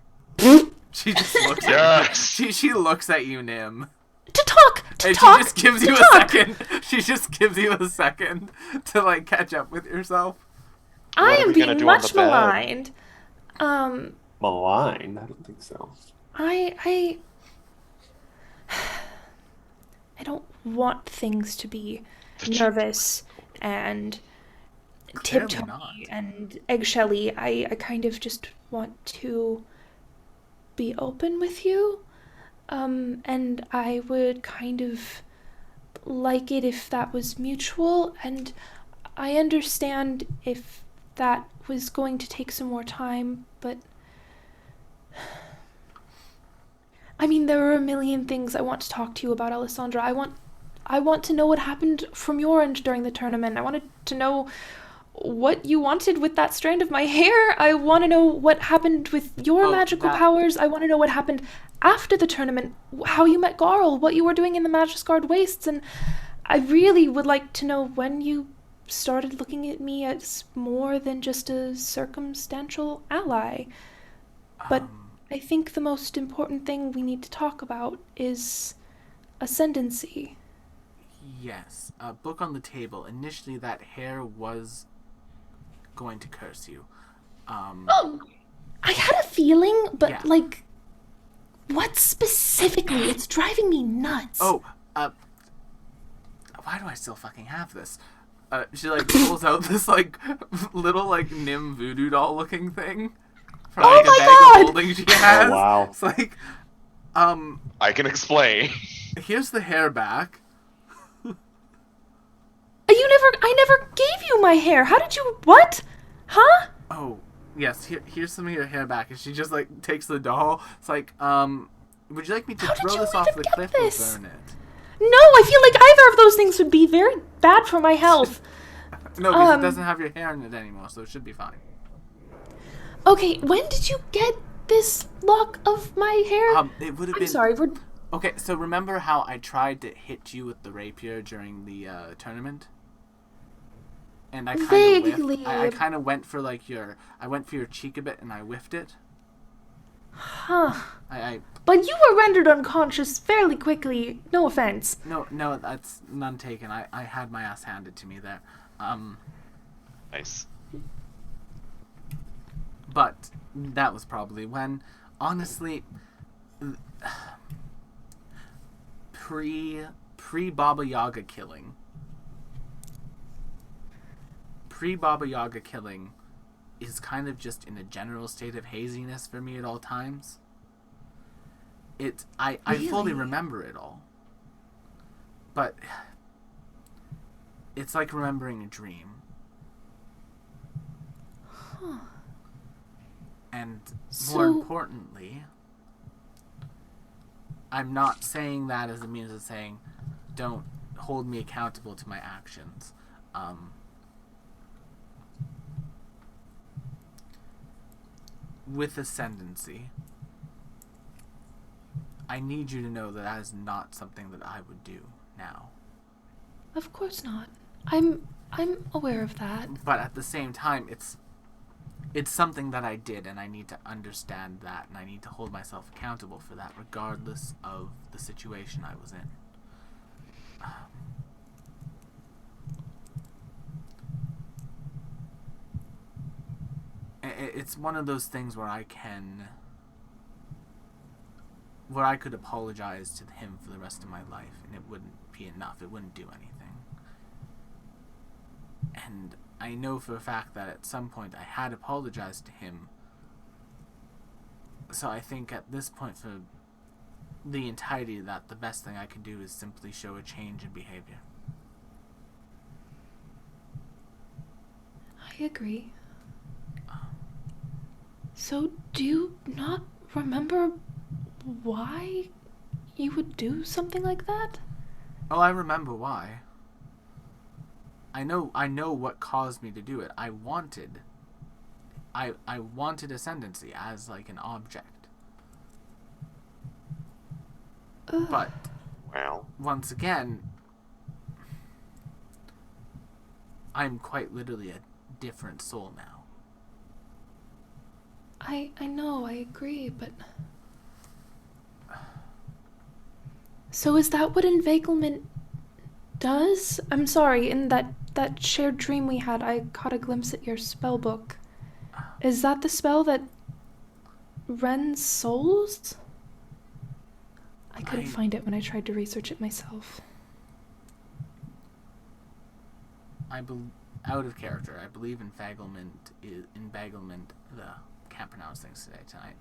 A: She just looks at
C: Yes!
A: you. She looks at you, Nim.
D: To talk.
A: And
D: Talk.
A: she just gives
D: to
A: you a
D: talk.
A: second. She just gives you a second to like catch up with yourself.
D: I
C: What are
D: am
C: we gonna
D: being
C: do on the
D: much
C: bed?
D: maligned.
E: Maligned? I don't think so.
D: I don't want things to be nervous and
A: Clearly
D: tiptoey
A: not.
D: and eggshelly. I kind of just want to be open with you. And I would kind of like it if that was mutual, and I understand if that was going to take some more time, but I mean, there are a million things I want to talk to you about, Alessandra. I want to know what happened from your end during the tournament. I wanted to know what you wanted with that strand of my hair. I want to know what happened with your magical powers. I want to know what happened after the tournament, how you met Garl, what you were doing in the Magusgard Wastes, and I really would like to know when you started looking at me as more than just a circumstantial ally. But I think the most important thing we need to talk about is ascendancy.
A: Yes. Book on the table. Initially, that hair was going to curse you.
D: Oh, I had a feeling, but
A: Yeah.
D: like, what specifically? It's driving me nuts.
A: Oh, why do I still fucking have this? She like pulls out this like little like Nim voodoo doll looking thing from like
D: Oh my
A: a bag
D: God!
A: of holding she has.
E: Oh, wow.
A: It's like,
C: I can explain.
A: here's the hair back.
D: I never gave you my hair. How did you, what? Huh?
A: Oh, yes. Here's some of your hair back, and she just like takes the doll. It's like, would you like me to
D: How did
A: throw
D: you
A: this off
D: even
A: the
D: get
A: cliff
D: this?
A: or burn it?
D: No, I feel like either of those things would be very bad for my health.
A: No, because it doesn't have your hair in it anymore, so it should be fine.
D: Okay, when did you get this lock of my hair?
A: It would have
D: I'm
A: been.
D: sorry, we're...
A: Okay, so remember how I tried to hit you with the rapier during the tournament? And I kind of
D: Vaguely.
A: I kind of went for like I went for your cheek a bit and I whiffed it.
D: Huh.
A: I
D: But you were rendered unconscious fairly quickly. No offense.
A: no, that's none taken. I had my ass handed to me there.
C: Nice.
A: But that was probably when, honestly, pre Baba Yaga killing. Pre-Baba Yaga killing is kind of just in a general state of haziness for me at all times. I fully
D: Really?
A: remember it all. But it's like remembering a dream.
D: Huh.
A: And
D: So-
A: more importantly, I'm not saying that as a means of saying, don't hold me accountable to my actions. With ascendancy, I need you to know that that is not something that I would do now.
D: Of course not. I'm aware of that.
A: But at the same time, it's something that I did, and I need to understand that, and I need to hold myself accountable for that, regardless of the situation I was in. It's one of those things where I could apologize to him for the rest of my life, and it wouldn't be enough. It wouldn't do anything. And I know for a fact that at some point I had apologized to him. So I think at this point, for the entirety of that, the best thing I can do is simply show a change in behavior.
D: I agree. So, do you not remember why you would do something like that?
A: Oh, I remember why. I know what caused me to do it. I wanted ascendancy as like an object.
D: Ugh.
A: But
C: Wow.
A: once again, I'm quite literally a different soul now.
D: I know, I agree, but... So is that what Inveiglement does? I'm sorry, in that shared dream we had, I caught a glimpse at your spell book. Is that the spell that rends souls? I couldn't find it when I tried to research it myself.
A: Out of character, I believe Inveiglement, can't pronounce things tonight.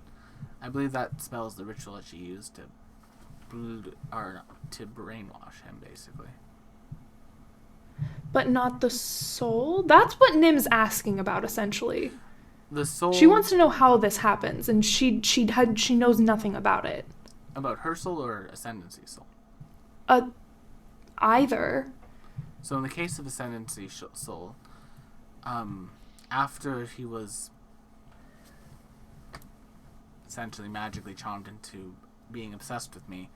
A: I believe that spell is the ritual that she used to brainwash him, basically.
D: But not the soul? That's what Nim's asking about, essentially.
A: The soul.
D: She wants to know how this happens, and she knows nothing about it.
A: About her soul or Ascendancy soul?
D: Either.
A: So in the case of Ascendancy soul, after he was essentially magically charmed into being obsessed with me,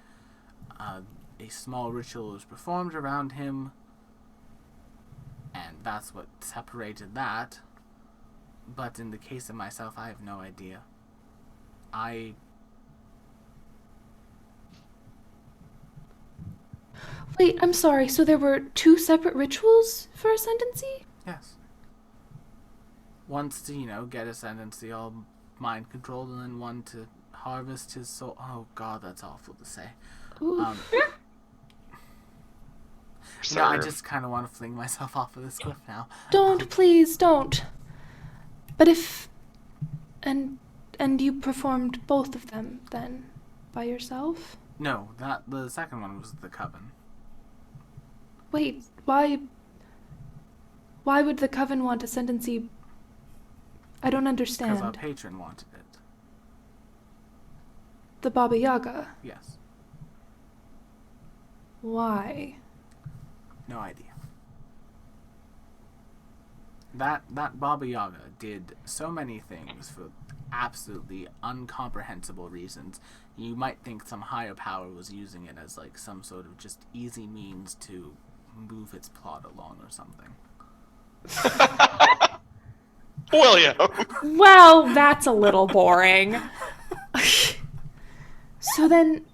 A: a small ritual was performed around him, and that's what separated that. But in the case of myself, I have no idea.
D: Wait, I'm sorry, so there were 2 separate rituals for Ascendancy?
A: Yes. Once to, get Ascendancy all mind controlled, and then one to harvest his soul. Oh god, that's awful to say.
D: Ooh.
A: I just kind of want to fling myself off of this cliff now.
D: Don't, please, don't. But if... And you performed both of them, then? By yourself?
A: No, the second one was the Coven.
D: Wait, why would the Coven want Ascendancy? I don't understand.
A: Because our patron wanted it.
D: The Baba Yaga?
A: Yes.
D: Why?
A: No idea. That Baba Yaga did so many things for absolutely incomprehensible reasons. You might think some higher power was using it as like some sort of just easy means to move its plot along or something.
C: William!
D: Well, that's a little boring. So then...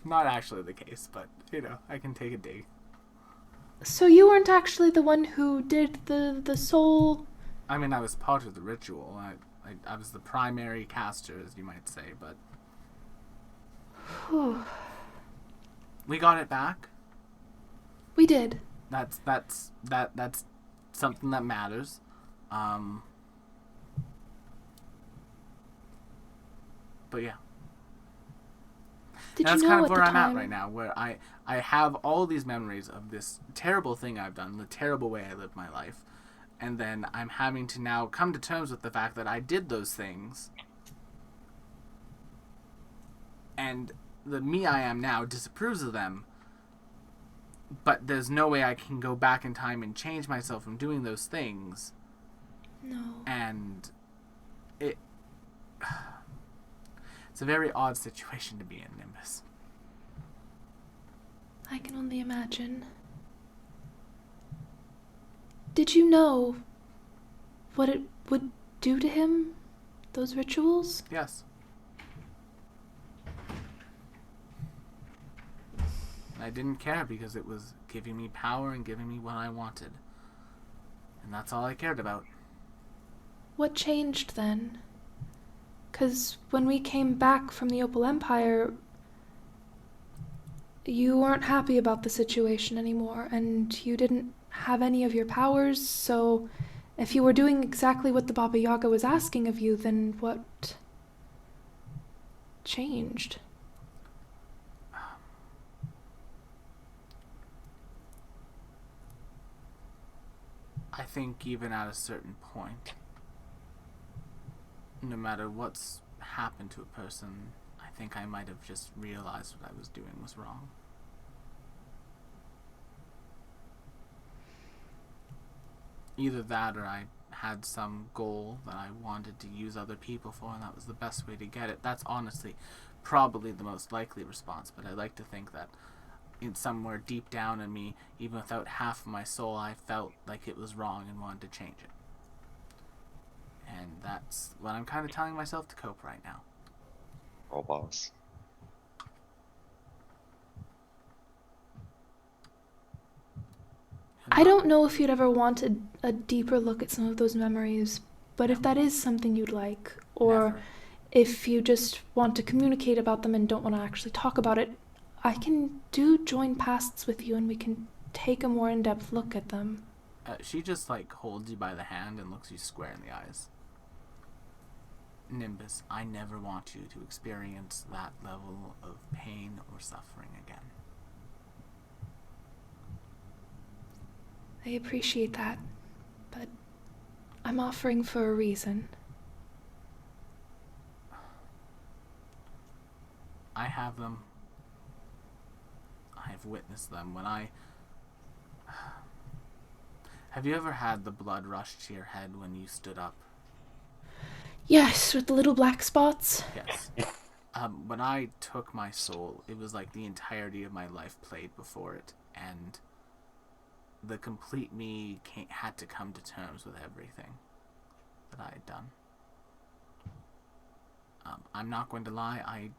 A: Not actually the case, but, I can take a dig.
D: So you weren't actually the one who did the soul...
A: I mean, I was part of the ritual. I was the primary caster, as you might say, but... We got it back.
D: We did.
A: That's something that matters. But yeah.
D: Did
A: That's
D: you know
A: kind of
D: at
A: where
D: the
A: I'm at
D: time...
A: right now, where I have all these memories of this terrible thing I've done, the terrible way I lived my life, and then I'm having to now come to terms with the fact that I did those things, and the me I am now disapproves of them, but there's no way I can go back in time and change myself from doing those things.
D: No.
A: And it's a very odd situation to be in, Nimbus.
D: I can only imagine. Did you know what it would do to him? Those rituals?
A: Yes. I didn't care because it was giving me power and giving me what I wanted. And that's all I cared about.
D: What changed then? 'Cause when we came back from the Opal Empire, you weren't happy about the situation anymore, and you didn't have any of your powers, so if you were doing exactly what the Baba Yaga was asking of you, then what changed?
A: I think even at a certain point, no matter what's happened to a person, I think I might have just realized what I was doing was wrong. Either that or I had some goal that I wanted to use other people for, and that was the best way to get it. That's honestly probably the most likely response, but I like to think that in somewhere deep down in me, even without half of my soul, I felt like it was wrong and wanted to change it. And that's what I'm kind of telling myself to cope right now.
C: Oh, boss.
D: I don't know if you'd ever wanted a deeper look at some of those memories, but if that is something you'd like, or
A: Never.
D: if you just want to communicate about them and don't want to actually talk about it, I can do join pasts with you and we can take a more in-depth look at them.
A: She just holds you by the hand and looks you square in the eyes. Nimbus, I never want you to experience that level of pain or suffering again.
D: I appreciate that, but I'm offering for a reason.
A: I have them. I have witnessed them when I... Have you ever had the blood rush to your head when you stood up?
D: Yes, with the little black spots.
A: Yes. When I took my soul, it was like the entirety of my life played before it, and the complete me had to come to terms with everything that I had done. I'm not going to lie,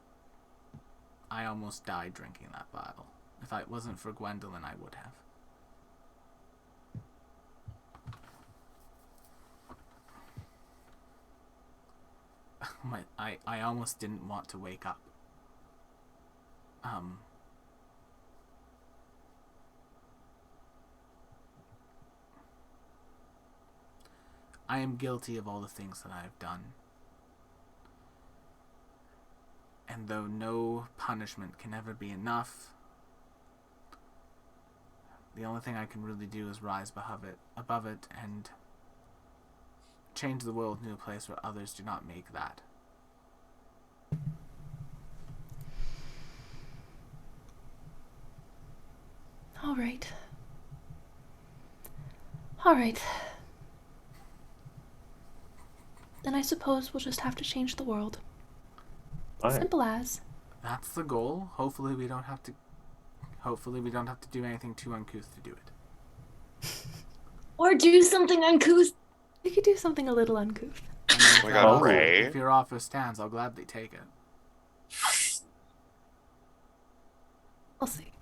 A: I almost died drinking that bottle. If it wasn't for Gwendolyn, I would have. I almost didn't want to wake up. I am guilty of all the things that I have done. And though no punishment can ever be enough, the only thing I can really do is rise above it and change the world into a place where others do not make that.
D: All right. All right. Then I suppose we'll just have to change the world.
E: All right.
D: Simple as.
A: That's the goal. Hopefully we don't have to do anything too uncouth to do it.
F: Or do something uncouth.
D: We could do something a little uncouth.
C: Oh my god, Ray.
A: If your offer stands, I'll gladly take it.
D: We'll see.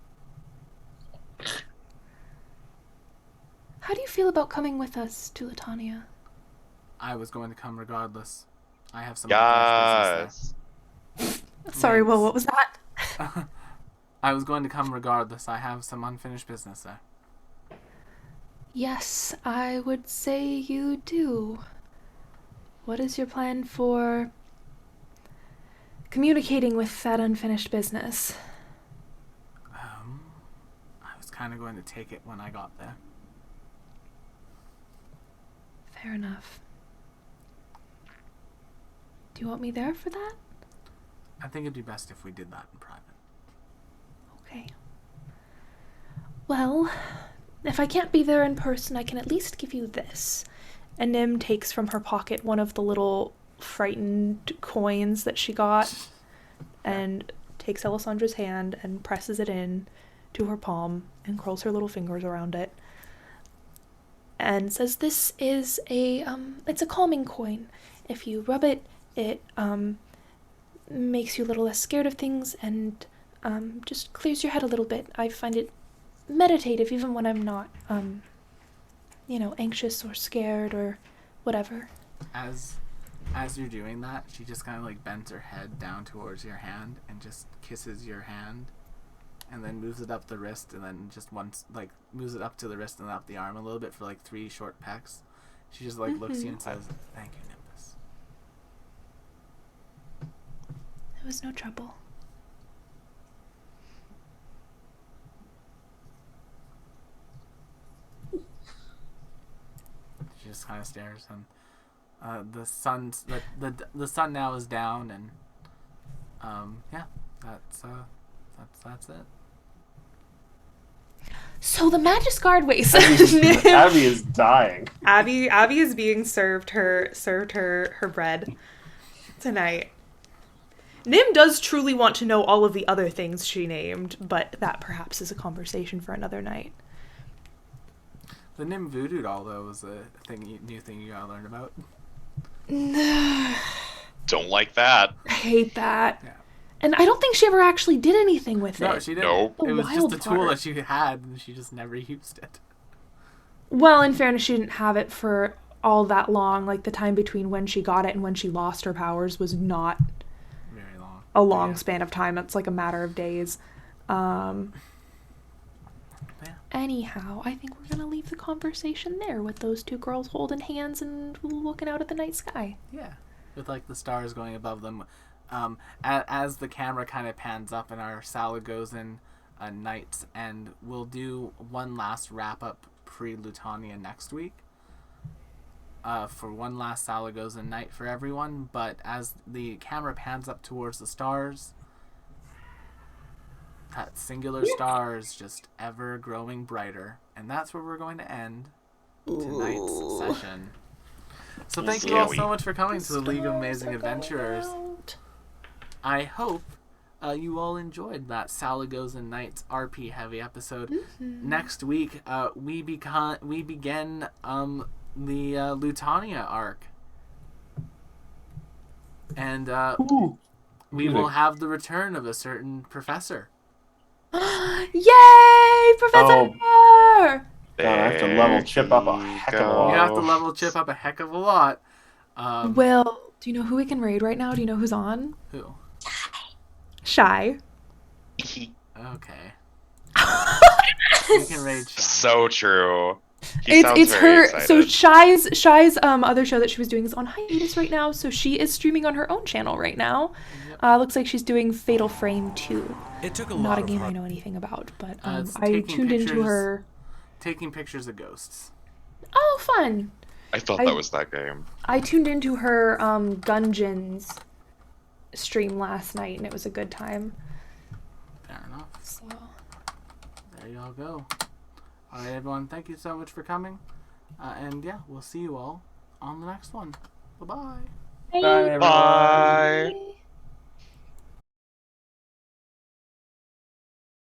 D: How do you feel about coming with us to Latania?
A: I was going to come regardless. I have some unfinished business
C: Yes.
D: Sorry, Will, what was that?
A: there. I was going to come regardless. I have some unfinished business there.
D: Yes, I would say you do. What is your plan for communicating with that unfinished business?
A: I was kind of going to take it when I got there.
D: Fair enough. Do you want me there for that?
A: I think it'd be best if we did that in private.
D: Okay. Well, if I can't be there in person, I can at least give you this. And Nim takes from her pocket one of the little frightened coins that she got and takes Alessandra's hand and presses it in to her palm and curls her little fingers around it. And says this is it's a calming coin. If you rub it, it makes you a little less scared of things and just clears your head a little bit. I find it meditative even when I'm not, anxious or scared or whatever.
A: As you're doing that, she just kind of like bends her head down towards your hand and just kisses your hand, and then moves it up the wrist, and then just once like moves it up to the wrist and up the arm a little bit for like 3 short pecks. She just like looks at you and says, "Thank you, Nimbus."
D: It was no trouble.
A: She just kind of stares, and the sun now is down, and yeah, that's it.
D: So the Magus Guard waits.
E: Abby is dying.
D: Abby is being served her bread tonight. Nim does truly want to know all of the other things she named, but that perhaps is a conversation for another night.
A: The Nim voodoo doll, though, was a new thing you gotta learn about.
C: Don't like that.
D: I hate that.
A: Yeah.
D: And I don't think she ever actually did anything with
A: No,
D: it.
A: she didn't.
C: Nope.
A: It was just
D: wild
A: a tool
D: part.
A: that she had, and she just never used it.
D: Well, in fairness, she didn't have it for all that long. Like, the time between when she got it and when she lost her powers was not
A: Very long.
D: a long
A: Yeah.
D: span of time. It's like a matter of days.
A: Yeah.
D: Anyhow, I think we're gonna leave the conversation there with those two girls holding hands and looking out at the night sky.
A: Yeah, with like the stars going above them. As the camera kind of pans up and our salad goes in Night's End, we'll do one last wrap up pre-Lutania next week. For one last Salagosan night for everyone, but as the camera pans up towards the stars, that singular star is just ever growing brighter, and that's where we're going to end tonight's session. So thank you all so much for coming to the League of Amazing Adventurers. I hope you all enjoyed that Salagosan Nights RP heavy episode. Next week, we begin the Lutania arc, and we will have the return of a certain professor.
D: Yay, Professor!
E: God, I have to level Chip up a heck of a lot.
A: You have to level Chip up a heck of a lot.
D: Will, do you know who we can raid right now? Do you know who's on?
A: Who?
D: Shy.
A: Okay. We can raid Shy.
C: So true. He
D: It's
C: sounds very
D: her. So
C: excited.
D: Shy's other show that she was doing is on hiatus right now. So she is streaming on her own channel right now. Looks like she's doing Fatal Frame 2.
G: It took a
D: Not
G: lot
D: a
G: of
D: game I
G: hard
D: know anything about, but
A: It's
D: I
A: taking
D: tuned into
A: pictures.
D: her.
A: Taking pictures of ghosts.
D: Oh, fun!
C: I thought that was that game.
D: I tuned into her Gungeons stream last night, and it was a good time.
A: Fair enough.
D: So.
A: There y'all go. Alright, everyone, thank you so much for coming. And yeah, we'll see you all on the next one. Bye-bye.
E: Bye, everyone.
C: Bye.